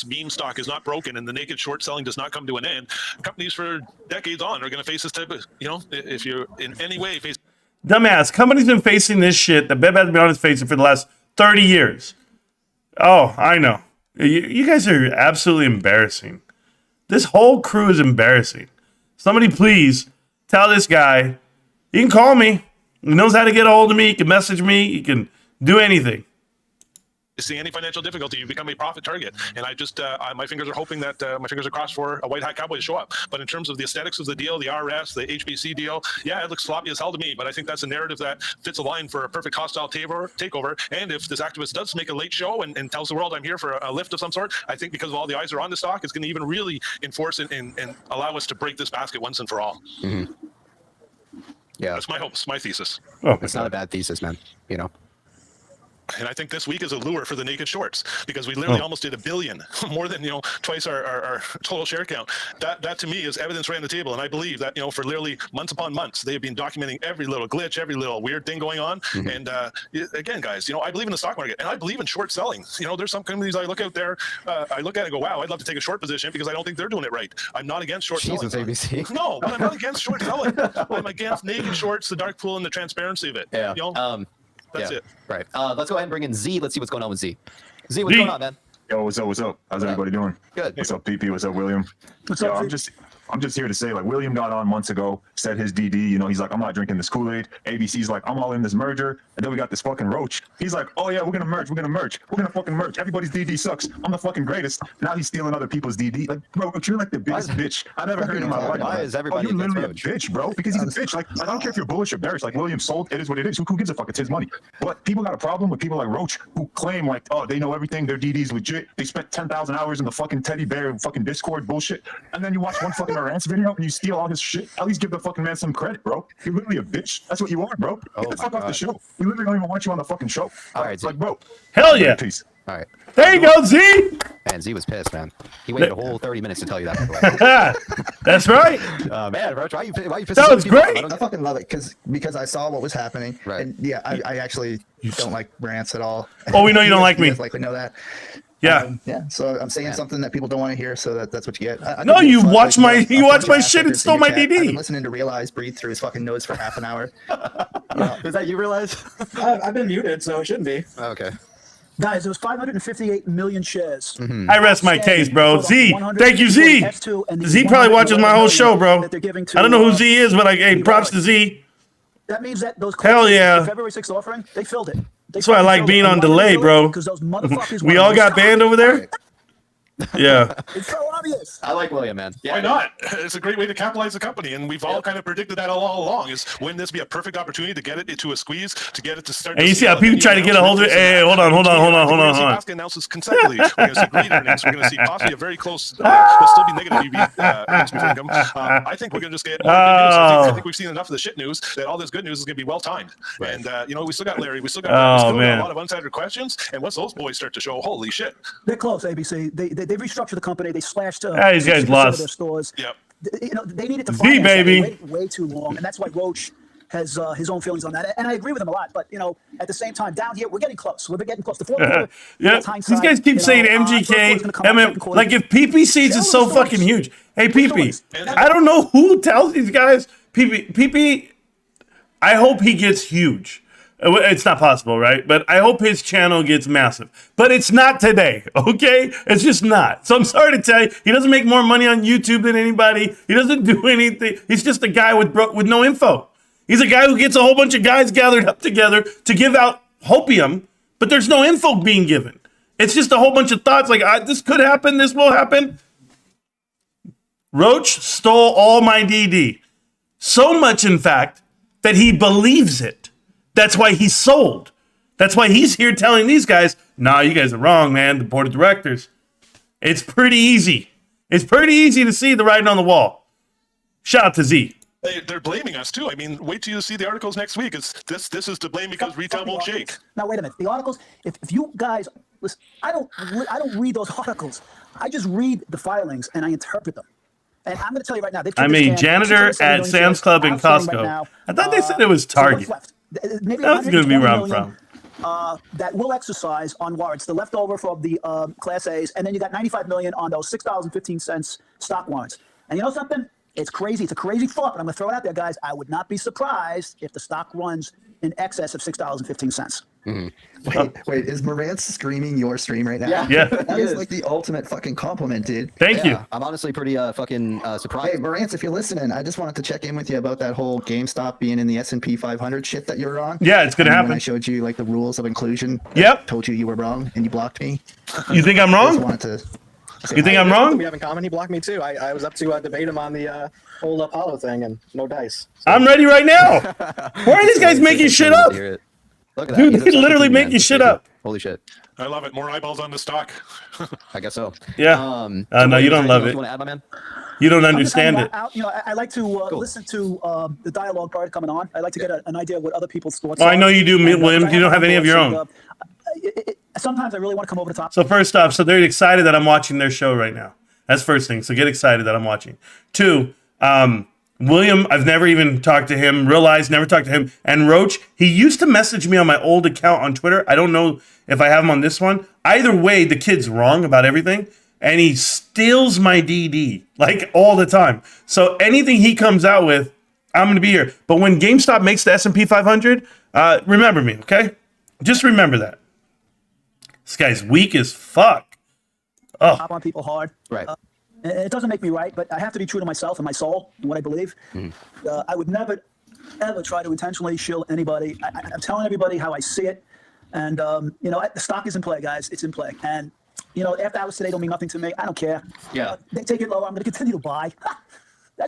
meme stock is not broken and the naked short selling does not come to an end, companies for decades on are going to face this type of, if you're in any way face. Dumbass, companies been facing this shit that Bed Bath & Beyond is facing for the last 30 years. Oh, I know. You guys are absolutely embarrassing. This whole crew is embarrassing. Somebody please tell this guy, he can call me. He knows how to get a hold of me. He can message me. He can do anything. See any financial difficulty, you become a profit target. And I just, my fingers are hoping that my fingers are crossed for a white hat cowboy to show up. But in terms of the aesthetics of the deal, the RS, the HBC deal, yeah, it looks sloppy as hell to me. But I think that's a narrative that fits a line for a perfect hostile takeover. And if this activist does make a late show and tells the world I'm here for a lift of some sort, I think because of all the eyes are on the stock, it's going to even really enforce and allow us to break this basket once and for all. Mm-hmm. Yeah, that's my hopes, my thesis. Oh, it's not a bad thesis, man. And I think this week is a lure for the naked shorts because we literally almost did $1 billion, more than twice our total share count. That to me is evidence right on the table, and I believe that for literally months upon months they have been documenting every little glitch, every little weird thing going on. Mm-hmm. And again, guys, I believe in the stock market and I believe in short selling. There's some companies I look out there, I look at it and go, wow, I'd love to take a short position because I don't think they're doing it right. I'm not against short selling. ABC. No, but I'm not against short selling. I'm against naked shorts, the dark pool, and the transparency of it. Yeah. That's it. Right. Let's go ahead and bring in Z. Let's see what's going on with Z. Z, what's going on, man? Yo, what's up? How's everybody doing? Good. What's up, PP? What's up, William? What's up, I'm just here to say, like, William got on months ago, said his DD, he's like, I'm not drinking this Kool-Aid. ABC's like, I'm all in this merger. And then we got this fucking Roach. He's like, oh yeah, we're gonna merge. We're gonna fucking merge. Everybody's DD sucks. I'm the fucking greatest. Now he's stealing other people's DD. Like, bro, you're like the biggest bitch I've ever heard in my life. Why is everybody you're literally Roach? a bitch, bro, because he's a bitch. Like, I don't care if you're bullish or bearish. Like, William sold. It is what it is. Who gives a fuck? It's his money. But people got a problem with people like Roach who claim like, oh, they know everything. Their DD's legit. They spent 10,000 hours in the fucking teddy bear fucking Discord bullshit. And then you watch one fucking Marantz video and you steal all his shit. At least give the fucking man some credit, bro. You're literally a bitch. That's what you are, bro. Get the fuck off the show. We literally don't even want you on the fucking show. All right, like, bro. Hell yeah. Peace. All right. There you go, Z. Man, Z was pissed, man. He waited a whole 30 minutes to tell you that. By the way. That's right. Man, Roach, why you pissed? That was great. I fucking love it because I saw what was happening. Right. And yeah, I actually don't like Marantz at all. Oh, we know you don't like me. You guys likely know that. Yeah. Yeah. So I'm saying something that people don't want to hear, so that's what you get. No, you watch my shit and stole my I've been DD. listening to Realize breathe through his fucking nose for half an hour. Is that you, Realize? I've been muted, so it shouldn't be. Okay. Guys, there was 558 million shares. Mm-hmm. I rest my case, bro. Z, thank you, Z. Z probably watches my whole show, bro. I don't know who Z is, but hey, props to Z. That means that those hell yeah. the February 6th offering, they filled it. That's why I like being on delay, bro. Because those motherfuckers we all got banned over there. Yeah. It's so obvious. I like William, man. Why not? It's a great way to capitalize the company, and we've all kind of predicted that all along. Is wouldn't this be a perfect opportunity to get it into a squeeze, to get it to start? And you see how people try to get a hold of it. Hey, hold on. Announces consecutively. We're going to see great earnings. We're going to see possibly a very close. There'll still be negative earnings before income. I think we're going to just get more good news. I think we've seen enough of the shit news that all this good news is going to be well timed. Right. And we still got Larry. We still got a lot of unsaid questions. And once those boys start to show, holy shit, they're close. ABC. They restructured the company. They slashed. These guys lost their stores. Yep. They needed to Z, baby. Way too long, and that's why Roach has his own feelings on that. And I agree with him a lot. But at the same time, down here we're getting close. We're getting close. The fourth quarter. Yeah. These guys keep saying MGK. Like if PP Seeds is so fucking huge. Hey PP, I don't know who tells these guys. PP. I hope he gets huge. It's not possible, right? But I hope his channel gets massive. But it's not today, okay? It's just not. So I'm sorry to tell you, he doesn't make more money on YouTube than anybody. He doesn't do anything. He's just a guy with no info. He's a guy who gets a whole bunch of guys gathered up together to give out hopium, but there's no info being given. It's just a whole bunch of thoughts like, this could happen, this will happen. Roach stole all my DD. So much, in fact, that he believes it. That's why he sold. That's why he's here telling these guys, nah, you guys are wrong, man, the board of directors. It's pretty easy. It's pretty easy to see the writing on the wall. Shout out to Z. They're blaming us too. I mean, wait till you see the articles next week. This is to blame because retail won't shake. Now wait a minute. The articles. If you guys listen, I don't read those articles. I just read the filings and I interpret them. And I'm going to tell you right now. I'm a janitor at Sam's Club in Costco. I thought they said it was Target. Maybe that's going to be where I'm from. That will exercise on warrants, the leftover from the Class A's, and then you got $95 million on those $6.15 stock warrants. And you know something? It's crazy. It's a crazy thought, but I'm going to throw it out there, guys. I would not be surprised if the stock runs in excess of $6.15. Wait, is Marantz screaming your stream right now? Yeah. That is like the ultimate fucking compliment, dude. Thank you. I'm honestly pretty fucking surprised. Hey, Marantz, if you're listening, I just wanted to check in with you about that whole GameStop being in the S&P 500 shit that you're on. Yeah, it's going to happen. When I showed you like the rules of inclusion. Yep. Told you were wrong and you blocked me. You think I'm wrong? You think I'm wrong? We have in common. He blocked me too. I was up to debate him on the whole Apollo thing and no dice. So. I'm ready right now. Why are these guys making shit up? Look at that. Dude, they're literally making shit up. Holy shit. I love it. More eyeballs on the stock. I guess so. Yeah. No, you don't love it. You want to add, my man? You don't understand it. I like to listen to the dialogue part coming on. I like to get an idea of what other people's thoughts are. are. I know you do, William. You don't have any of your own. Sometimes I really want to come over the top. So first off, they're excited that I'm watching their show right now. That's first thing. So get excited that I'm watching. 2, William, I've never even talked to him. Realized never talked to him. And Roach, he used to message me on my old account on Twitter. I don't know if I have him on this one. Either way, the kid's wrong about everything. And he steals my DD, like all the time. So anything he comes out with, I'm going to be here. But when GameStop makes the S&P 500, remember me, okay? Just remember that. This guy's weak as fuck. Oh. Hop on people hard. Right. It doesn't make me right, but I have to be true to myself and my soul and what I believe. I would never, ever try to intentionally shield anybody. I'm telling everybody how I see it. And, the stock is in play, guys. It's in play. And, after hours today don't mean nothing to me. I don't care. Yeah. They take it lower. I'm going to continue to buy.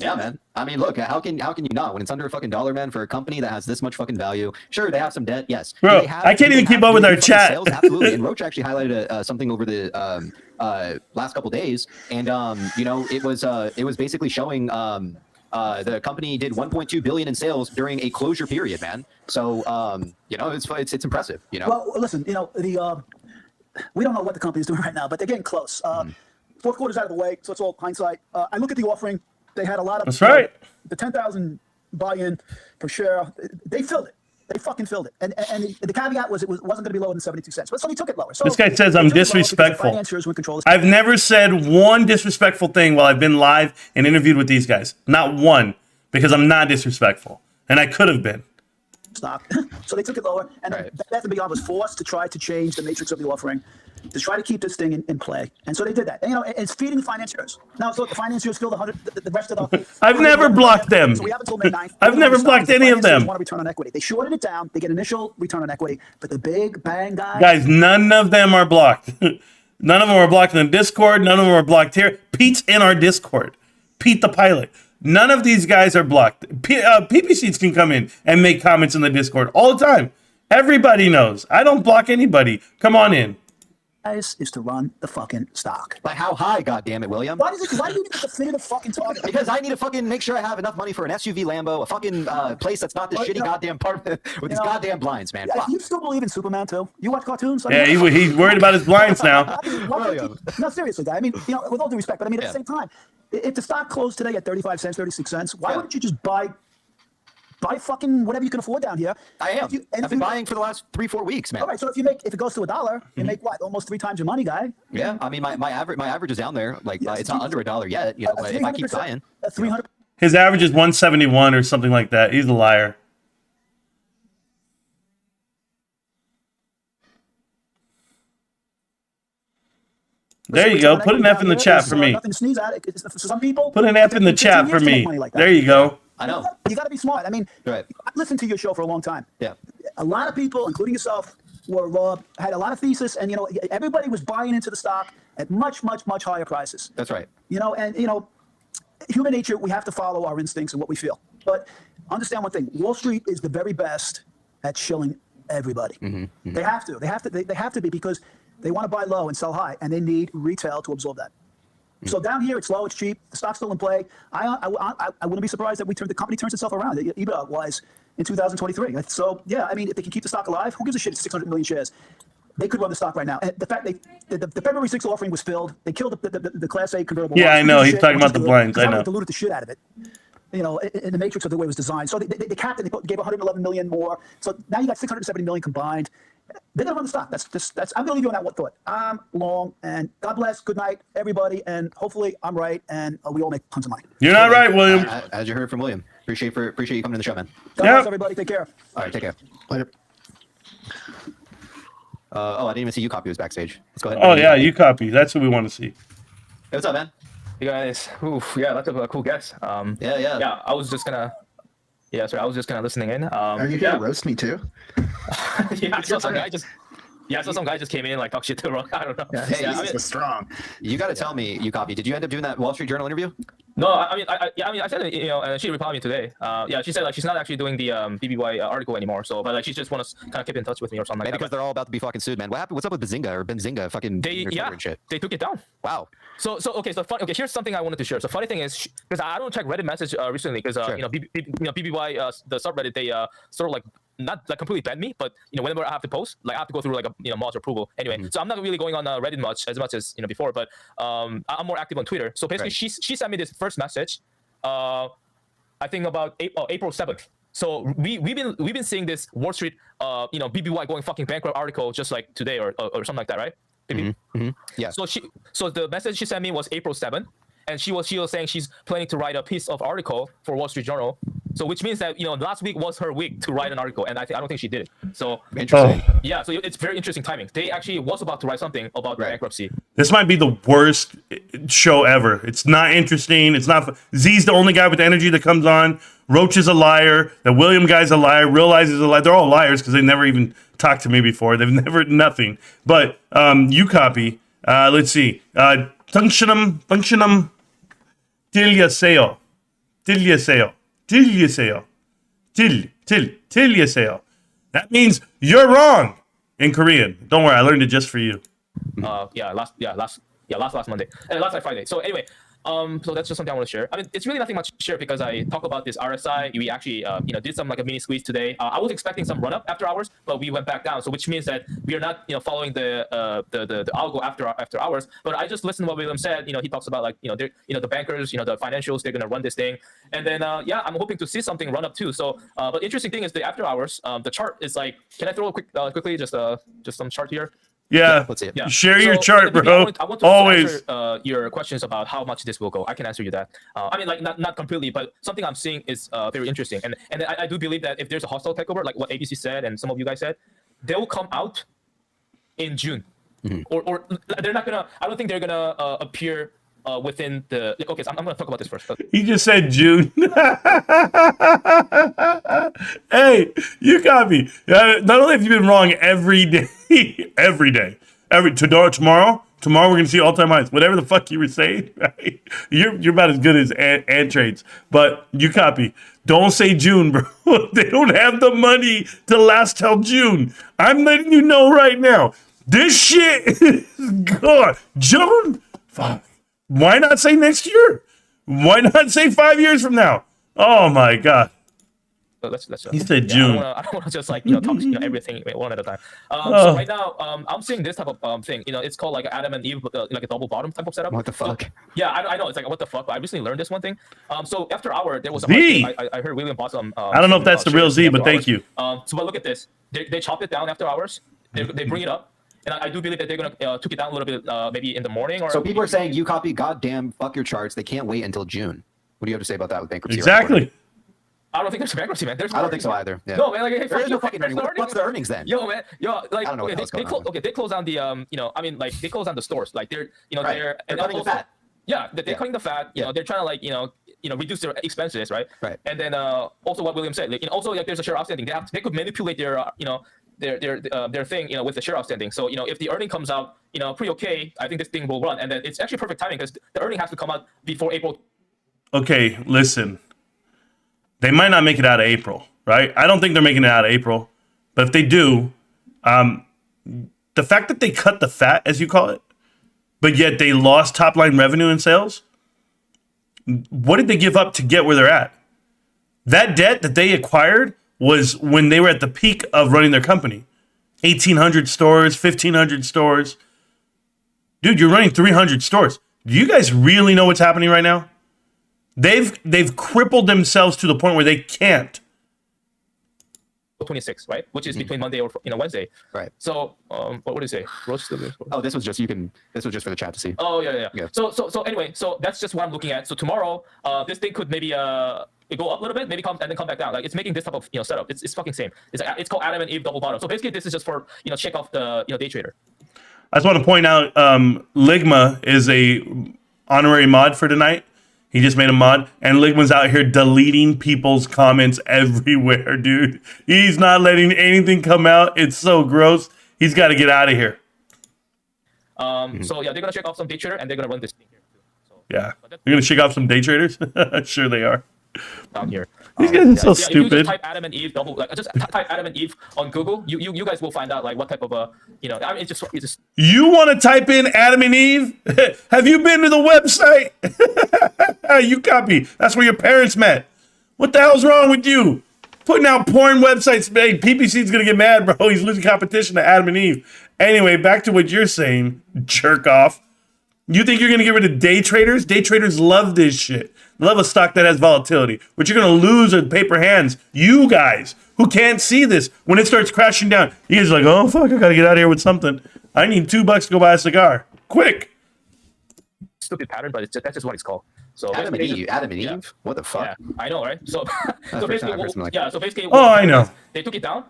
Man. I mean, look, how can you not? When it's under a fucking $1, man, for a company that has this much fucking value, sure, they have some debt, yes. Bro, I can't even keep up with our chat. Sales, absolutely. And Roach actually highlighted something over the last couple days, and it was basically showing the company did 1.2 billion in sales during a closure period, man. So it's impressive. Well, listen, we don't know what the company's doing right now, but they're getting close. Fourth quarter's out of the way, so it's all hindsight. I look at the offering. They had a lot of. That's right. The 10,000 buy-in per share. They filled it. They fucking filled it. And the caveat was it wasn't going to be lower than 72 cents. But so they took it lower. So this guy says I'm disrespectful. I've never said one disrespectful thing while I've been live and interviewed with these guys. Not one, because I'm not disrespectful, and I could have been. Stock. So they took it lower, and that the beyond was forced to try to change the matrix of the offering, to try to keep this thing in play. And so they did that. And, it's feeding financiers. Now, so the financiers fill the rest of the. I've never blocked them. So we have until May 9th. I've never blocked any of them. Want a return on equity. They shorted it down. They get initial return on equity, but the big bang guys. Guys, none of them are blocked. None of them are blocked in the Discord. None of them are blocked here. Pete's in our Discord. Pete the pilot. None of these guys are blocked. PPCs can come in and make comments in the Discord all the time. Everybody knows. I don't block anybody. Come on in. Is to run the fucking stock. Like how high, goddammit, William? Why do you need a definitive fucking target? Because I need to fucking make sure I have enough money for an SUV Lambo, a fucking place that's not this shitty goddamn apartment with these goddamn blinds, man. Fuck. You still believe in Superman too? You watch cartoons? Yeah, he's worried about his blinds now. No, seriously, guy. I mean, with all due respect, but I mean, at the same time, if the stock closed today at 35 cents, 36 cents, why wouldn't you just buy fucking whatever you can afford down here? I am. I've been buying for the last 3-4 weeks, man. All right, so if it goes to $1, you make what? Almost 3 times your money, guy. Yeah, I mean my average is down there. Like it's not under $1 yet, you know. But if I keep buying, 300. His average is 171 or something like that. He's a liar. There you go. Put an F in the chat for me. Nothing to sneeze at. For some people, put an F in the chat for me. There you go. I know. You got to be smart. I mean, I've listened to your show for a long time. Yeah. A lot of people, including yourself, had a lot of thesis, and everybody was buying into the stock at much, much, much higher prices. That's right. Human nature, we have to follow our instincts and what we feel. But understand one thing: Wall Street is the very best at shilling everybody. Mm-hmm. They have to. They have to be because they want to buy low and sell high, and they need retail to absorb that. So down here, it's low, it's cheap, the stock's still in play. I wouldn't be surprised that the company turns itself around, EBITDA-wise, in 2023. So, yeah, I mean, if they can keep the stock alive, who gives a shit? It's 600 million shares. They could run the stock right now. And the fact the February 6th offering was filled. They killed the Class A convertible. Yeah, I know. He's talking about the blinds. I know. Diluted the shit out of it. In the matrix of the way it was designed. So they capped it. They gave 111 million more. So now you got 670 million combined. They're gonna run the stock. That's. I'm gonna leave you on that one thought. I'm long, and God bless. Good night, everybody, and hopefully I'm right, and we all make tons of money. You're not right, William. As you heard from William. Appreciate you coming to the show, man. God bless everybody. Take care. All right, take care. Later. I didn't even see you copy was backstage. Let's go ahead. Oh yeah, you copy. That's what we want to see. Hey, what's up, man? You guys, yeah, that's a cool guess. Yeah. I was just gonna listening in. Are you gonna roast me too? I saw some guy just came in and like talk shit to Roach. I don't know. He's strong. You got to tell me, you copy. Did you end up doing that Wall Street Journal interview? No, I said it, and she replied me today. She said like she's not actually doing the BBBY article anymore. So, but like she just wants to kind of keep in touch with me or something like that. Because they're all about to be fucking sued, man. What happened? What's up with Bazinga or Benzinga? Fucking shit. They took it down. Wow. So here's something I wanted to share. So funny thing is, because I don't check Reddit message recently, because BBBY the subreddit, they sort of like not like completely banned me, but whenever I have to post, like I have to go through like a mod approval anyway. So I'm not really going on Reddit as much as before, but I'm more active on Twitter. So basically, she sent me this first message. I think about April 7th. So we've been seeing this Wall Street BBY going fucking bankrupt article just like today or something like that, right? Mm-hmm. Yeah. So the message she sent me was April 7th, and she was saying she's planning to write a piece of article for Wall Street Journal. So which means that last week was her week to write an article, and I don't think she did it. So interesting. Yeah, so it's very interesting timing. They actually was about to write something about bankruptcy. This might be the worst show ever. It's not interesting. It's not. Z's the only guy with energy that comes on. Roach is a liar. The William guy's a liar. Realize is a liar. They're all liars because they never even talked to me before. They've never nothing. But you copy. Let's see. Functionum. Tilyaseo. That means you're wrong in Korean. Don't worry, I learned it just for you. Last Monday, last Friday. So anyway, so that's just something I want to share. I mean, it's really nothing much to share because I talk about this RSI. We actually, did some like a mini squeeze today. I was expecting some run up after hours, but we went back down. So which means that we are not, following the algo after hours. But I just listened to what William said. He talks about like, the bankers, the financials, they're gonna run this thing. And then, I'm hoping to see something run up too. So, but interesting thing is the after hours. The chart is like, can I throw a quickly just some chart here? Yeah, let's see it. Yeah. Share your chart, bro. I want to always answer, your questions about how much this will go. I can answer you that. I mean, like not completely, but something I'm seeing is very interesting. And I do believe that if there's a hostile takeover, like what ABC said and some of you guys said, they will come out in June, or they're not gonna. I don't think they're gonna appear within the. Okay, so I'm gonna talk about this first. He just said June. Hey, you copy. Not only have you been wrong every day, tomorrow, Tomorrow we're gonna see all-time highs. Whatever the fuck you were saying, right? You're about as good as ad trades, but you copy. Don't say June, bro. They don't have the money to last till June. I'm letting you know right now. This shit is gone. June? Fuck. Why not say next year? Why not say 5 years from now? Oh my God. Let's he said June. I don't want to just like talk everything one at a time. So right now, I'm seeing this type of thing. It's called like Adam and Eve, like a double bottom type of setup. What the fuck? So, yeah, I know. It's like what the fuck. But I recently learned this one thing. So after hour, there was a Z. I heard William bought some. I don't know if that's the real Z, but thank you. So but look at this. They chopped it down after hours. They bring it up. And I do believe that they're gonna took it down a little bit, maybe in the morning. Or so people are saying you copy. Goddamn, fuck your charts. They can't wait until June. What do you have to say about that with bankruptcy? Exactly. I don't think there's bankruptcy, man. I don't think so either. Yeah. No, man. Like, hey, there is no fucking earnings. What's the earnings then? Yo, man. Yo, like, I don't know what they close down the I mean, like they close down the stores. Like they're they're cutting the fat. Yeah, they're cutting the fat. You know, they're trying to like reduce their expenses, right? Right. And then also what William said, like, also like there's a share outstanding. They could manipulate their their thing, with the share outstanding. So, if the earning comes out, pretty okay, I think this thing will run. And then it's actually perfect timing because the earning has to come out before April. Okay, listen. They might not make it out of April, right? I don't think they're making it out of April. But if they do, the fact that they cut the fat, as you call it, but yet they lost top line revenue and sales, what did they give up to get where they're at? That debt that they acquired was when they were at the peak of running their company. 1,800 stores, 1,500 stores. Dude, you're running 300 stores. Do you guys really know what's happening right now? They've crippled themselves to the point where they can't. 26, right? Which is between Monday or Wednesday. Right. So, what would you say? Roach still there? Oh, this was just for the chat to see. Oh yeah. So anyway, so that's just what I'm looking at. So tomorrow, this thing could maybe it go up a little bit, maybe come and then come back down. Like it's making this type of setup. It's fucking same. It's called Adam and Eve double bottom. So basically, this is just for check off the day trader. I just want to point out, Ligma is a honorary mod for tonight. He just made a mod, and Ligma's out here deleting people's comments everywhere, dude. He's not letting anything come out. It's so gross. He's got to get out of here. So yeah, they're gonna check off some day trader, and they're gonna run this thing here too. So, yeah, they're gonna check off some day traders. Sure they are. Down here. These guys are so If you stupid. just type Adam and Eve just type Adam and Eve on Google, you guys will find out like what type of I mean it's just. You want to type in Adam and Eve? Have you been to the website? You copy. That's where your parents met. What the hell's wrong with you? Putting out porn websites. Hey, PPC's gonna get mad, bro. He's losing competition to Adam and Eve. Anyway, back to what you're saying, jerk off. You think you're gonna get rid of day traders? Day traders love this shit. They love a stock that has volatility. What you're gonna lose are paper hands. You guys who can't see this when it starts crashing down. You guys are like, oh fuck, I gotta get out of here with something. I need $2 to go buy a cigar. Quick. Stupid pattern, but that's just what it's called. So Adam and Eve. Yeah. What the fuck? Yeah, I know, right? So basically, so basically, oh, I know. They took it down,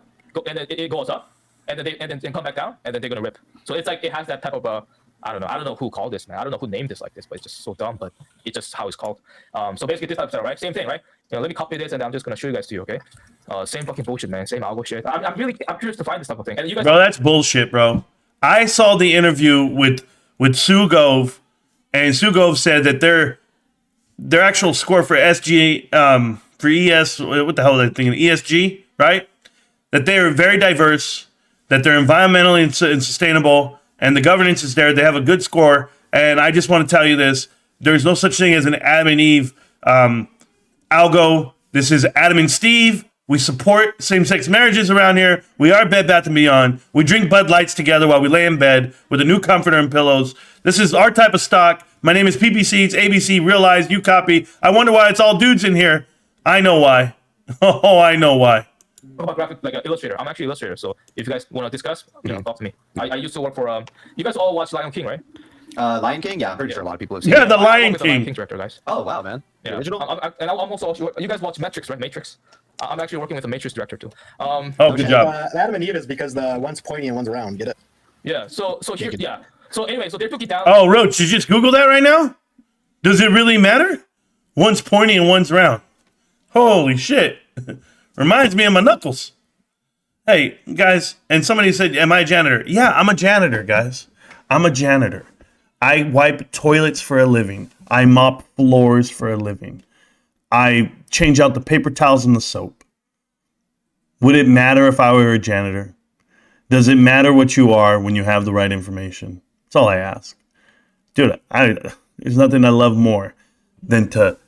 and then it goes up, and then come back down, and then they're gonna rip. So it's like it has that type of I don't know who called this, man. I don't know who named this like this, but it's just so dumb. But it's just how it's called. So basically, this type of stuff, right? Same thing, right? Let me copy this, and I'm just gonna show you guys to you, okay? Same fucking bullshit, man. Same algo shit. I'm curious to find this type of thing. And you guys, bro, that's bullshit, bro. I saw the interview with Sugov, and Sugov said that their actual score for SG for ES, what the hell are they thinking? ESG, right? That they are very diverse, that they're environmentally and sustainable, and the governance is there. They have a good score, and I just want to tell you this: there's no such thing as an Adam and Eve algo. This is Adam and Steve. We support same-sex marriages around here. We are Bed Bath & Beyond. We drink Bud Lights together while we lay in bed with a new comforter and pillows. This is our type of stock. My name is PPC. It's ABC. Realize you copy. I wonder why it's all dudes in here. I know why. Oh, I know why. About graphic, like an illustrator. I'm actually an illustrator. So if you guys want to discuss, talk to me. I used to work for. You guys all watch Lion King, right? Lion King, yeah, I'm pretty sure a lot of people have seen. Yeah, it. the Lion King. Lion King director, guys. Oh wow, man. Yeah. The original. And I'm also. You guys watch Matrix, right? Matrix. I'm actually working with a Matrix director too. Good job. Adam and Eve is because the one's pointy and one's round. Get it? Yeah. So here, yeah. So anyway, so they took it down. Oh, Roach, you just Google that right now? Does it really matter? One's pointy and one's round. Holy shit. Reminds me of my knuckles. Hey, guys, and somebody said, am I a janitor? Yeah, I'm a janitor, guys. I'm a janitor. I wipe toilets for a living. I mop floors for a living. I change out the paper towels and the soap. Would it matter if I were a janitor? Does it matter what you are when you have the right information? That's all I ask. Dude, there's nothing I love more than to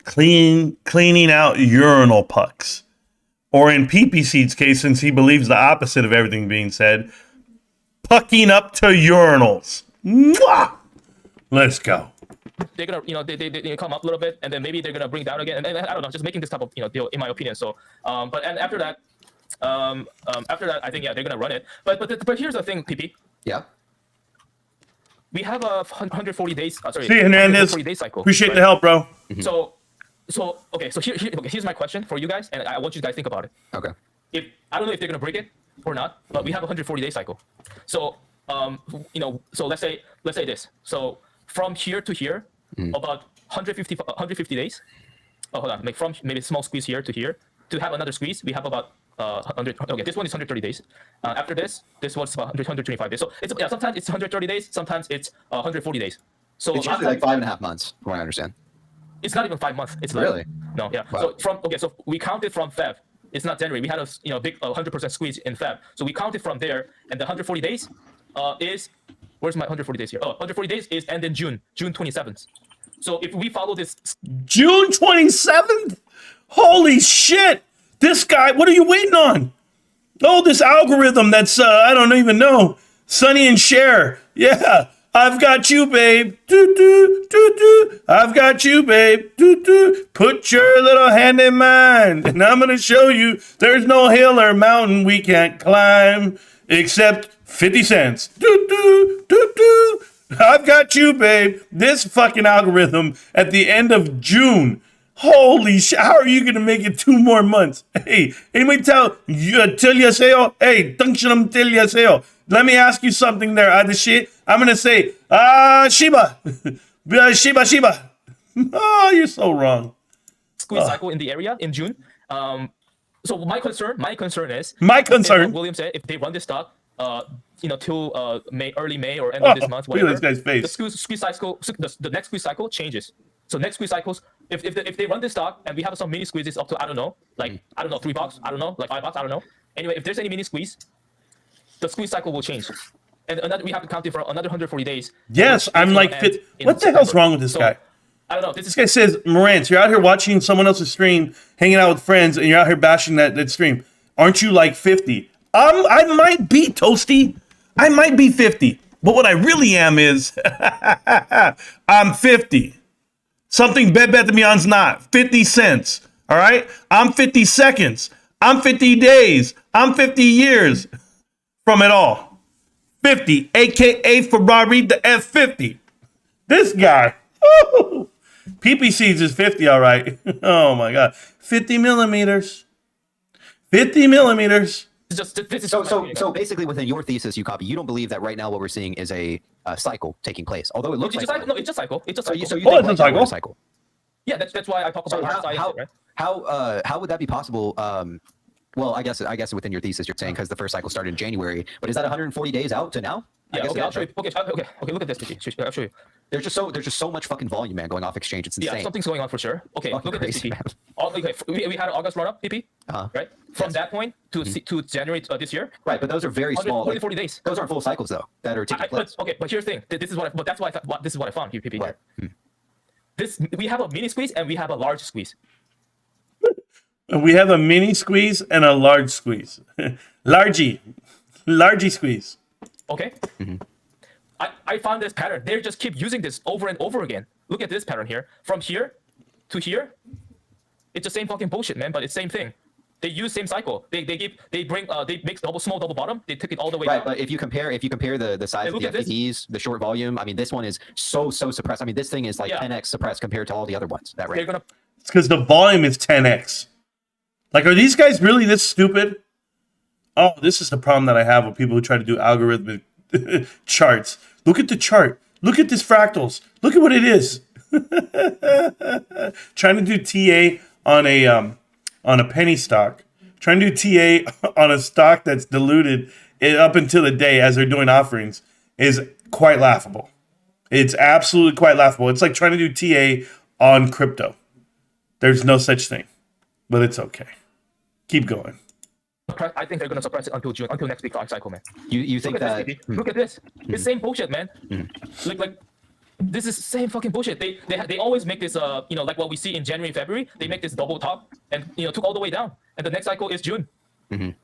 cleaning out urinal pucks. Or in PPC's case, since he believes the opposite of everything being said, pucking up to urinals. Mwah! Let's go. They're gonna, they come up a little bit, and then maybe they're gonna bring down again, and I don't know, just making this type of, deal, in my opinion. So, after that, I think they're gonna run it. But here's the thing, PP. Yeah. We have a 140 days. Sorry, See you, Hernandez. 140 day cycle. Appreciate the help, bro. Mm-hmm. So here's my question for you guys, and I want you guys to think about it. Okay. If I don't know if they're gonna break it or not, but we have a 140 day cycle. So so let's say this. So from here to here, about 150 days. Oh, hold on. Like from maybe small squeeze here to here to have another squeeze, we have about 100. Okay, this one is 130 days. After this one's about 125 days. So sometimes it's 130 days, sometimes it's 140 days. So it's usually like 5.5 months, from what I understand. It's not even 5 months. It's really no, yeah. Wow. So we counted from Feb. It's not January. We had a big 100% squeeze in Feb. So we counted from there, and the 140 days is where's my 140 days here? Oh, 140 days is end in June 27th. So if we follow this June 27th? Holy shit! This guy, what are you waiting on? Oh, this algorithm that's I don't even know. Sonny and Cher. Yeah. I've got you, babe. Doo doo doo doo. I've got you, babe. Doo doo. Put your little hand in mine, and I'm gonna show you there's no hill or mountain we can't climb except 50 cents. Doo doo doo doo. I've got you, babe. This fucking algorithm at the end of June. Holy shit! How are you gonna make it 2 more months? Hey, anybody tell yaseo? Hey, tungshanam tel yaseo. Let me ask you something there, Adashi. I'm gonna say, Shiba, Shiba. Oh, you're so wrong. Squeeze cycle in the area in June. So my concern is William said if they run this stock, till early May or end of this month, whatever. Look at this guy's face. The squeeze cycle, the next squeeze cycle changes. So next squeeze cycles, if they run this stock and we have some mini squeezes up to $3, $5, I don't know, like $5, I don't know. Anyway, if there's any mini squeeze, the squeeze cycle will change, and we have to count it for another 140 days. Yes, I'm like, what the hell's wrong with this guy? I don't know. This guy says, Marantz, you're out here watching someone else's stream, hanging out with friends, and you're out here bashing that stream. Aren't you like 50? I might be, Toasty. I might be 50. But what I really am is, I'm 50. Something Bebethemion's not. 50 cents. All right? I'm 50 seconds. I'm 50 days. I'm 50 years from it all. 50, a.k.a. Ferrari the F50. This guy. Woo! PPC's is 50, all right. Oh, my God. 50 millimeters. 50 millimeters. So basically, within your thesis, you don't believe that right now what we're seing is a cycle taking place. Although it looks it's like just no, it's just cycle. It's just cycle. So you think it's a cycle? Yeah, that's why I talk about how would that be possible? Well, I guess within your thesis, you're saying because the first cycle started in January, but is that 140 days out to now? Yeah, okay, I'll show you. Okay, look at this. I'll show you. There's just so much fucking volume, man, going off exchange. It's insane. Yeah, something's going on for sure. Okay, fucking look at this, crazy, PP. Okay, we had an August run up, PP. Right? From that point to January this year. Right, but those are very small. 140 days. Those aren't full cycles though that are taking place. But here's the thing. This is what. But that's why. This is what I found here, PP. What? We have a mini squeeze and we have a large squeeze. We have a mini squeeze and a large squeeze. Largy squeeze. Okay. I found this pattern. They just keep using this over and over again. Look at this pattern here. From here to here, it's the same fucking bullshit, man. But it's same thing. They use same cycle. They make small double bottom. They took it all the way right, down. But if you compare the size of the FTDs, the short volume, I mean, this one is so suppressed. I mean, this thing is like 10x suppressed compared to all the other ones. That right? It's because the volume is 10x. Like, are these guys really this stupid? Oh, this is the problem that I have with people who try to do algorithmic charts. Look at the chart. Look at this fractals. Look at what it is. Trying to do TA on a penny stock. Trying to do TA on a stock that's diluted up until the day as they're doing offerings is quite laughable. It's absolutely quite laughable. It's like trying to do TA on crypto. There's no such thing, but it's okay. Keep going. I think they're going to suppress it until June, until next week cycle, man. You think that? Look at this. It's same bullshit, man. Like this is same fucking bullshit. They always make this like what we see in January, February. They make this double top and took all the way down, and the next cycle is June.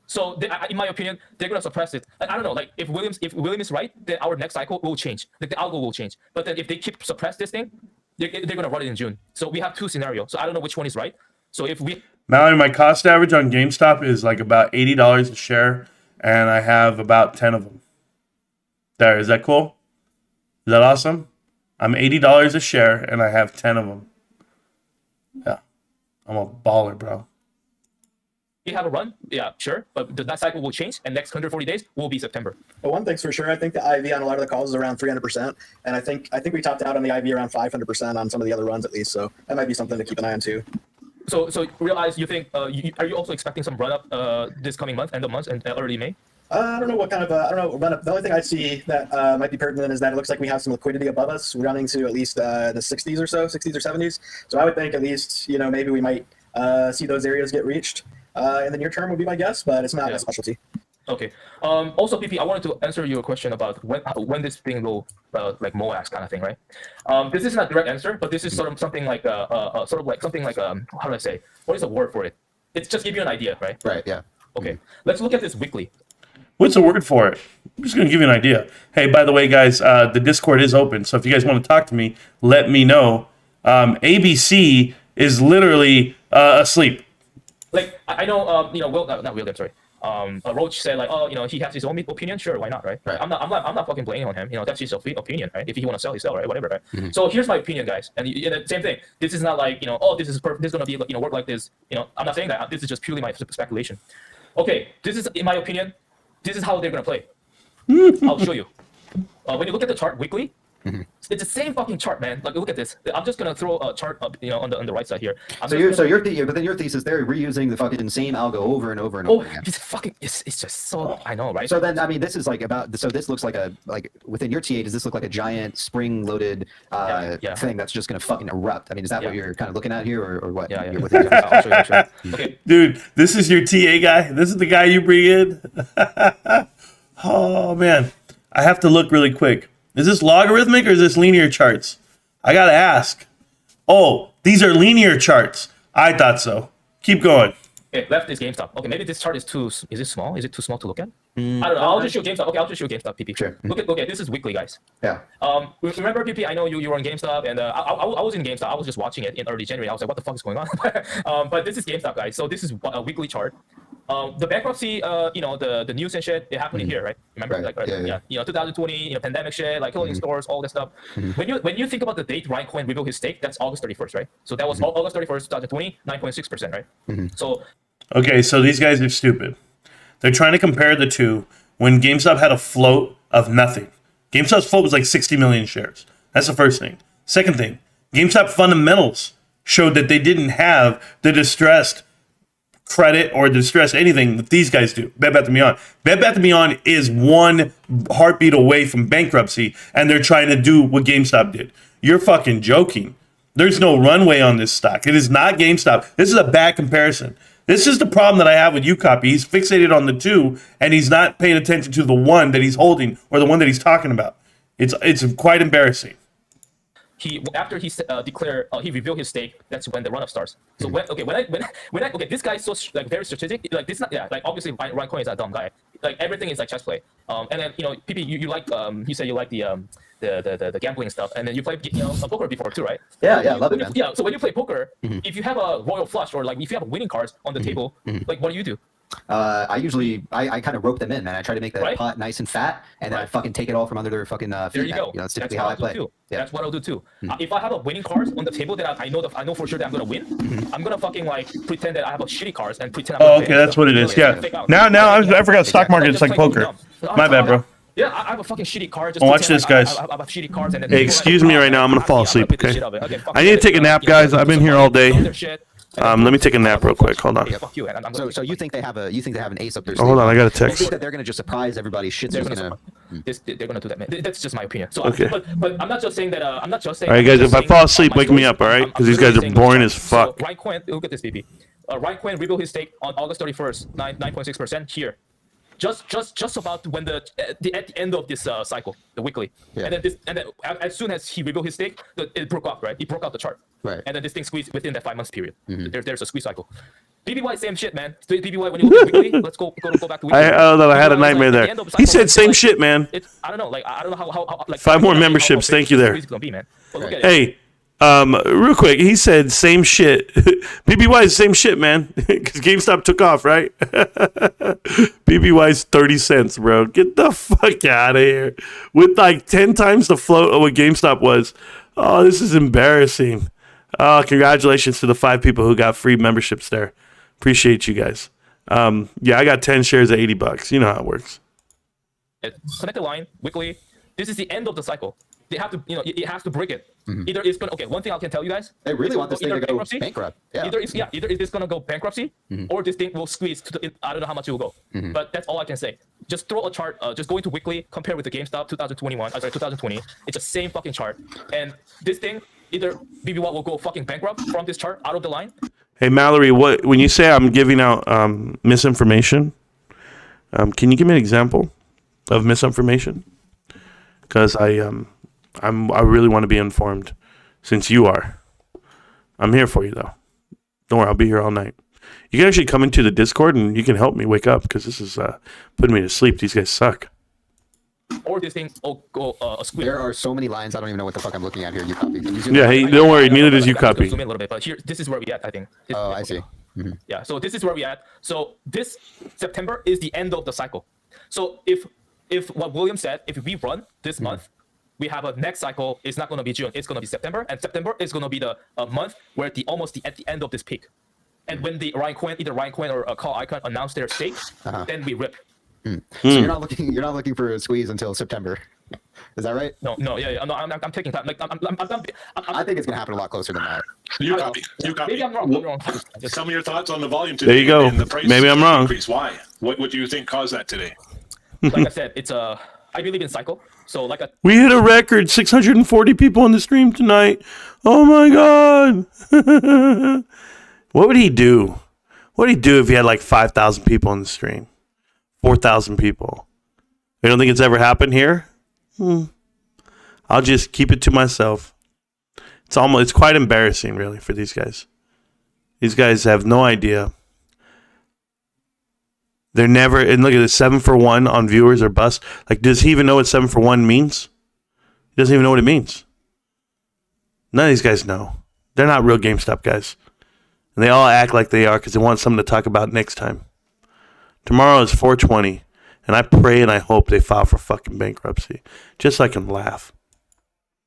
So in my opinion, they're gonna suppress it. I don't know. Like if William is right, then our next cycle will change. Like the algo will change. But then if they keep suppress this thing, they're gonna run it in June. So we have two scenarios. So I don't know which one is right. So if we Mallory, my cost average on GameStop is like about $80 a share, and I have about 10 of them. There, is that cool? Is that awesome? I'm $80 a share, and I have 10 of them. Yeah, I'm a baller, bro. we have a run, yeah, sure, but that cycle will change, and next 140 days will be September. But one thing's for sure, I think the IV on a lot of the calls is around 300%, and I think we topped out on the IV around 500% on some of the other runs at least. So that might be something to keep an eye on too. So realize you think are you also expecting some run up this coming month, end of month, and early May? I don't know what kind of I don't know run up. The only thing I see that might be pertinent is that it looks like we have some liquidity above us, running to at least the 60s or so, 60s or 70s. So I would think at least maybe we might see those areas get reached in the near term would be my guess, but it's not a specialty. Okay. Also, PP, I wanted to answer your question about when this thing will like MOAX kind of thing, right? This is not direct answer, but this is sort of something like how do I say? What is the word for it? It's just give you an idea, right? Right. Yeah. Okay. Let's look at this weekly. What's the word for it? I'm just going to give you an idea. Hey, by the way, guys, the Discord is open, so if you guys want to talk to me, let me know. ABC is literally asleep. Like I know, not William, sorry. Roach said like, he has his own opinion. Sure, why not, right? I'm not fucking blaming on him. That's his opinion, right? If he want to sell, he sell, right? Whatever, right? Mm-hmm. So here's my opinion, guys. And same thing. This is not like this is perfect. This is gonna be work like this. I'm not saying that. This is just purely my speculation. Okay, this is in my opinion. This is how they're gonna play. I'll show you. When you look at the chart weekly, it's the same fucking chart, man. Like look at this. I'm just gonna throw a chart up, on the right side here. But then your thesis, they're reusing the fucking same algo over and over and over again. It's just so I know, right? So then I mean, this is like this looks like within your TA, does this look like a giant spring-loaded thing that's just gonna fucking erupt? I mean, is that what you're kind of looking at here, or what? Yeah. I'll show you. Okay, dude, this is your TA guy. This is the guy you bring in. Oh man, I have to look really quick. Is this logarithmic or is this linear charts? I gotta ask. Oh, these are linear charts. I thought so. Keep going. Okay, left is GameStop. Okay, maybe this chart is is it small? Is it too small to look at? I don't know. I'll just show GameStop. Okay, I'll just show GameStop, PP. Sure. Look at this is weekly, guys. Yeah. Remember, PP? I know you were on GameStop, and I was in GameStop. I was just watching it in early January. I was like, what the fuck is going on? But this is GameStop, guys. So this is a weekly chart. The bankruptcy, the news and shit, it happened here, right? Remember, right. Yeah. 2020, pandemic shit, like closing stores, all that stuff. When you think about the date Ryan Cohen revealed his stake, that's August 31st, right? So that was August 31st, 2020, 9.6%, right? So. Okay, so these guys are stupid. They're trying to compare the two when GameStop had a float of nothing. GameStop's float was like 60 million shares. That's the first thing. Second thing, GameStop fundamentals showed that they didn't have the distressed credit or distress anything that these guys do. Bed Bath & Beyond. Bed Bath & Beyond is one heartbeat away from bankruptcy, and they're trying to do what GameStop did. You're fucking joking. There's no runway on this stock. It is not GameStop. This is a bad comparison. This is the problem that I have with UCopy. He's fixated on the two, and he's not paying attention to the one that he's holding or the one that he's talking about. It's quite embarrassing. After he declared he revealed his stake, that's when the run up starts. So when this guy is so very strategic, like this like obviously Ryan Cohen is a dumb guy. Like everything is like chess play. And then PP, you like you said you like the gambling stuff, and then you play poker before too, right? Yeah, love it, man. Yeah, so when you play poker, if you have a royal flush or like if you have winning cards on the table, like what do you do? I kind of rope them in, man. I try to make the pot nice and fat, and then I fucking take it all from under their fucking feet. There you go. That's typically how I play. Yeah. That's what I'll do too. If I have a winning cards on the table that I know for sure that I'm gonna win, I'm gonna fucking like pretend that I have a shitty cards and pretend I'm gonna okay, that's what it is. Yeah. Now I forgot stock market is like poker. My bad, bro. Yeah, I have a fucking shitty card. Just Watch this, guys. I have shitty cards and then Hey, excuse me right now. I'm gonna fall asleep. Okay. I need to take a nap, guys. I've been here all day. Let me take a nap real quick. Hold on. Yeah, fuck you. And I'm So you think they have an ace up their Oh, sleeve? hold on, I got a You text. think that they're gonna just surprise everybody? Shit's They're just gonna, gonna. they're gonna do that, man. That's just my opinion. So, Okay. but I'm not just saying that. I'm not just saying. All right, I'm guys. just If I saying, fall asleep, my wake me stories. up. All right, I'm because these guys literally are saying boring this. as fuck. So Ryan Quinn, look at this, BB. Ryan Quinn revealed his stake on August 31st, 9.6% here. Just about when at the end of this cycle, the weekly, Yeah. and then as soon as he revealed his stake, it broke off, right? It broke out the chart, Right. And then this thing squeezed within that 5 months period. There's a squeeze cycle. BBY, same shit, man. BBY, when you look at weekly, let's go back to weekly. I had a BBY was nightmare at the there. end of the He cycle, said it's same like- shit, man. I don't know, like I don't know how like 5 more I don't know memberships. how Thank you there. it's gonna be, man. But look at it. Hey, real quick, he said same shit. BBY is same shit, man. Because GameStop took off, right? BBY's 30 cents, bro. Get the fuck out of here. With like 10 times the float of what GameStop was. Oh, this is embarrassing. Oh, congratulations to the 5 people who got free memberships there. Appreciate you guys. Yeah, I got 10 shares at $80. You know how it works. Connect the line weekly. This is the end of the cycle. They have to, it has to break it. Either it's gonna. Okay, one thing I can tell you guys. They really want this thing to go bankrupt. Yeah. Either it's gonna go bankruptcy, or this thing will squeeze to the. I don't know how much it will go, but that's all I can say. Just throw a chart. Just go into weekly. Compare with the GameStop 2020. It's the same fucking chart, and this thing either BBY will go fucking bankrupt from this chart out of the line. Hey Mallory, when you say I'm giving out misinformation, can you give me an example of misinformation? Because I really want to be informed, since you are. I'm here for you though. Don't worry, I'll be here all night. You can actually come into the Discord and you can help me wake up, because this is putting me to sleep. These guys suck. Or this thing will go a squeeze. There are so many lines. I don't even know what the fuck I'm looking at here. You copy. Can you zoom Yeah, in? hey, don't worry. Neither does you I have to copy. Zoom in a little bit, but here, this is where we at. I think. Oh, I see. Yeah, so this is where we at. So this September is the end of the cycle. So if what William said, if we run this month, we have a next cycle. It's not going to be June. It's going to be September, and September is going to be the month where at the end of this peak. And when the either Ryan Quinn or Call Icon announce their stake, then we rip. So you're not looking for a squeeze until September. Is that right? No, yeah. No, I'm taking time. Like I think it's gonna happen a lot closer than that. You copy. Maybe I'm wrong. Just tell me your thoughts on the volume today. There you go. And the price Maybe I'm wrong. increase. Why? What do you think caused that today? Like I said, it's I believe in cycle. So We hit a record 640 people on the stream tonight. Oh my god. What would he do? What would he do if he had like 5,000 people on the stream? 4,000 people. You don't think it's ever happened here? I'll just keep it to myself. It's quite embarrassing, really, for these guys. These guys have no idea. They're never, and look at this, 7 for 1 on viewers or bust. Like, does he even know what 7 for 1 means? He doesn't even know what it means. None of these guys know. They're not real GameStop guys. And they all act like they are because they want something to talk about next time. Tomorrow is 420, and I pray and I hope they file for fucking bankruptcy, just so I can laugh.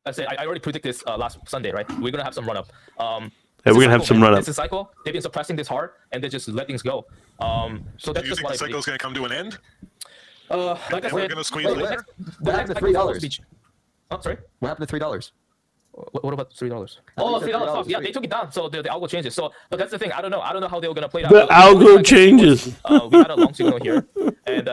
I said I already predicted this last Sunday, right? We're gonna have some run up. We're gonna have some run up. It's a cycle. They've been suppressing this hard, and they just let things go. So that's Do you just think what the I cycle is going to come to an end? like I We're said, going to squeeze wait, it. wait. What happened to $3? Oh, sorry. What happened to $3? What about $3? Oh, Oh, $3. Yeah, they took it down, so the algo changes. So, but that's the thing. I don't know how they were gonna play that. The algo changes. We had a long signal here, and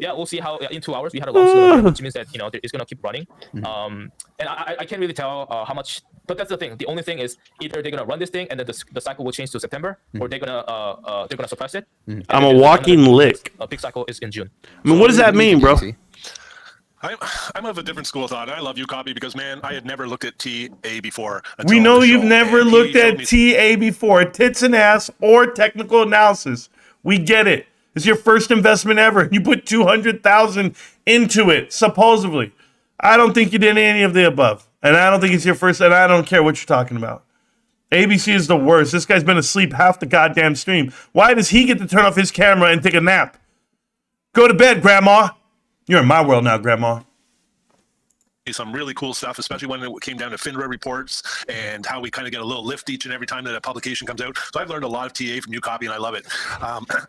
yeah, we'll see how in 2 hours we had a long signal, here, which means that it's gonna keep running. And I can't really tell how much. But that's the thing. The only thing is either they're gonna run this thing and then the cycle will change to September, or they're gonna suppress it. I'm a walking lick. A big cycle is in June. I mean, what does that mean, bro? I'm of a different school of thought. And I love you, Copy, because, man, I had never looked at TA before. We know until you've the show. never And looked he showed at me- TA before, tits and ass or technical analysis. We get it. It's your first investment ever. You put 200,000 into it, supposedly. I don't think you did any of the above, and I don't think it's your first. And I don't care what you're talking about. ABC is the worst. This guy's been asleep half the goddamn stream. Why does he get to turn off his camera and take a nap? Go to bed, Grandma. You're in my world now, Grandma. some really cool stuff, especially when it came down to FINRA reports and how we kind of get a little lift each and every time that a publication comes out. So I've learned a lot of TA from you, Copy, and I love it.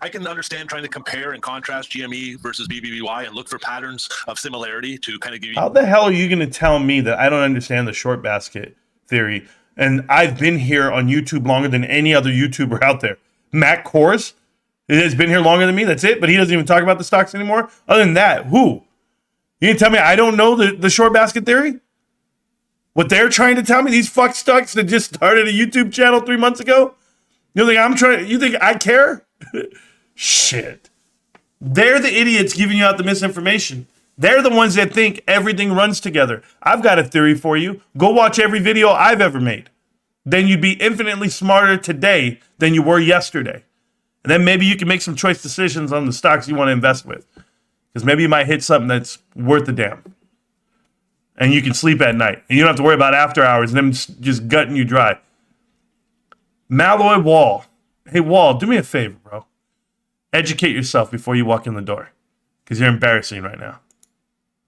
I can understand trying to compare and contrast GME versus BBBY and look for patterns of similarity to kind of give you. How the hell are you going to tell me that I don't understand the short basket theory? And I've been here on YouTube longer than any other YouTuber out there. Matt Kors has been here longer than me. That's it. But he doesn't even talk about the stocks anymore. Other than that, who? You can tell me I don't know the short basket theory? What they're trying to tell me, these fuck stocks that just started a YouTube channel 3 months ago? You think I care? Shit. They're the idiots giving you out the misinformation. They're the ones that think everything runs together. I've got a theory for you. Go watch every video I've ever made. Then you'd be infinitely smarter today than you were yesterday. And then maybe you can make some choice decisions on the stocks you want to invest with. Because maybe you might hit something that's worth a damn. And you can sleep at night. And you don't have to worry about after hours and them just gutting you dry. Malloy Wall. Hey, Wall, do me a favor, bro. Educate yourself before you walk in the door. Because you're embarrassing right now.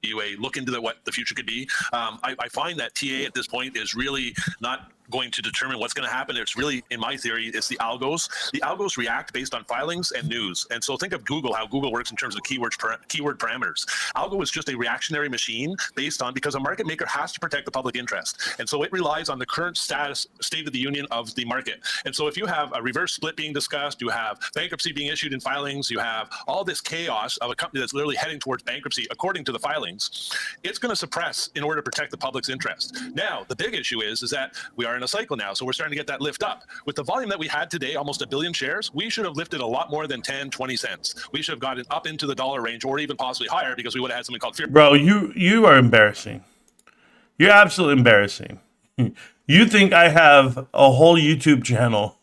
A look into what the future could be. I find that TA at this point is really not going to determine what's going to happen. It's really, in my theory, it's the algos. The algos react based on filings and news. And so think of Google, how Google works in terms of keyword parameters. Algo is just a reactionary machine based on, because a market maker has to protect the public interest. And so it relies on the current state of the union of the market. And so if you have a reverse split being discussed, you have bankruptcy being issued in filings, you have all this chaos of a company that's literally heading towards bankruptcy according to the filings, it's going to suppress in order to protect the public's interest. Now, the big issue is that we are in a cycle now, so we're starting to get that lift up. With the volume that we had today, almost 1 billion shares, we should have lifted a lot more than 10, 20 cents. We should have gotten up into the dollar range or even possibly higher because we would have had something called fear. Bro, you are embarrassing. You're absolutely embarrassing. You think I have a whole YouTube channel,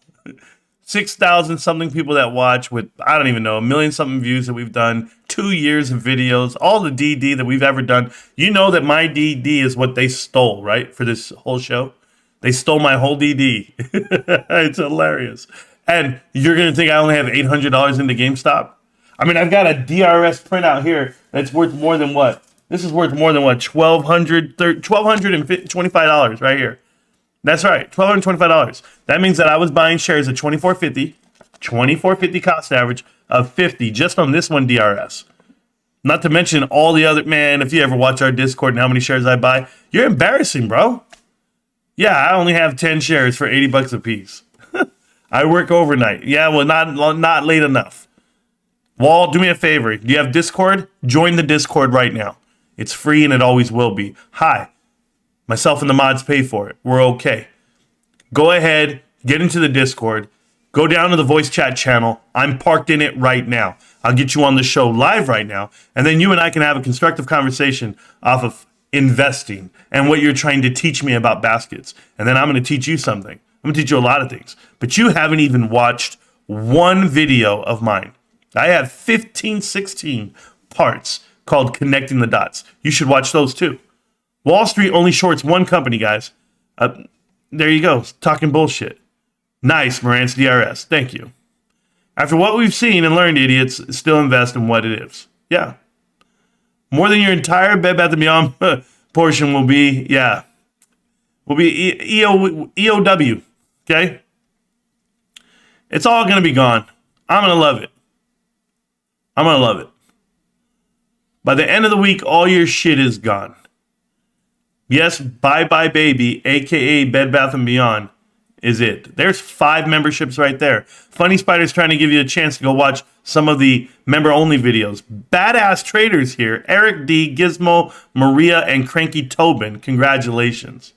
6,000 something people that watch with, I don't even know, 1 million something views that we've done, 2 years of videos, all the DD that we've ever done. You know that my DD is what they stole, right, for this whole show? They stole my whole DD. It's hilarious. And you're going to think I only have $800 into GameStop? I mean, I've got a DRS printout here that's worth more than what? This is worth more than what? $1,225 right here. That's right, $1,225. That means that I was buying shares at $24.50 cost average of 50 just on this one DRS. Not to mention all the other, man, if you ever watch our Discord and how many shares I buy, you're embarrassing, bro. Yeah, I only have 10 shares for $80 a piece. I work overnight. Yeah, well, not late enough. Wall, do me a favor. Do you have Discord? Join the Discord right now. It's free and it always will be. Hi. Myself and the mods pay for it. We're okay. Go ahead, get into the Discord. Go down to the voice chat channel. I'm parked in it right now. I'll get you on the show live right now. And then you and I can have a constructive conversation off of investing and what you're trying to teach me about baskets. And then I'm going to teach you something. I'm going to teach you a lot of things. But you haven't even watched one video of mine. I have 15, 16 parts called Connecting the Dots. You should watch those too. Wall Street only shorts one company, guys. There you go. Talking bullshit. Nice, Marantz DRS. Thank you. After what we've seen and learned, idiots, still invest in what it is. Yeah. More than your entire Bed Bath & Beyond portion will be, yeah. Will be EOW, okay? It's all going to be gone. I'm going to love it. I'm going to love it. By the end of the week, all your shit is gone. Yes, Bye Bye Baby, a.k.a. Bed Bath & Beyond, is it. There's 5 memberships right there. Funny Spider's trying to give you a chance to go watch some of the member-only videos. Badass traders here. Eric D, Gizmo, Maria, and Cranky Tobin. Congratulations.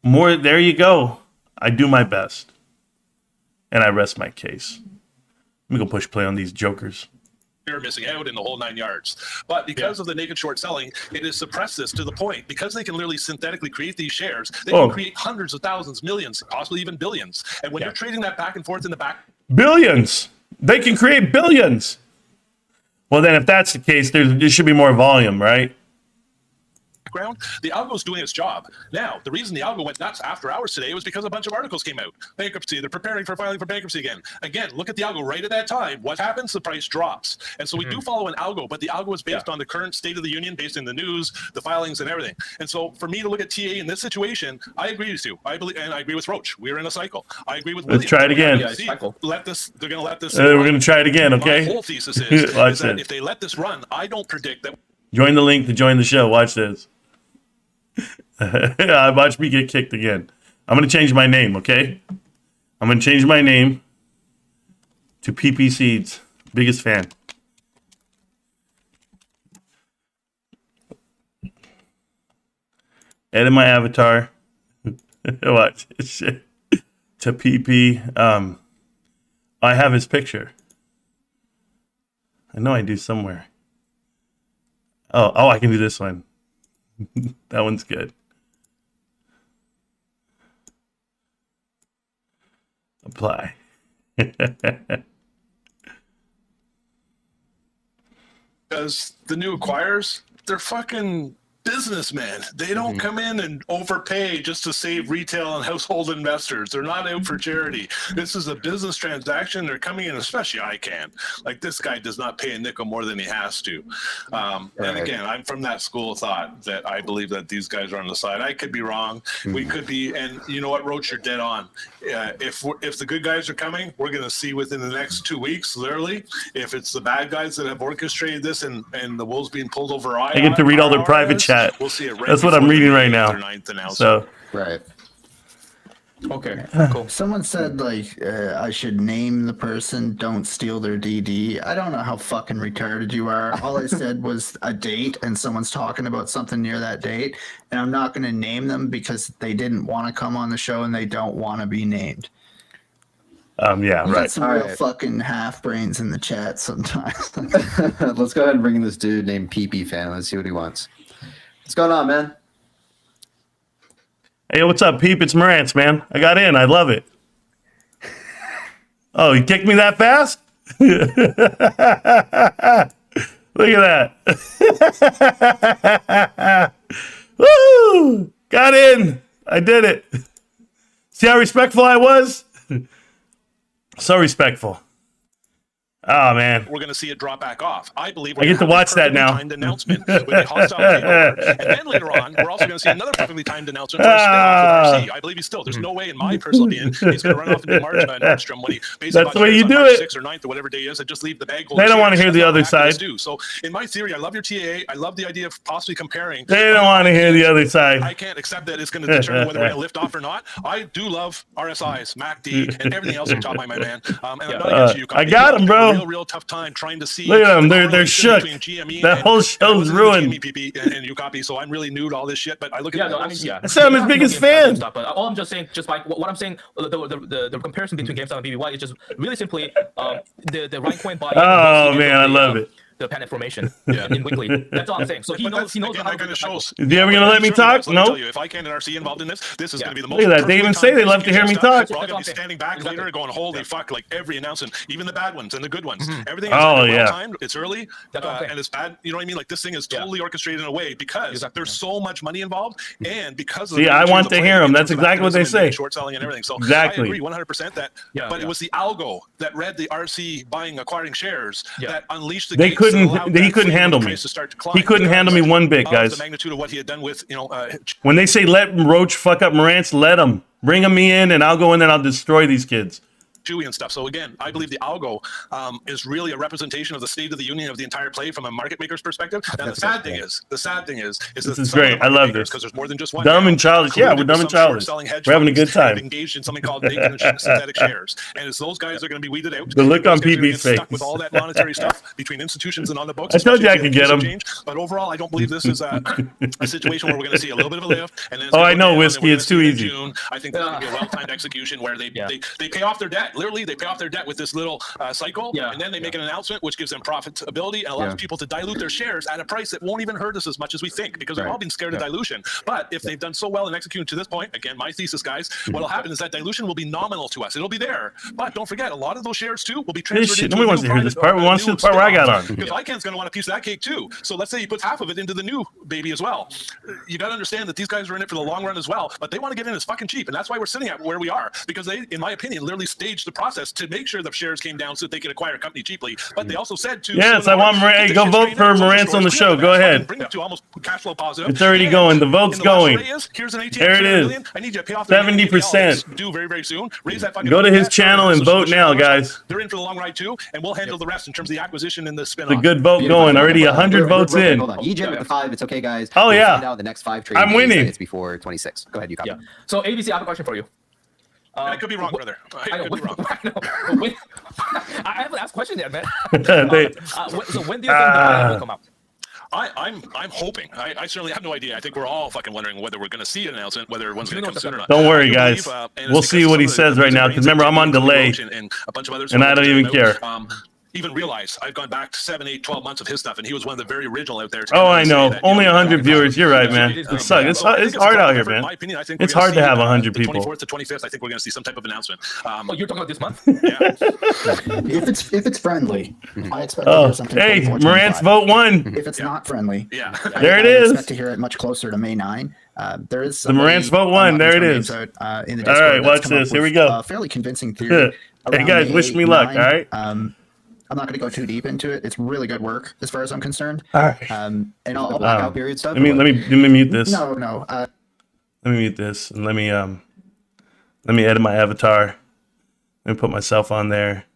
More, there you go. I do my best. And I rest my case. Let me go push play on these jokers. They're missing out in the whole 9 yards. But because of the naked short selling, it has suppressed this to the point, because they can literally synthetically create these shares, they can create hundreds of thousands, millions, possibly even billions. And when you're trading that back and forth in the back. Billions. They can create billions. Well, then if that's the case, there should be more volume, right? background. The algo's doing its job. Now, the reason the algo went nuts after hours today was because a bunch of articles came out. Bankruptcy, they're preparing for filing for bankruptcy again. Again, look at the algo right at that time. What happens? The price drops. And so we do follow an algo, but the algo is based on the current state of the union, based in the news, the filings, and everything. And so for me to look at TA in this situation, I agree with you. I believe, and I agree with Roach. We're in a cycle. I agree with William. Let's try it again. Let this. They're going to let this. We're going to try it again, okay? My whole thesis is that if they let this run, I don't predict that. Join the link to join the show. Watch this. Watch me get kicked again. I'm going to change my name, okay? I'm going to change my name to PP Seeds. Biggest fan. Edit my avatar. Watch this shit. To PP. I have his picture. I know I do somewhere. Oh, I can do this one. That one's good. Apply. Because the new acquirers, they're fucking businessmen. They don't come in and overpay just to save retail and household investors. They're not out for charity. This is a business transaction. They're coming in, especially ICANN. Like, this guy does not pay a nickel more than he has to. And again, I'm from that school of thought that I believe that these guys are on the side. I could be wrong. We could be. And you know what, Roach, you're dead on. If the good guys are coming, we're going to see within the next 2 weeks, literally. If it's the bad guys that have orchestrated this and the wolves being pulled over I get to read all their private chat. We'll see it right. That's what I'm reading right now. So Right. Okay, cool. Someone said, like, I should name the person, don't steal their DD. I don't know how fucking retarded you are. All I said was a date, and someone's talking about something near that date, and I'm not going to name them because they didn't want to come on the show and they don't want to be named. yeah, You got right. some real fucking half brains in the chat sometimes. Let's go ahead and bring in this dude named PP Fan. Let's see what he wants. What's going on, man? Hey, what's up, Peep? It's Marantz, man. I got in. I love it. Oh, you kicked me that fast? Look at that. Woo! Got in. I did it. See how respectful I was? So respectful. Oh, man. We're going to see it drop back off. I believe I get to watch that now. Timed announcement with a hostile takeover. And then later on, we're also going to see another perfectly timed announcement for a spin-off with RC. I believe he's still. There's no way, in my personal opinion, he's going to run off into Nordstrom when he basically That's the way you do it. 6th or 9th or whatever day is, and just leave the bag. They don't want to hear the other side. So, in my theory, I love your TA. I love the idea of possibly comparing. They don't want to hear the other side. I can't accept that it's going to determine whether we're going to lift off or not. I do love RSIs, MACD, and everything else on top of my man. And I'm not against you. I got him, bro. Real tough time trying to see. Look at them. They're shook. That whole show's ruined. And you copy. So I'm really new to all this shit. But I look at I said I'm his biggest fan. But all I'm just saying, just like what I'm saying, the comparison between GameStop and BBY is just really simply the rank point by. Oh man, I love it. The pen information in weekly. That's all I'm saying. So he knows how to shows. Is he ever gonna let me talk? No. If I can and RC involved in this is going to be the most. Look at that. They even say they love to hear me talk. We're all going to be standing back later going, holy fuck, like every announcement, even the bad ones and the good ones. Everything is well-timed. It's early and it's bad. You know what I mean? Like, this thing is totally orchestrated in a way because there's so much money involved and because of I want to hear them. That's exactly what they say. Short selling and everything. So exactly. I agree 100% that. But it was the algo that read the RC acquiring shares that unleashed the. He couldn't handle me. He couldn't handle me one bit, guys. The magnitude of what he had done with, when they say let Roach fuck up Marantz, let him. Bring me in, and I'll go in there and I'll destroy these kids. And stuff. So again, I believe the algo is really a representation of the state of the union of the entire play from a market maker's perspective. Now the sad thing is this that is great. I love this because there's more than just one. Dumb and childish. Yeah, we're dumb and childish. We're having a good time. Engaged in something called naked and synthetic shares, and it's those guys that are going to be weeded out. The look on PB's face with all that monetary stuff between institutions and on the books. I told you I could get them. But overall, I don't believe this is a situation where we're going to see a little bit of a lift. And then I know, Whiskey. It's too easy. I think there's going to be a well-timed execution where they pay off their debt. Literally, they pay off their debt with this little cycle, and then they make an announcement which gives them profitability and allows people to dilute their shares at a price that won't even hurt us as much as we think, because we've all been scared of dilution. But if they've done so well in executing to this point, again, my thesis, guys, what'll happen is that dilution will be nominal to us. It'll be there, but don't forget, a lot of those shares too will be transferred into nobody wants to hear this part. We want to see the part where I got on. Because ICANN's going to want a piece of that cake too. So let's say he puts half of it into the new baby as well. You got to understand that these guys are in it for the long run as well, but they want to get in as fucking cheap, and that's why we're sitting at where we are, because they, in my opinion, literally staged the process to make sure the shares came down so that they could acquire a company cheaply. But they also said to yes, I want Marantz. Go vote for Marantz on the show. Go ahead. Bring it to almost cash flow positive. It's already going. The vote's going. Here's an ATM. There it is. I need you to pay off 70%. Do very, very soon. Raise that fucking. Go to his channel and vote now, guys. They're in for the long ride too, and we'll handle the rest in terms of the acquisition and the spin-off. It's a good vote going. Already 100 votes in. Hold on. EJ with the 5. It's okay, guys. Oh, yeah. Find out the next 5 trades. I'm winning. It's before 26. Go ahead, you copy. Yeah. So ABC, I have a question for you. I could be wrong, brother. I could be wrong. I haven't asked question yet, man. They- so when do you think the buyout will come out? I'm hoping. I certainly have no idea. I think we're all fucking wondering whether we're going to see an announcement, whether one's going to come soon or not. Don't worry, guys. We'll see what he says right now, because remember, I'm on delay, and a bunch of others, and I don't even care. Even realize I've gone back 7, 8, 12 months of his stuff, and he was one of the very original out there. Oh, I know. Only 100 viewers. You're right, man. It sucks. It's hard out here, man. My opinion, I think it's hard to have 100 people. 24th to 25th, I think we're going to see some type of announcement. Oh, you're talking about this month? Yeah. If it's friendly, I expect to Oh, hear something. hey, 24, Marantz, 25. vote 1. If it's not friendly, Yeah. There it I is. expect to hear it much closer to May 9. There is The Marantz vote 1. There it is. In the All right, Discord watch that's come up this. Here we with go. a fairly convincing theory. Hey, around guys, May wish me luck, 9. all right? I'm not going to go too deep into it. It's really good work as far as I'm concerned. All right. And I'll Blackout period stuff. Let me mute this. no. Let me mute this, and let me edit my avatar. Let me put myself on there.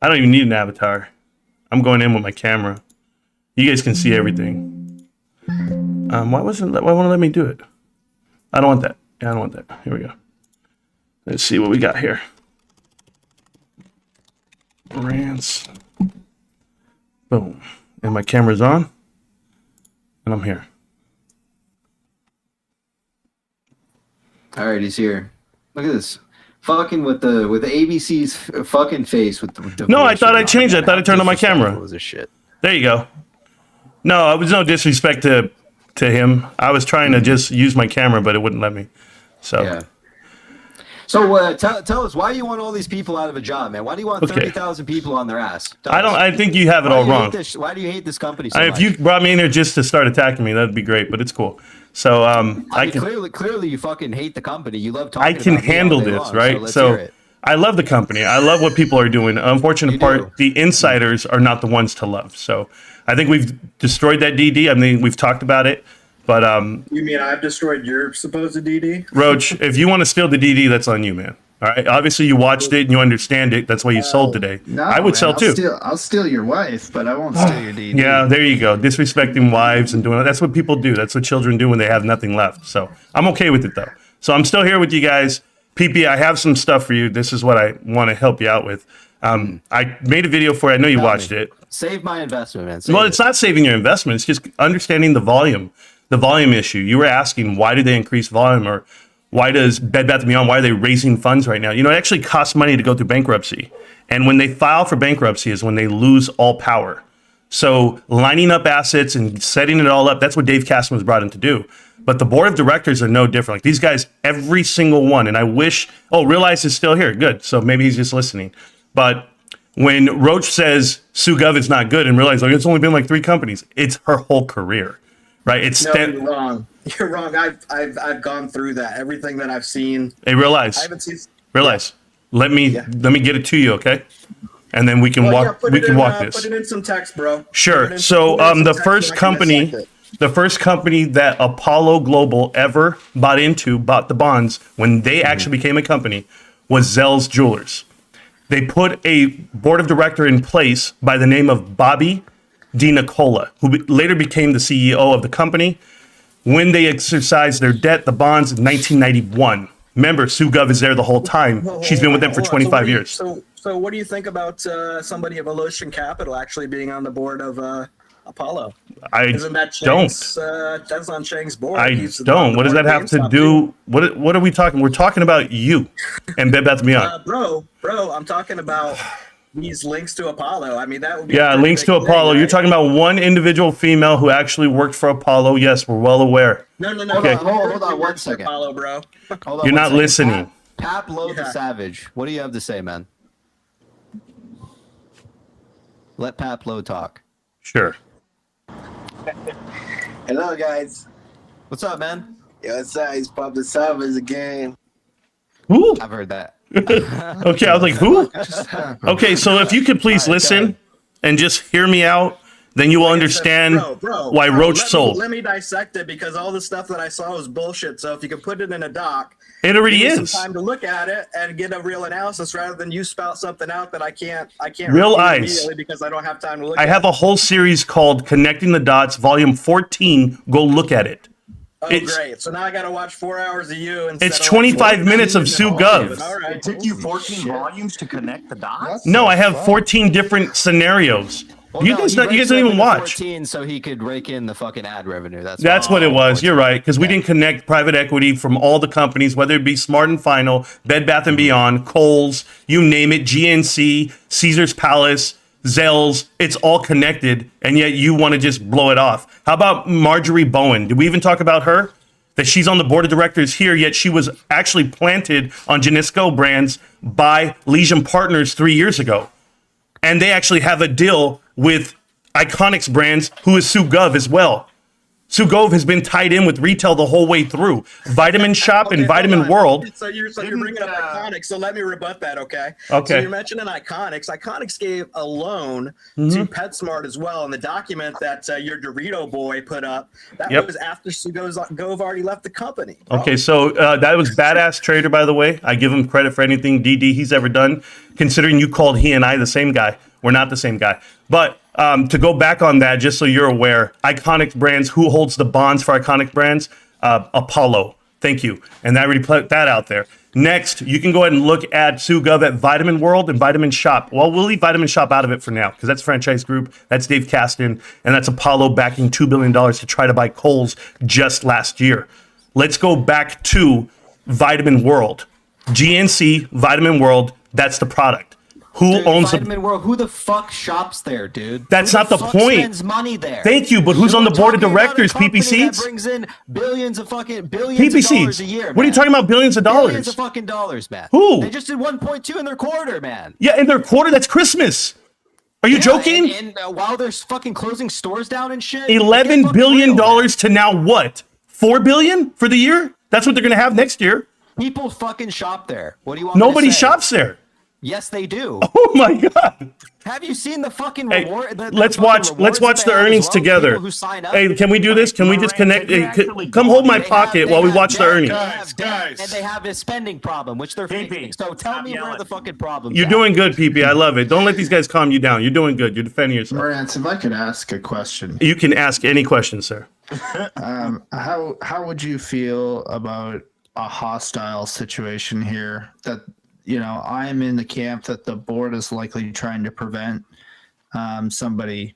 I don't even need an avatar. I'm going in with my camera. You guys can see everything. Why won't it let me do it? I don't want that. Yeah, I don't want that. Here we go. Let's see what we got here. Rants. Boom. And my camera's on. And I'm here. All right, he's here. Look at this. Fucking with the ABC's fucking face with the No, I thought I changed it. I thought I turned on my camera. Was this shit? There you go. No, it was no disrespect to him. I was trying to just use my camera, but it wouldn't let me. So Yeah. So tell us, why do you want all these people out of a job, man? Why do you want 30,000 people on their ass? I think you have it all wrong. Why do you hate this company so If much? you brought me in here just to start attacking me, that'd be great, but it's cool. So I mean, clearly you fucking hate the company. You love talking I can about me all handle day this, long, right? let's So hear it. I love the company. I love what people are doing. Unfortunate part, the insiders are not the ones to love. So I think we've destroyed that DD. I mean, we've talked about it, but You mean I've destroyed your supposed DD? Roach, if you want to steal the DD, that's on you, man. All right. Obviously, you watched it and you understand it. That's why you sold today. No, I would sell too. I'll steal your wife, but I won't steal your DD. Yeah, there you go. Disrespecting wives and doing that's what people do. That's what children do when they have nothing left. So I'm okay with it though. So I'm still here with you guys. PP, I have some stuff for you. This is what I want to help you out with. I made a video for it. I know you watched it. Save my investment, man. Well, it's not saving your investment. It's just understanding the volume issue. You were asking why did they increase volume, or why does Bed Bath & Beyond, why are they raising funds right now? You know, it actually costs money to go through bankruptcy. And when they file for bankruptcy is when they lose all power. So lining up assets and setting it all up, that's what Dave Caston was brought in to do. But the board of directors are no different. Like these guys, every single one. And I wish, Realize is still here. Good. So maybe he's just listening. But when Roach says Sue Gov is not good and Realize, like, it's only been like 3 companies, it's her whole career, right? You're wrong. You're wrong. I've gone through that. Everything that I've seen. Hey, Realize. I haven't seen. Realize. Let me get it to you, okay? And then we can walk this. Put it in some text, bro. Sure. So the first company that Apollo Global ever bought the bonds when they actually became a company was Zell's Jewelers. They put a board of director in place by the name of Bobby DiNicola, who later became the CEO of the company. When they exercised their debt, the bonds in 1991. Remember, Sue Gov is there the whole time. She's been with them for 25 years. So what do you think about somebody of Evolution Capital actually being on the board of Apollo. I Isn't that don't. Chang's, that's on Chang's board. I He's don't. What does that have to do? What are we talking? We're talking about you and Bed Bath & Beyond. Bro, I'm talking about these links to Apollo. I mean, that would be Yeah, links to Apollo. Thing, right? You're talking about one individual female who actually worked for Apollo. Yes, we're well aware. No. Okay. Hold on 1 second. Apollo, bro. Hold on You're 1 not second. listening. Pap Low the Savage. What do you have to say, man? Let Pap Low talk. Sure. Hello, guys. What's up, man? Yo, what's up? It's Pop the Savage again. Who? I've heard that. Okay, I was like, who? Okay, so if you could please listen and just hear me out, then you will understand why Roach sold. Let me dissect it because all the stuff that I saw was bullshit. So if you could put it in a doc, it already give me is. some time to look at it and get a real analysis rather than you spout something out that I can't Real refute eyes. immediately because I don't have time to look. I have a whole series called Connecting the Dots, Volume 14. Go look at it. Oh, great! So now I got to watch 4 hours of you. It's 25 minutes of Sue Gov. All right. It took you 14 volumes to connect the dots? No, I have 14 different scenarios. Well, You guys don't even watch. 14 so he could rake in the fucking ad revenue. That's what it was. You're right, because we didn't connect private equity from all the companies, whether it be Smart and Final, Bed Bath & Beyond, Kohl's, you name it, GNC, Caesar's Palace, Zell's. It's all connected, and yet you want to just blow it off. How about Marjorie Bowen? Did we even talk about her? That she's on the board of directors here, yet she was actually planted on Genisco brands by Legion Partners 3 years ago. And they actually have a deal with Iconics Brands, who is Sue Gov as well. Sue Gov has been tied in with retail the whole way through. Vitamin Shop and Vitamin World. So you're bringing up Iconics, so let me rebut that, okay? Okay. So you're mentioning Iconics. Iconics gave a loan to PetSmart as well, and the document that your Dorito boy put up, that was after Sue Gov already left the company. Okay, so that was badass trader, by the way. I give him credit for anything DD he's ever done, considering you called he and I the same guy. We're not the same guy. But to go back on that, just so you're aware, Iconic Brands, who holds the bonds for Iconic Brands? Apollo. Thank you. And that already put that out there. Next, you can go ahead and look at Sue Gov at Vitamin World and Vitamin Shop. Well, we'll leave Vitamin Shop out of it for now because that's franchise group. That's Dave Caston. And that's Apollo backing $2 billion to try to buy Kohl's just last year. Let's go back to Vitamin World. GNC, Vitamin World, that's the product. Who owns Vitamin World? Who the fuck shops there, dude? That's not the point. Spends money there. Thank you, but who's on the board of directors? PPC that brings in billions of dollars a year. What are you talking about? Billions of dollars? Billions of fucking dollars, man. Who? They just did 1.2 in their quarter, man. Yeah, in their quarter. That's Christmas. Are you joking? And while they're fucking closing stores down and shit. $11 billion to now what? $4 billion for the year? That's what they're gonna have next year. People fucking shop there. What do you want? Nobody me to say? shops there. Yes, they do. Oh my god. Have you seen the fucking Hey, reward? let's watch the earnings together. Hey, can we do this? Can we just connect? Come hold my pocket while we watch the earnings. And they have a spending problem, which they're fixing. So tell me where the fucking problem is. You're doing good, PP. I love it. Don't let these guys calm you down. You're doing good. You're defending yourself. Marantz, if I could ask a question. You can ask any question, sir. How would you feel about a hostile situation here that, you know, I'm in the camp that the board is likely trying to prevent somebody.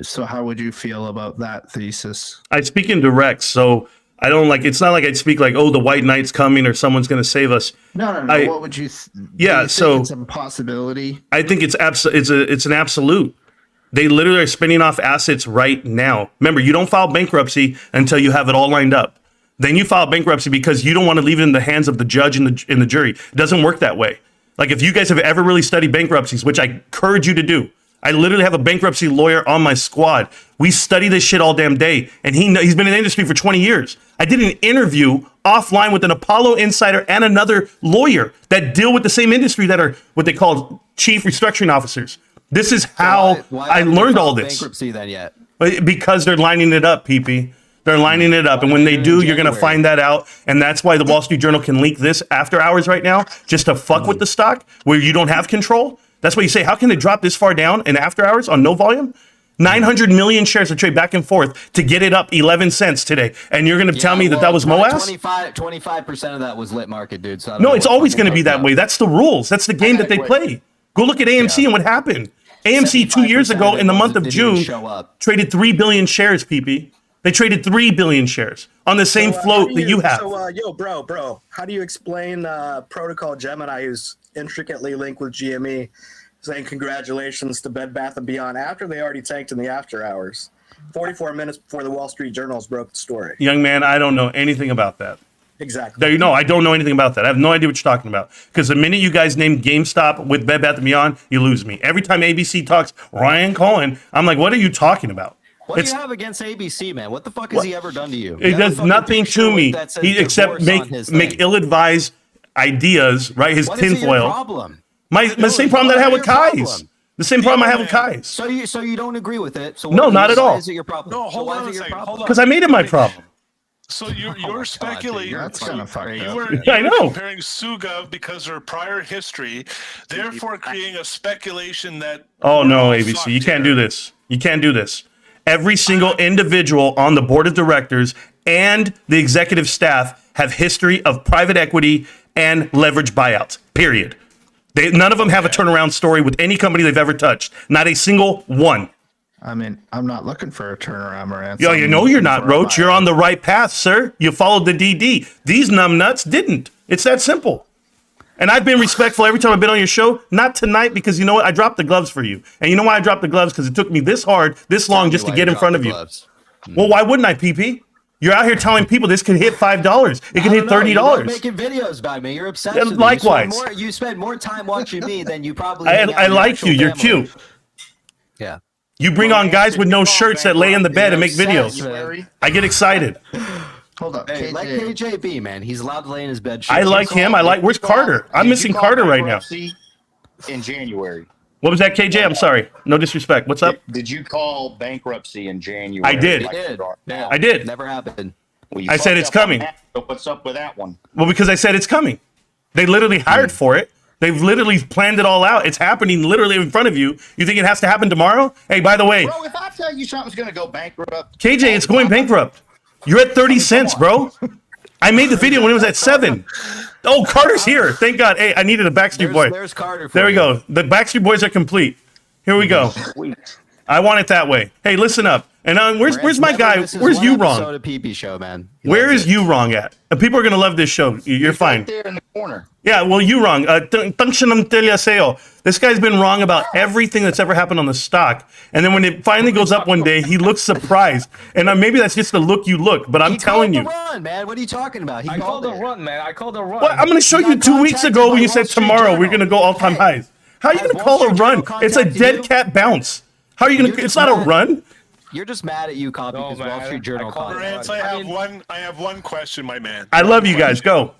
So how would you feel about that thesis? I speak in direct, so I don't it's not like I'd speak like, oh, the white knight's coming or someone's going to save us. No. What would you? So it's a possibility. I think it's an absolute. They literally are spinning off assets right now. Remember, you don't file bankruptcy until you have it all lined up. Then you file bankruptcy because you don't want to leave it in the hands of the judge and the jury. It doesn't work that way. Like if you guys have ever really studied bankruptcies, which I encourage you to do, I literally have a bankruptcy lawyer on my squad. We study this shit all damn day, and he's been in the industry for 20 years. I did an interview offline with an Apollo insider and another lawyer that deal with the same industry that are what they call chief restructuring officers. This is how I learned all this. Bankruptcy then yet? Because they're lining it up, PP. They're lining it up. And when they do, you're going to find that out. And that's why the Wall Street Journal can leak this after hours right now, just to fuck with the stock where you don't have control. That's why you say, how can it drop this far down in after hours on no volume? 900 million shares to trade back and forth to get it up 11 cents today. And you're going to tell me that was MOAS? 25% of that was lit market, dude. So no, it's always going to be that way. That's the rules. That's the game that they play. Go look at AMC and what happened. AMC 2 years ago in the month of didn't even June show up. traded 3 billion shares, PP. They traded 3 billion shares on the same float that you have. So, bro, how do you explain Protocol Gemini, who's intricately linked with GME, saying congratulations to Bed Bath & Beyond after they already tanked in the after hours, 44 minutes before the Wall Street Journals broke the story? Young man, I don't know anything about that. Exactly. There you know, I don't know anything about that. I have no idea what you're talking about. Because the minute you guys name GameStop with Bed Bath & Beyond, you lose me. Every time ABC talks Ryan Cohen, I'm like, what are you talking about? What do you have against ABC, man? What the fuck has he ever done to you? It does nothing to me. He except make ill-advised ideas, right? His tinfoil. Problem? The same problem that I have with Kai's. The same problem I have with Kai's. So you don't agree with it? So no, not at all. Why is it your problem? No, hold on a second. Hold on. Because I made it my problem. So you're speculating. That's kind of fucked up. I know. Comparing Sugov because of her prior history, therefore creating a speculation that. Oh no, ABC, you can't do this. You can't do this. Every single individual on the board of directors and the executive staff have history of private equity and leverage buyouts. Period. None of them have a turnaround story with any company they've ever touched. Not a single one. I mean, I'm not looking for a turnaround, Marantz. Yo, you know you're not, Roach. You're on the right path, sir. You followed the DD. These numbnuts didn't. It's that simple. And I've been respectful every time I've been on your show. Not tonight, because you know what? I dropped the gloves for you. And you know why I dropped the gloves? Because it took me this hard, this long just to get in front of you. Well, why wouldn't I, PP? You're out here telling people this could hit $5. It could hit $30. You're making videos about me. You're obsessed with me. Likewise. You spend more time watching me than you probably. I like you. You're cute. Yeah. You bring on guys with no shirts that lay in the bed and make videos. I get excited. Hold up. Hey, let KJ be, man. He's allowed to lay in his bed. I like him. Where's Carter? I'm missing Carter right now. In January. What was that, KJ? I'm sorry. No disrespect. What's up? Did you call bankruptcy in January? I did. I did. Never happened. Well, I said it's coming. What's up with that one? Well, because I said it's coming. They literally hired for it. They've literally planned it all out. It's happening literally in front of you. You think it has to happen tomorrow? Hey, by the way. Bro, if I tell you something's going to go bankrupt. KJ, it's going bankrupt. You're at 30 cents, bro. I made the video when it was at 7. Oh, Carter's here. Thank God. Hey, I needed a Backstreet Boy. There's Carter. There we go. The Backstreet Boys are complete. Here we go. I want it that way. Hey, listen up. And where's my guy? Where's you wrong? PP show, man. Where is you wrong at? And people are gonna love this show. You're fine. Right there in the corner. Yeah, well, you wrong. This guy's been wrong about everything that's ever happened on the stock. And then when it finally goes up one day, he looks surprised. And maybe that's just the look you look. But I'm telling you. Run, man. What are you talking about? I called a run, man. I called a run. Well, I'm going to show you 2 weeks ago when you said tomorrow we're going to go all-time highs. How are you going to call a run? It's a dead cat bounce. How are you going to? It's not a run. You're just mad at you, Copy, because Wall Street Journal. Marantz, I have one question, my man. I love you guys. Go.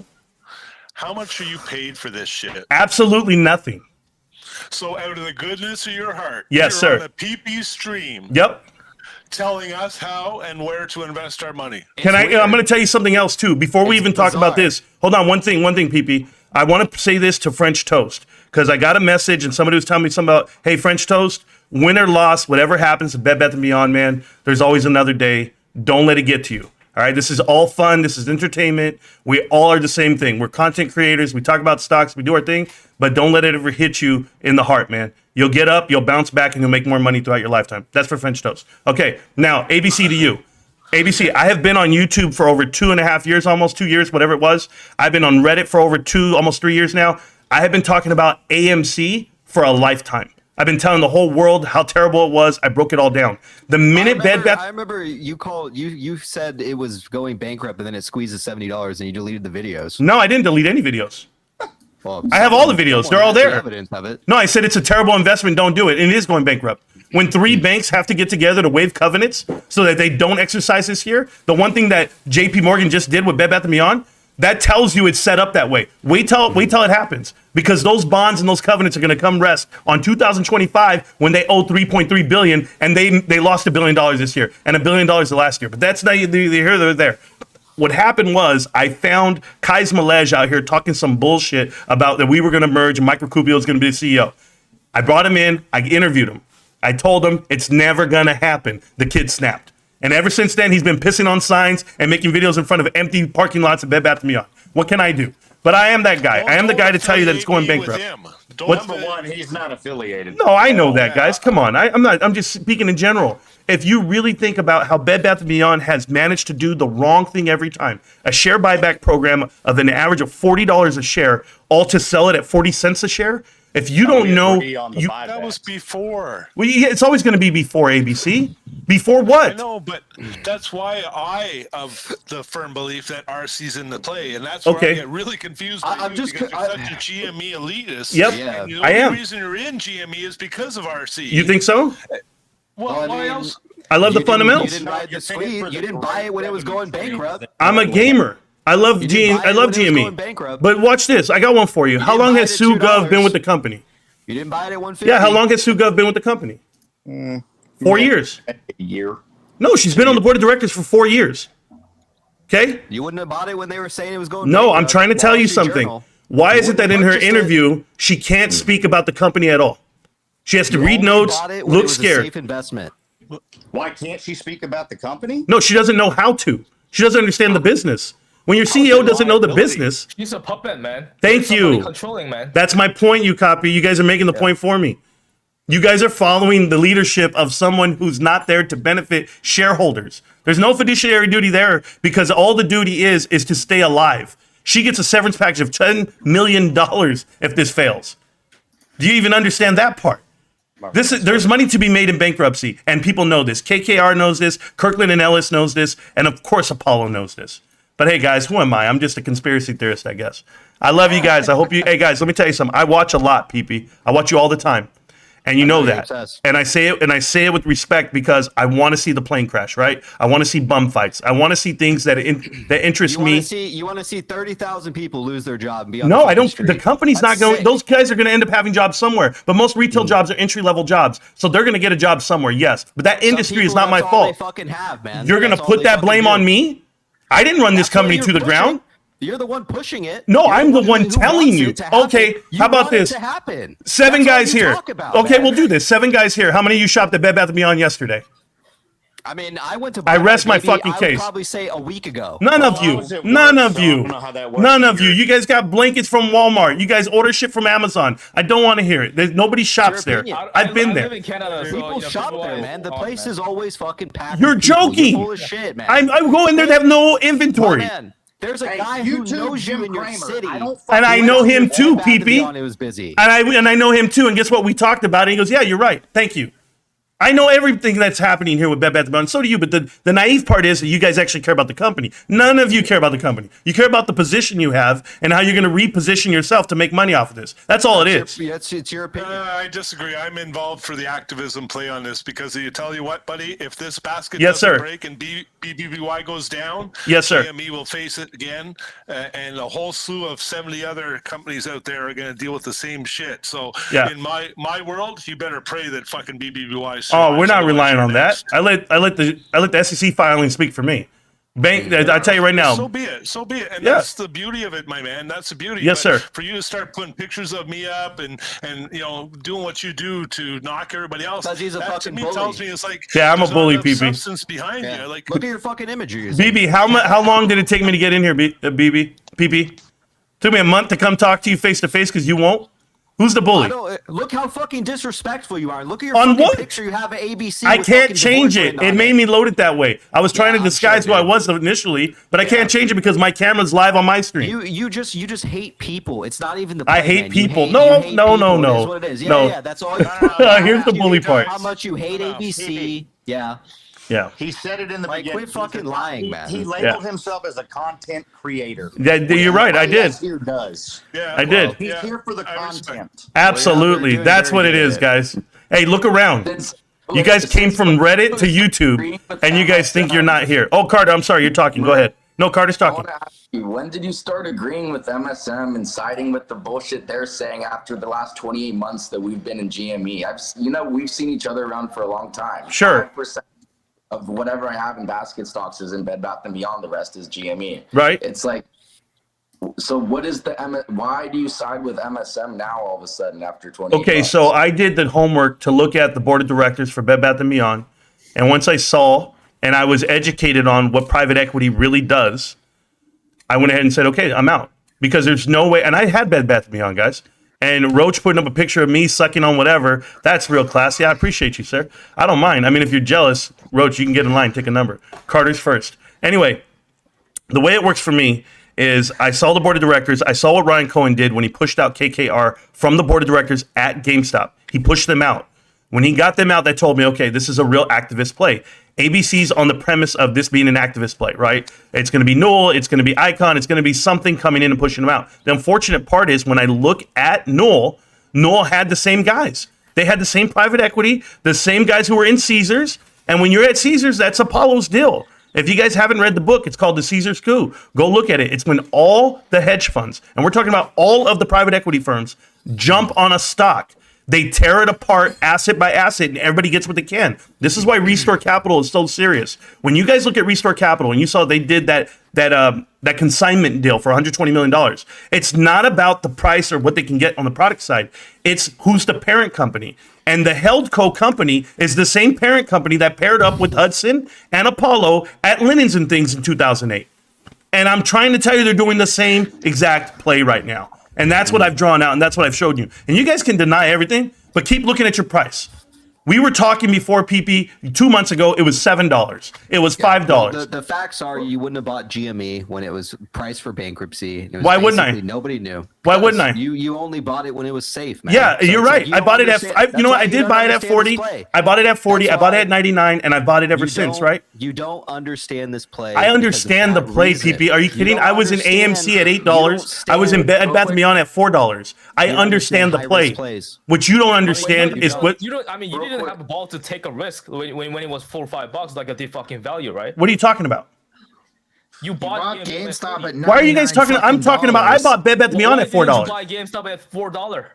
How much are you paid for this shit? Absolutely nothing. So out of the goodness of your heart, yes, you're sir. on a PP stream. Yep. Telling us how and where to invest our money. I'm going to tell you something else too. Before we even talk about this, hold on. One thing, PP. I want to say this to French Toast because I got a message and somebody was telling me something about, hey, French Toast, win or loss, whatever happens to Bed Bath & Beyond, man, there's always another day. Don't let it get to you. All right, this is all fun. This is entertainment. We all are the same thing. We're content creators. We talk about stocks. We do our thing, but don't let it ever hit you in the heart, man. You'll get up, you'll bounce back, and you'll make more money throughout your lifetime. That's for French Toast. Okay, now, ABC to you. ABC, I have been on YouTube for over 2.5 years, almost 2 years, whatever it was. I've been on Reddit for over almost 3 years now. I have been talking about AMC for a lifetime. I've been telling the whole world how terrible it was. I broke it all down. The minute Bed Bath... I remember you said it was going bankrupt, and then it squeezes $70, and you deleted the videos. No, I didn't delete any videos. Well, I have all the videos. They're all there. Evidence of it. No, I said it's a terrible investment. Don't do it. And it is going bankrupt. When 3 banks have to get together to waive covenants so that they don't exercise this year, the one thing that JP Morgan just did with Bed Bath & Beyond, that tells you it's set up that way. Wait till it happens, because those bonds and those covenants are going to come rest on 2025 when they owe $3.3 billion and they lost $1 billion this year and $1 billion the last year. But that's not here or there. What happened was I found Kai's Malej out here talking some bullshit about that we were going to merge and Mike Rubio is going to be the CEO. I brought him in. I interviewed him. I told him it's never going to happen. The kid snapped. And ever since then, he's been pissing on signs and making videos in front of empty parking lots of Bed Bath & Beyond. What can I do? But I am that guy. I am the guy to tell you that it's going bankrupt. Number one, he's not affiliated. No, I know that, guys. Come on. I'm not. I'm just speaking in general. If you really think about how Bed Bath & Beyond has managed to do the wrong thing every time, a share buyback program of an average of $40 a share, all to sell it at 40 cents a share. If you don't know, that was before. Well, yeah, it's always going to be before ABC. Before what? I know, but that's why I have the firm belief that RC's in the play, and that's where I get really confused. I'm just because you're such a GME elitist. Yep, and the I am. only reason you're in GME is because of RC. You think so? Well, why else? I love the fundamentals. You didn't buy it when it was going bankrupt. I'm a gamer. I love GME. But watch this. I got one for you. How long has Sue Gov been with the company? You didn't buy it at 150. Yeah, how long has Sue Gov been with the company? 4 years. A year. No, she's been on the board of directors for 4 years. Okay? You wouldn't have bought it when they were saying it was going No, bankrupt. I'm trying to tell you something. Journal. Why is it that in her interview, she can't speak about the company at all? She has to read notes, look scared. Safe investment. Why can't she speak about the company? No, she doesn't know how to. She doesn't understand the business. When your CEO doesn't know the business. She's a puppet, man. Thank you. Controlling, man. That's my point, you copy. You guys are making the point for me. You guys are following the leadership of someone who's not there to benefit shareholders. There's no fiduciary duty there because all the duty is to stay alive. She gets a severance package of $10 million if this fails. Do you even understand that part? There's money to be made in bankruptcy, and people know this. KKR knows this, Kirkland and Ellis knows this, and of course Apollo knows this. But hey, guys, who am I? I'm just a conspiracy theorist, I guess. I love you guys. I hope you. Hey, guys, let me tell you something. I watch a lot, PP. I watch you all the time, and you know that. And I say it with respect because I want to see the plane crash, right? I want to see bum fights. I want to see things that interest me. You want to see 30,000 people lose their job and be on No, the I don't. street. The company's not going. Those guys are going to end up having jobs somewhere. But most retail jobs are entry level jobs, so they're going to get a job somewhere. Yes, but that industry is not my fault. You're going to put that blame on me? I didn't run this company to the ground. You're the one pushing it. No, I'm the one telling you. Okay, how about this? 7 guys here. Okay, we'll do this. 7 guys here. How many of you shopped at Bed Bath & Beyond yesterday? I mean, I went to. I rest my fucking I case. would probably say a week ago. None of you. None of you. None of you. You guys got blankets from Walmart. You guys order shit from Amazon. I don't want to hear it. There's nobody shops there. I've been there. I live in Canada, so, People shop there, man. The place is always fucking packed. You're with people. joking. You're full of shit, man. I go in there. They have no inventory. Man, there's a guy who knows you in your city. And I know him too, PP. It was busy. And I know him too. And guess what? We talked about it. He goes, "Yeah, you're right. Thank you." I know everything that's happening here with Bed Bath & Beyond. So do you. But the naive part is that you guys actually care about the company. None of you care about the company. You care about the position you have and how you're going to reposition yourself to make money off of this. That's all it is. It's your opinion. I disagree. I'm involved for the activism play on this because you tell you what, buddy, if this basket doesn't break and BBBY goes down, GME will face it again, and a whole slew of 70 other companies out there are going to deal with the same shit. So in my world, you better pray that fucking BBBY. Oh, we're not relying on that. I let the SEC filing speak for me. I tell you right now. So be it. So be it. And that's the beauty of it, my man. That's the beauty. Yes, sir. For you to start putting pictures of me up and doing what you do to knock everybody else. Because he's a fucking bully. Tells me it's like I'm a bully, PP. Substance behind you. Like, look at your fucking image you're using. BB, how long did it take me to get in here, BB? PP? Took me a month to come talk to you face to face because you won't? Who's the bully? Look how fucking disrespectful you are. Look at your On fucking what? picture you have at ABC. I can't change it. It made me load it that way. I was trying to disguise who I was initially, but I can't change it because my camera's live on my stream. You just hate people. It's not even the play, I hate man. people. No. No. It is what it is. Yeah, that's all. Here's the bully part. How much you hate ABC. Yeah. Yeah. He said it in the beginning. Quit fucking lying, man. He labeled himself as a content creator. Yeah, you're right. I did. Here does. Yeah, I did. He's here for the content. Absolutely. That's what it is, guys. Hey, look around. You guys came from Reddit to YouTube, and you guys think you're not here. Oh, Carter, I'm sorry. You're talking. Go ahead. No, Carter's talking. When did you start agreeing with MSM and siding with the bullshit they're saying after the last 28 months that we've been in GME? We've seen each other around for a long time. Sure. 5% of whatever I have in basket stocks is in Bed Bath & Beyond. The rest is GME. Right. It's like, so what is why do you side with MSM now all of a sudden after 20? Okay, so I did the homework to look at the board of directors for Bed Bath & Beyond. And once I saw and I was educated on what private equity really does, I went ahead and said, okay, I'm out. because there's no way. And I had Bed Bath & Beyond, guys. And Roach putting up a picture of me sucking on whatever, that's real classy. I appreciate you, sir. I don't mind. I mean, if you're jealous, Roach, you can get in line, take a number. Carter's first. Anyway, the way it works for me is I saw the board of directors. I saw what Ryan Cohen did when he pushed out KKR from the board of directors at GameStop. He pushed them out. When he got them out, that told me, okay, this is a real activist play. ABC's on the premise of this being an activist play, right? It's going to be Newell, it's going to be Icon, it's going to be something coming in and pushing them out. The unfortunate part is when I look at Newell had the same guys. They had the same private equity, the same guys who were in Caesars. And when you're at Caesars, that's Apollo's deal. If you guys haven't read the book, it's called The Caesars Coup. Go look at it. It's when all the hedge funds, and we're talking about all of the private equity firms, jump on a stock. They tear it apart asset by asset, and everybody gets what they can. This is why Restore Capital is so serious. When you guys look at Restore Capital, and you saw they did that consignment deal for $120 million, it's not about the price or what they can get on the product side. It's who's the parent company. And the Heldco company is the same parent company that paired up with Hudson and Apollo at Linens and Things in 2008. And I'm trying to tell you they're doing the same exact play right now. And that's what I've drawn out, and that's what I've showed you. And you guys can deny everything, but keep looking at your price. We were talking before PP 2 months ago. It was $7. It was $5. Well, the facts are you wouldn't have bought GME when it was priced for bankruptcy. It was Why wouldn't I? Nobody knew. Why wouldn't I? You only bought it when it was safe, man. Yeah, So you're it's like right. you I don't bought it at. understand- You know what? I that's why did you buy it don't at understand 40. this play. I bought it at 40. That's I bought it why at 99, and I bought it ever since. Right? You don't understand this play. I understand the play, PP. Are you kidding? I was in AMC at $8. I was in Bed Bath & Beyond at $4. I understand the play. What you don't understand is what. You don't. I mean, you didn't have a ball to take a risk when it was $4 or $5, like at the fucking value, right? What are you talking about? You bought GameStop at Why are you guys talking? I'm talking about. I bought Bed Bath & Beyond at $4. Why did you buy GameStop at $4?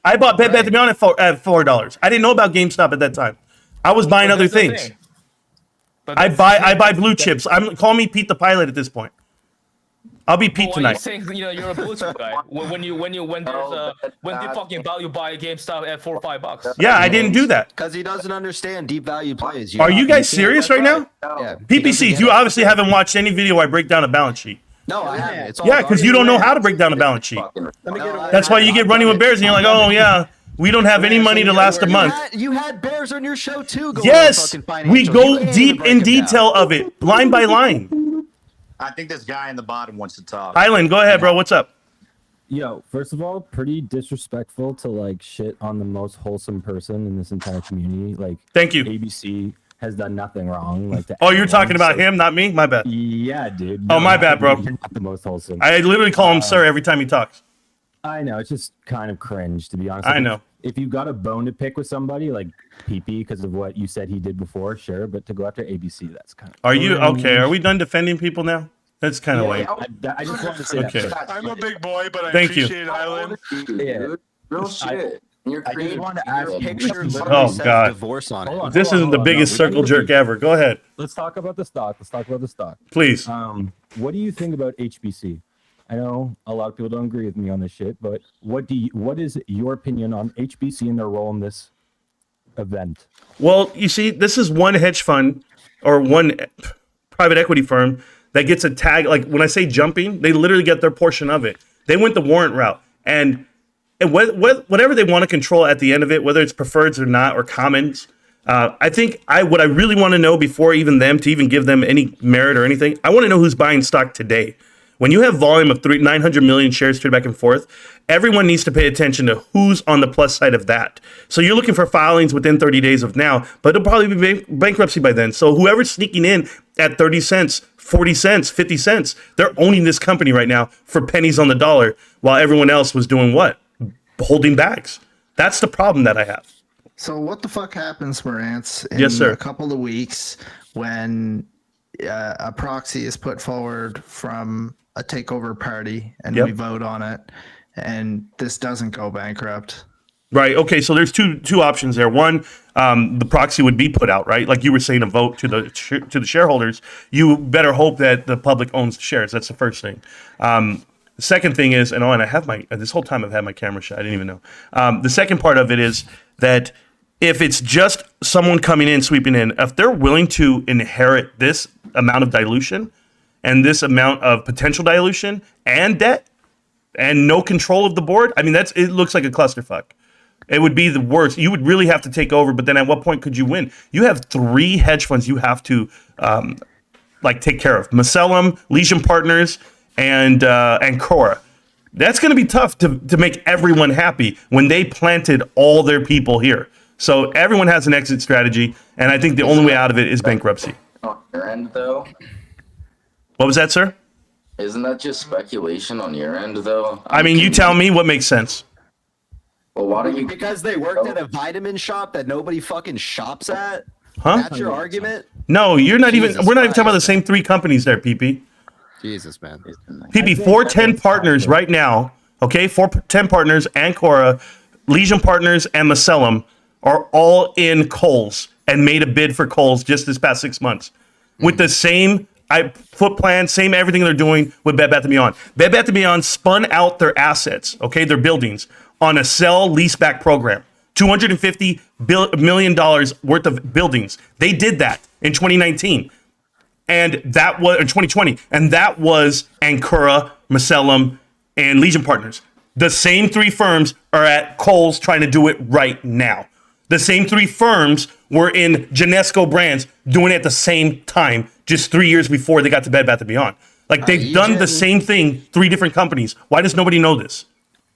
I bought Bed Bath & Beyond at $4. I didn't know about GameStop at that time. I was buying other things. I buy blue chips. Call me Pete the Pilot at this point. I'll be Pete tonight. You're saying you're a blue chip guy when the fucking value buy GameStop at $4 or $5. Yeah, I didn't do that. Because he doesn't understand deep value plays. Are you guys serious right now? Yeah. PPCs, you obviously haven't watched any video where I break down a balance sheet. No, I haven't. It's all Yeah, because you don't know how to break down a balance sheet. That's why you get running with bears and you're like, oh yeah, we don't have any money to last a month. You had bears on your show too. Yes, we go deep in detail of it, line by line. I think this guy in the bottom wants to talk. Island, go ahead, bro. What's up? Yo, first of all, pretty disrespectful to like shit on the most wholesome person in this entire community. Like, thank you. ABC has done nothing wrong. Like, Oh, you're talking about him, not me? My bad. Yeah, dude. Oh, my bad, bro. You're not the most wholesome. I literally call him sir every time he talks. I know. It's just kind of cringe, to be honest. I know. If you got a bone to pick with somebody like PP because of what you said he did before, sure. But to go after ABC, that's kind of. Are you okay? Are we done defending people now? That's kind of lame. I just wanted to say Okay. that. I'm a big boy, but I Thank you. appreciate Island. Yeah. Real shit. I just wanted to ask picture Oh God, divorce on it. this is the biggest circle jerk ever. Go ahead, Let's talk about the stock. please. What do you think about HBC? I know a lot of people don't agree with me on this shit, but what is your opinion on HBC and their role in this event? Well, you see, this is one hedge fund or one private equity firm that gets a tag. Like when I say jumping, they literally get their portion of it. They went the warrant route, and whatever they want to control at the end of it, whether it's preferreds or not or commons. I think what I really want to know before even them to even give them any merit or anything, I want to know who's buying stock today. When you have volume of 900 million shares traded back and forth, everyone needs to pay attention to who's on the plus side of that. So you're looking for filings within 30 days of now, but it'll probably be bankruptcy by then. So whoever's sneaking in at 30 cents, 40 cents, 50 cents, they're owning this company right now for pennies on the dollar while everyone else was doing what? Holding bags. That's the problem that I have. So what the fuck happens, Marantz, in Yes, sir. a couple of weeks when a proxy is put forward from a takeover party and Yep. we vote on it and this doesn't go bankrupt? Right. Okay. So there's two options there. One, the proxy would be put out, right? Like you were saying, a vote to the shareholders. You better hope that the public owns the shares. That's the first thing. The second thing is, and I have this whole time I've had my camera shut. I didn't even know. The second part of it is that if it's just someone coming in, sweeping in, if they're willing to inherit this amount of dilution and this amount of potential dilution and debt, and no control of the board. I mean, it looks like a clusterfuck. It would be the worst. You would really have to take over, but then at what point could you win? You have 3 hedge funds you have to take care of: Macellum, Legion Partners, and Cora. That's going to be tough to make everyone happy when they planted all their people here. So everyone has an exit strategy, and I think the only way out of it is bankruptcy. On your end, though? What was that, sir? Isn't that just speculation on your end, though? I mean, you tell me what makes sense. Well, why don't you? Because they worked at a vitamin shop that nobody fucking shops at? Huh? That's your argument? No, we're not even talking about the same 3 companies there, PP. Jesus, man. PP, 410 partners right now, okay? 410 partners, Ancora, Legion Partners, and Macellum are all in Kohl's and made a bid for Kohl's just this past 6 months with the same foot plan, same everything they're doing with Bed Bath & Beyond. Bed Bath & Beyond spun out their assets, okay, their buildings, on a sell leaseback program. $250 million worth of buildings. They did that in 2019. And that was in 2020. And that was Ancora, Macellum, and Legion Partners. The same 3 firms are at Kohl's trying to do it right now. The same 3 firms were in Genesco Brands doing it at the same time, just 3 years before they got to Bed Bath & Beyond. Like, they've done the same thing, 3 different companies. Why does nobody know this?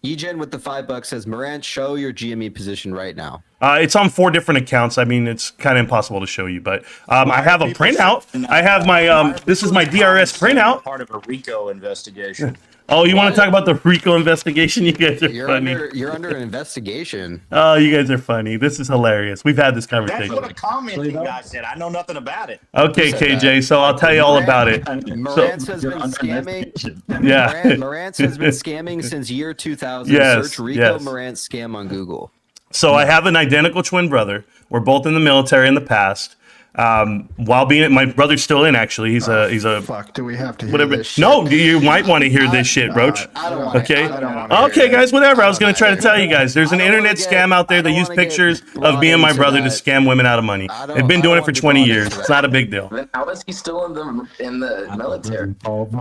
Egen with the $5 says, Marantz, show your GME position right now. It's on 4 different accounts. I mean, it's kind of impossible to show you, but I have a printout. I have my, this is my DRS printout. Part of a RICO investigation. Oh, you want to talk about the RICO investigation? You guys are funny. You're under an investigation. Oh, you guys are funny. This is hilarious. We've had this That's conversation. what a commenting guy said. I know nothing about it. Okay, KJ, so I'll tell you all about it. Marantz has been scamming. Yeah. Marantz has been scamming since year 2000. Yes, Search RICO yes. Marantz scam on Google. So I have an identical twin brother. We're both in the military in the past. While being, my brother's still in. Actually, he's a. Fuck, do we have to hear Whatever. this shit? No, you might want to hear this shit, Roach. Okay. Okay, guys. Whatever. I was gonna try to tell you guys. There's an internet scam out there that use pictures of me and my brother to scam women out of money. They've been doing it for 20 years. It's not a big deal. Then how is he still in the military?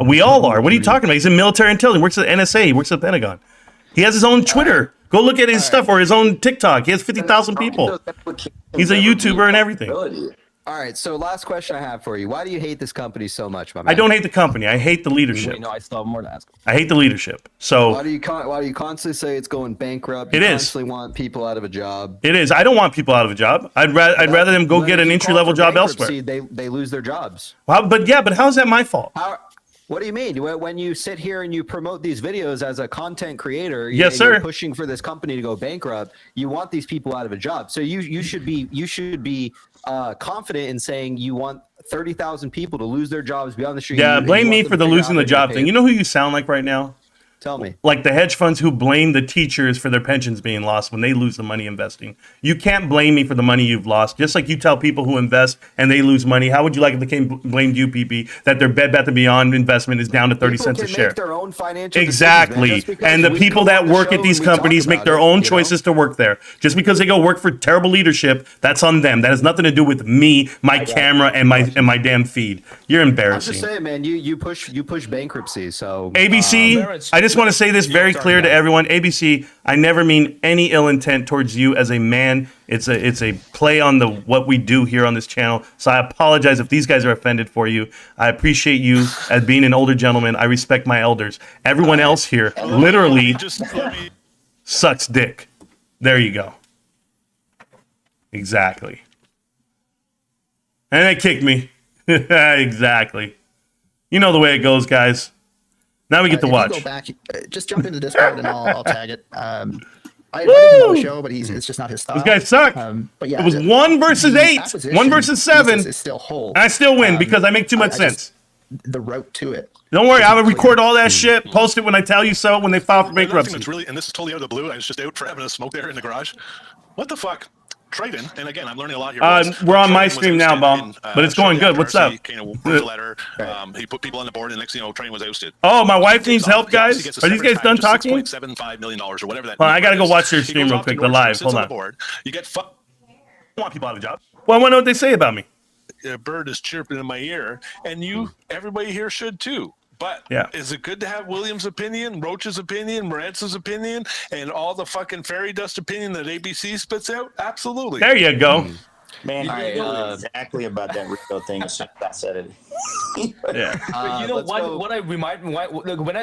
We all are. What are you talking about? He's in military intelligence. He works at NSA. He works at the Pentagon. He has his own Twitter. Go look at his stuff or his own TikTok. He has 50,000 people. He's a YouTuber and everything. All right, so last question I have for you. Why do you hate this company so much, my man? I don't hate the company. I hate the leadership. Wait, no, I still have more to ask. I hate the leadership. So why do you constantly say it's going bankrupt? You It is. constantly want people out of a job. it is. I don't want people out of a job. I'd rather them go get an entry level job elsewhere. They lose their jobs. Well, but how's that my fault? What do you mean? When you sit here and you promote these videos as a content creator, Yes, you're sir. pushing for this company to go bankrupt. You want these people out of a job, so you should be confident in saying you want 30,000 people to lose their jobs, be on the street. Yeah, You blame want me them for to the figure out losing how the to get job paid. thing. You know who you sound like right now? Tell me. Like the hedge funds who blame the teachers for their pensions being lost when they lose the money investing. You can't blame me for the money you've lost. Just like you tell people who invest and they lose money. How would you like if they came blamed you, PP, that their Bed Bath & Beyond investment is down to 30 cents a share? Make their own financial Exactly. decisions, man. Just And the because people we that come on the work show at these and we talk companies make about their it, own you know? choices to work there. Just because they go work for terrible leadership, that's on them. That has nothing to do with me, my camera, and my damn feed. You're I'm embarrassing. just saying, man. You push bankruptcy. So ABC, I just want to say this very clear to everyone. ABC, I never mean any ill intent towards you as a man. It's a play on what we do here on this channel. So I apologize if these guys are offended for you. I appreciate you as being an older gentleman. I respect my elders. Everyone else here literally sucks dick. There you go. Exactly. And they kicked me. Exactly. You know the way it goes, guys. Now we get to If watch. you go back, just jump into Discord and I'll tag it. I invited him on the show, but it's just not his style. These guys suck. But yeah, it was 1 versus 8, 1 versus 7. Is still whole. And I still win because I make too much sense. The route to it. Don't worry, I will record all that shit, post it when I tell you so when they file for bankruptcy. That's really, and this is totally out of the blue. I was just out for having a smoke there in the garage. What the fuck? Trading, and again, I'm learning a lot here. We're on my stream now, Bob, but it's going good. What's up? Kind of wrote a letter. He put people on the board, and the next thing you know, Trading was ousted. Oh, my wife needs help, guys. Are these guys done talking? $6.75 million or whatever that. Hold on, I gotta go watch their stream real quick. The live. Hold on. You get fucked. I want people out of job. Well, I want to know what they say about me. A bird is chirping in my ear, and everybody here should too. But Yeah. is it good to have Williams' opinion, Roach's opinion, Marantz's opinion, and all the fucking fairy dust opinion that ABC spits out? Absolutely. There you go. Man, you right, know exactly about that Rico thing as soon as I said it. Yeah. But you know what I remind when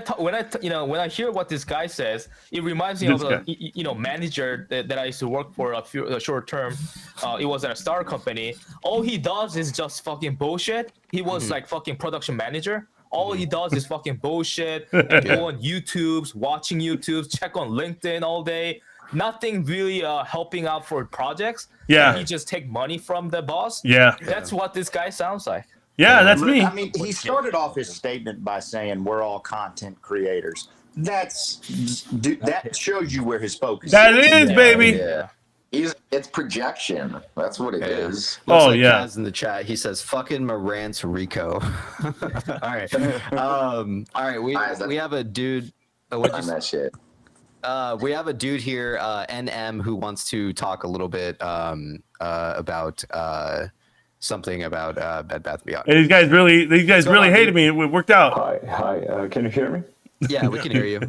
I hear what this guy says, it reminds me This of guy. a manager that I used to work for a short term. It was at a star company. All he does is just fucking bullshit. He was like fucking production manager. All he does is fucking bullshit and go on YouTube's, watching YouTube's, check on LinkedIn all day. Nothing really helping out for projects. Yeah. And he just take money from the boss. Yeah. That's what this guy sounds like. Yeah, that's me. I mean, he started off his statement by saying we're all content creators. That shows you where his focus That is. is, baby. Yeah. It's projection. That's what it is. Oh, Looks like yeah. Kaz in the chat, he says, "Fucking Marantz Rico." All right, all right. We have a dude. What'd you say? That shit. We have a dude here, NM, who wants to talk a little bit about something about Bed Bath & Beyond. Hey, these guys really hated me. It worked out. Hi. Can you hear me? Yeah, we can hear you.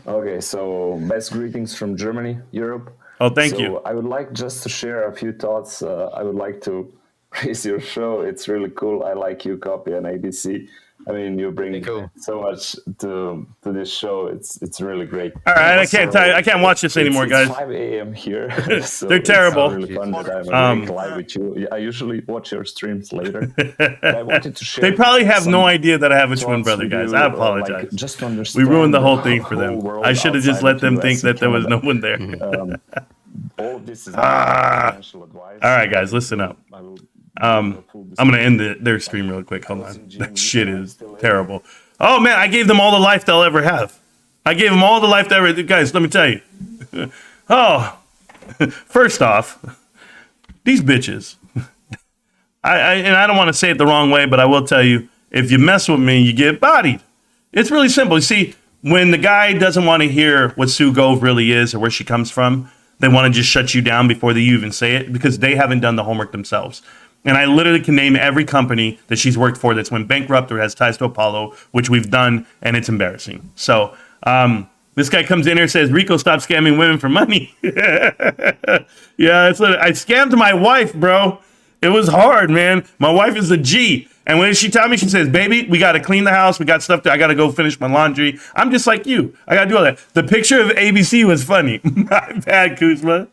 Okay, so best greetings from Germany, Europe. Oh, thank you. I would like just to share a few thoughts. I would like to praise your show. It's really cool. I like you, Copy, and ABC. I mean, you bring so much to this show. It's really great. All right, I can't watch this anymore, guys. It's 5 a.m. here. So They're terrible. It's really fun that I'm live with you. I usually watch your streams later. But I wanted to share. They probably have no some idea that I have a twin thoughts brother, with guys. you, I apologize. like, just to We understand ruined the whole the thing for them. world I should have just outside let of them US think and that there was no Canada. one there. All of this is financial advice. All right, guys, listen up. I'm gonna end their stream real quick. Hold on. That shit is terrible. Oh man, I gave them all the life they'll ever have. I gave them all the life they ever. Guys, let me tell you. Oh, first off, these bitches. I don't want to say it the wrong way, but I will tell you, if you mess with me, you get bodied. It's really simple. You see, when the guy doesn't want to hear what Sue Gove really is or where she comes from, they want to just shut you down before they even say it because they haven't done the homework themselves. And I literally can name every company that she's worked for that's went bankrupt or has ties to Apollo, which we've done, and it's embarrassing. So this guy comes in here and says, Rico, stop scamming women for money. Yeah, I scammed my wife, bro. It was hard, man. My wife is a G. And when she told me, she says, baby, we got to clean the house. We got stuff I got to go finish my laundry. I'm just like you. I got to do all that. The picture of ABC was funny. My bad, Kuzma.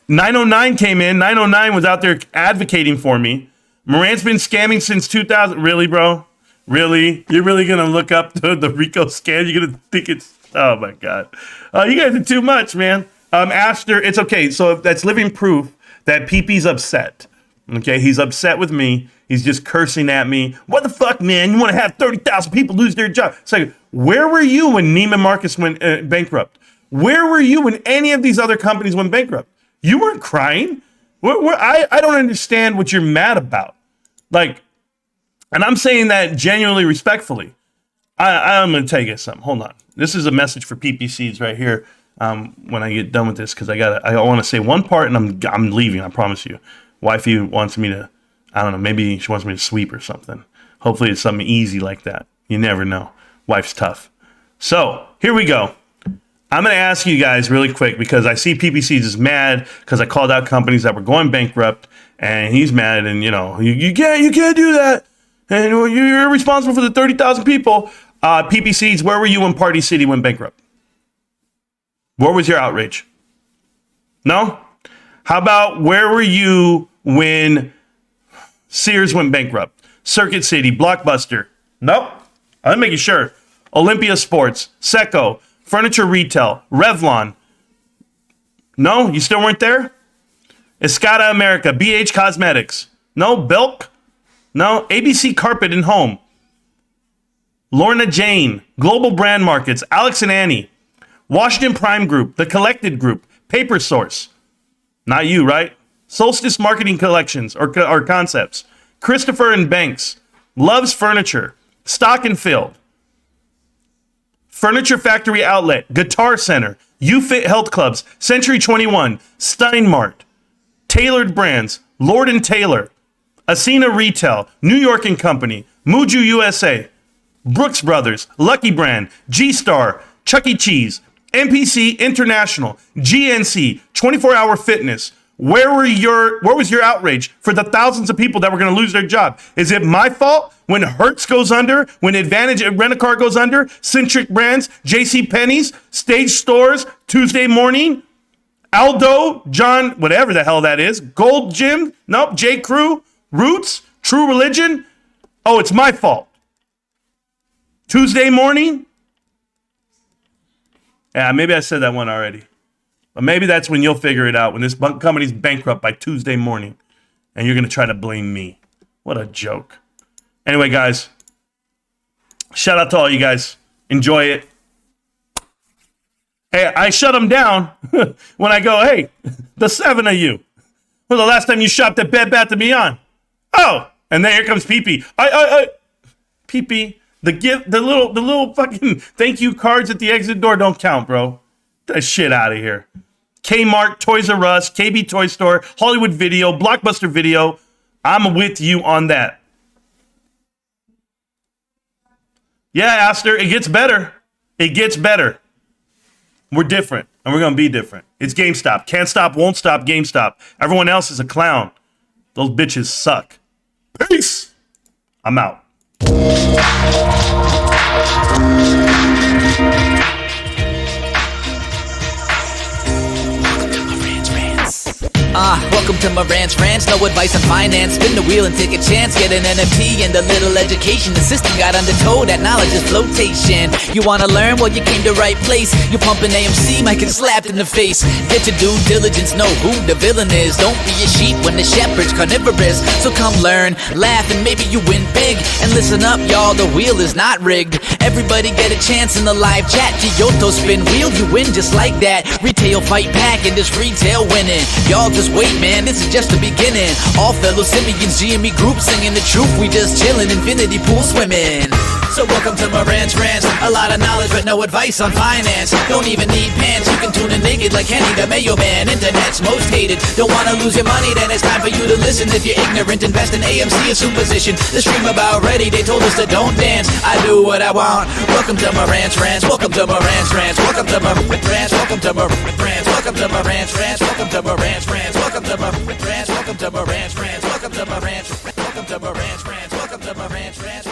909 came in. 909 was out there advocating for me. Marant's been scamming since 2000. Really, bro? Really? You're really going to look up the Rico scam? You're going to think it's... Oh, my God. You guys are too much, man. Aster, it's okay. So that's living proof that PP's upset. Okay, he's upset with me. He's just cursing at me. What the fuck, man? You want to have 30,000 people lose their job? It's like, where were you when Neiman Marcus went bankrupt? Where were you when any of these other companies went bankrupt? You weren't crying. I don't understand what you're mad about. Like, and I'm saying that genuinely respectfully. I'm going to tell you guys something. Hold on. This is a message for PPCs right here. When I get done with this, because I want to say one part and I'm leaving. I promise you. Wifey wants me to, I don't know, maybe she wants me to sweep or something. Hopefully it's something easy like that. You never know. Wife's tough. So here we go. I'm going to ask you guys really quick because I see PPCs is mad because I called out companies that were going bankrupt and he's mad and you can't do that. And you're responsible for the 30,000 people. PPCs, where were you when Party City went bankrupt? Where was your outrage? No? How about where were you when Sears went bankrupt? Circuit City, Blockbuster? Nope. I'm making sure. Olympia Sports, Seco, Furniture Retail, Revlon. No? You still weren't there? Escada America, BH Cosmetics. No? Belk? No? ABC Carpet and Home. Lorna Jane, Global Brand Markets, Alex and Annie. Washington Prime Group, The Collected Group, Paper Source. Not you, right? Solstice Marketing Collections or Concepts. Christopher and Banks. Love's Furniture. Stock and Field. Furniture Factory Outlet. Guitar Center. UFit Health Clubs. Century 21. Steinmart. Tailored Brands. Lord & Taylor. Ascena Retail. New York & Company. Muju USA, Brooks Brothers, Lucky Brand, G-Star, Chuck E. Cheese, NPC International, GNC, 24-Hour Fitness. Where was your outrage for the thousands of people that were going to lose their job? Is it my fault when Hertz goes under, when Advantage Rent-A-Car goes under, Centric Brands, J.C. Penney's, Stage Stores, Tuesday Morning, Aldo, John, whatever the hell that is, Gold Gym, nope, J. Crew, Roots, True Religion? Oh, it's my fault. Tuesday Morning? Yeah, maybe I said that one already. But maybe that's when you'll figure it out, when this company's bankrupt by Tuesday morning, and you're going to try to blame me. What a joke. Anyway, guys, shout out to all you guys. Enjoy it. Hey, I shut them down when I go, hey, the 7 of you. Well, the last time you shopped at Bed Bath & Beyond. Oh, and then here comes Pee-Pee. Pee-Pee, the little fucking thank you cards at the exit door don't count, bro. Get that shit out of here. Kmart, Toys R Us, KB Toy Store, Hollywood Video, Blockbuster Video. I'm with you on that. Yeah, Aster, it gets better. It gets better. We're different, and we're going to be different. It's GameStop. Can't stop, won't stop, GameStop. Everyone else is a clown. Those bitches suck. Peace. I'm out. Welcome to Marantz Rantz, no advice on finance. Spin the wheel and take a chance. Get an NFT and a little education. The system got undertow, that knowledge is flotation. You wanna learn? Well, you came to right place. You pumping AMC, might get slapped in the face. Get your due diligence, know who the villain is. Don't be a sheep when the shepherd's carnivorous. So come learn, laugh, and maybe you win big. And listen up, y'all, the wheel is not rigged. Everybody get a chance in the live chat. Kyoto spin wheel, you win just like that. Retail fight back and this retail winning. Y'all just wait, man, this is just the beginning. All fellow simians, GME group singing the truth. We just chillin', infinity pool swimming. So welcome to Marantz Rantz. A lot of knowledge but no advice on finance. Don't even need pants, you can tune in naked like Kenny the Mayo Man. Internet's most hated. Don't wanna lose your money, then it's time for you to listen. If you're ignorant, invest in AMC or Superposition. The stream about ready, they told us to don't dance. I do what I want. Welcome to Marantz Rantz. Welcome to Marantz Rantz. Welcome to Marantz Rantz. Welcome to Marantz Rantz. Welcome to Marantz Rantz. Welcome to Marantz Rantz. Welcome to Marantz Rantz. Welcome to Marantz Rantz. Welcome to Marantz Rantz. Welcome to Marantz Rantz. Welcome to Marantz Rantz.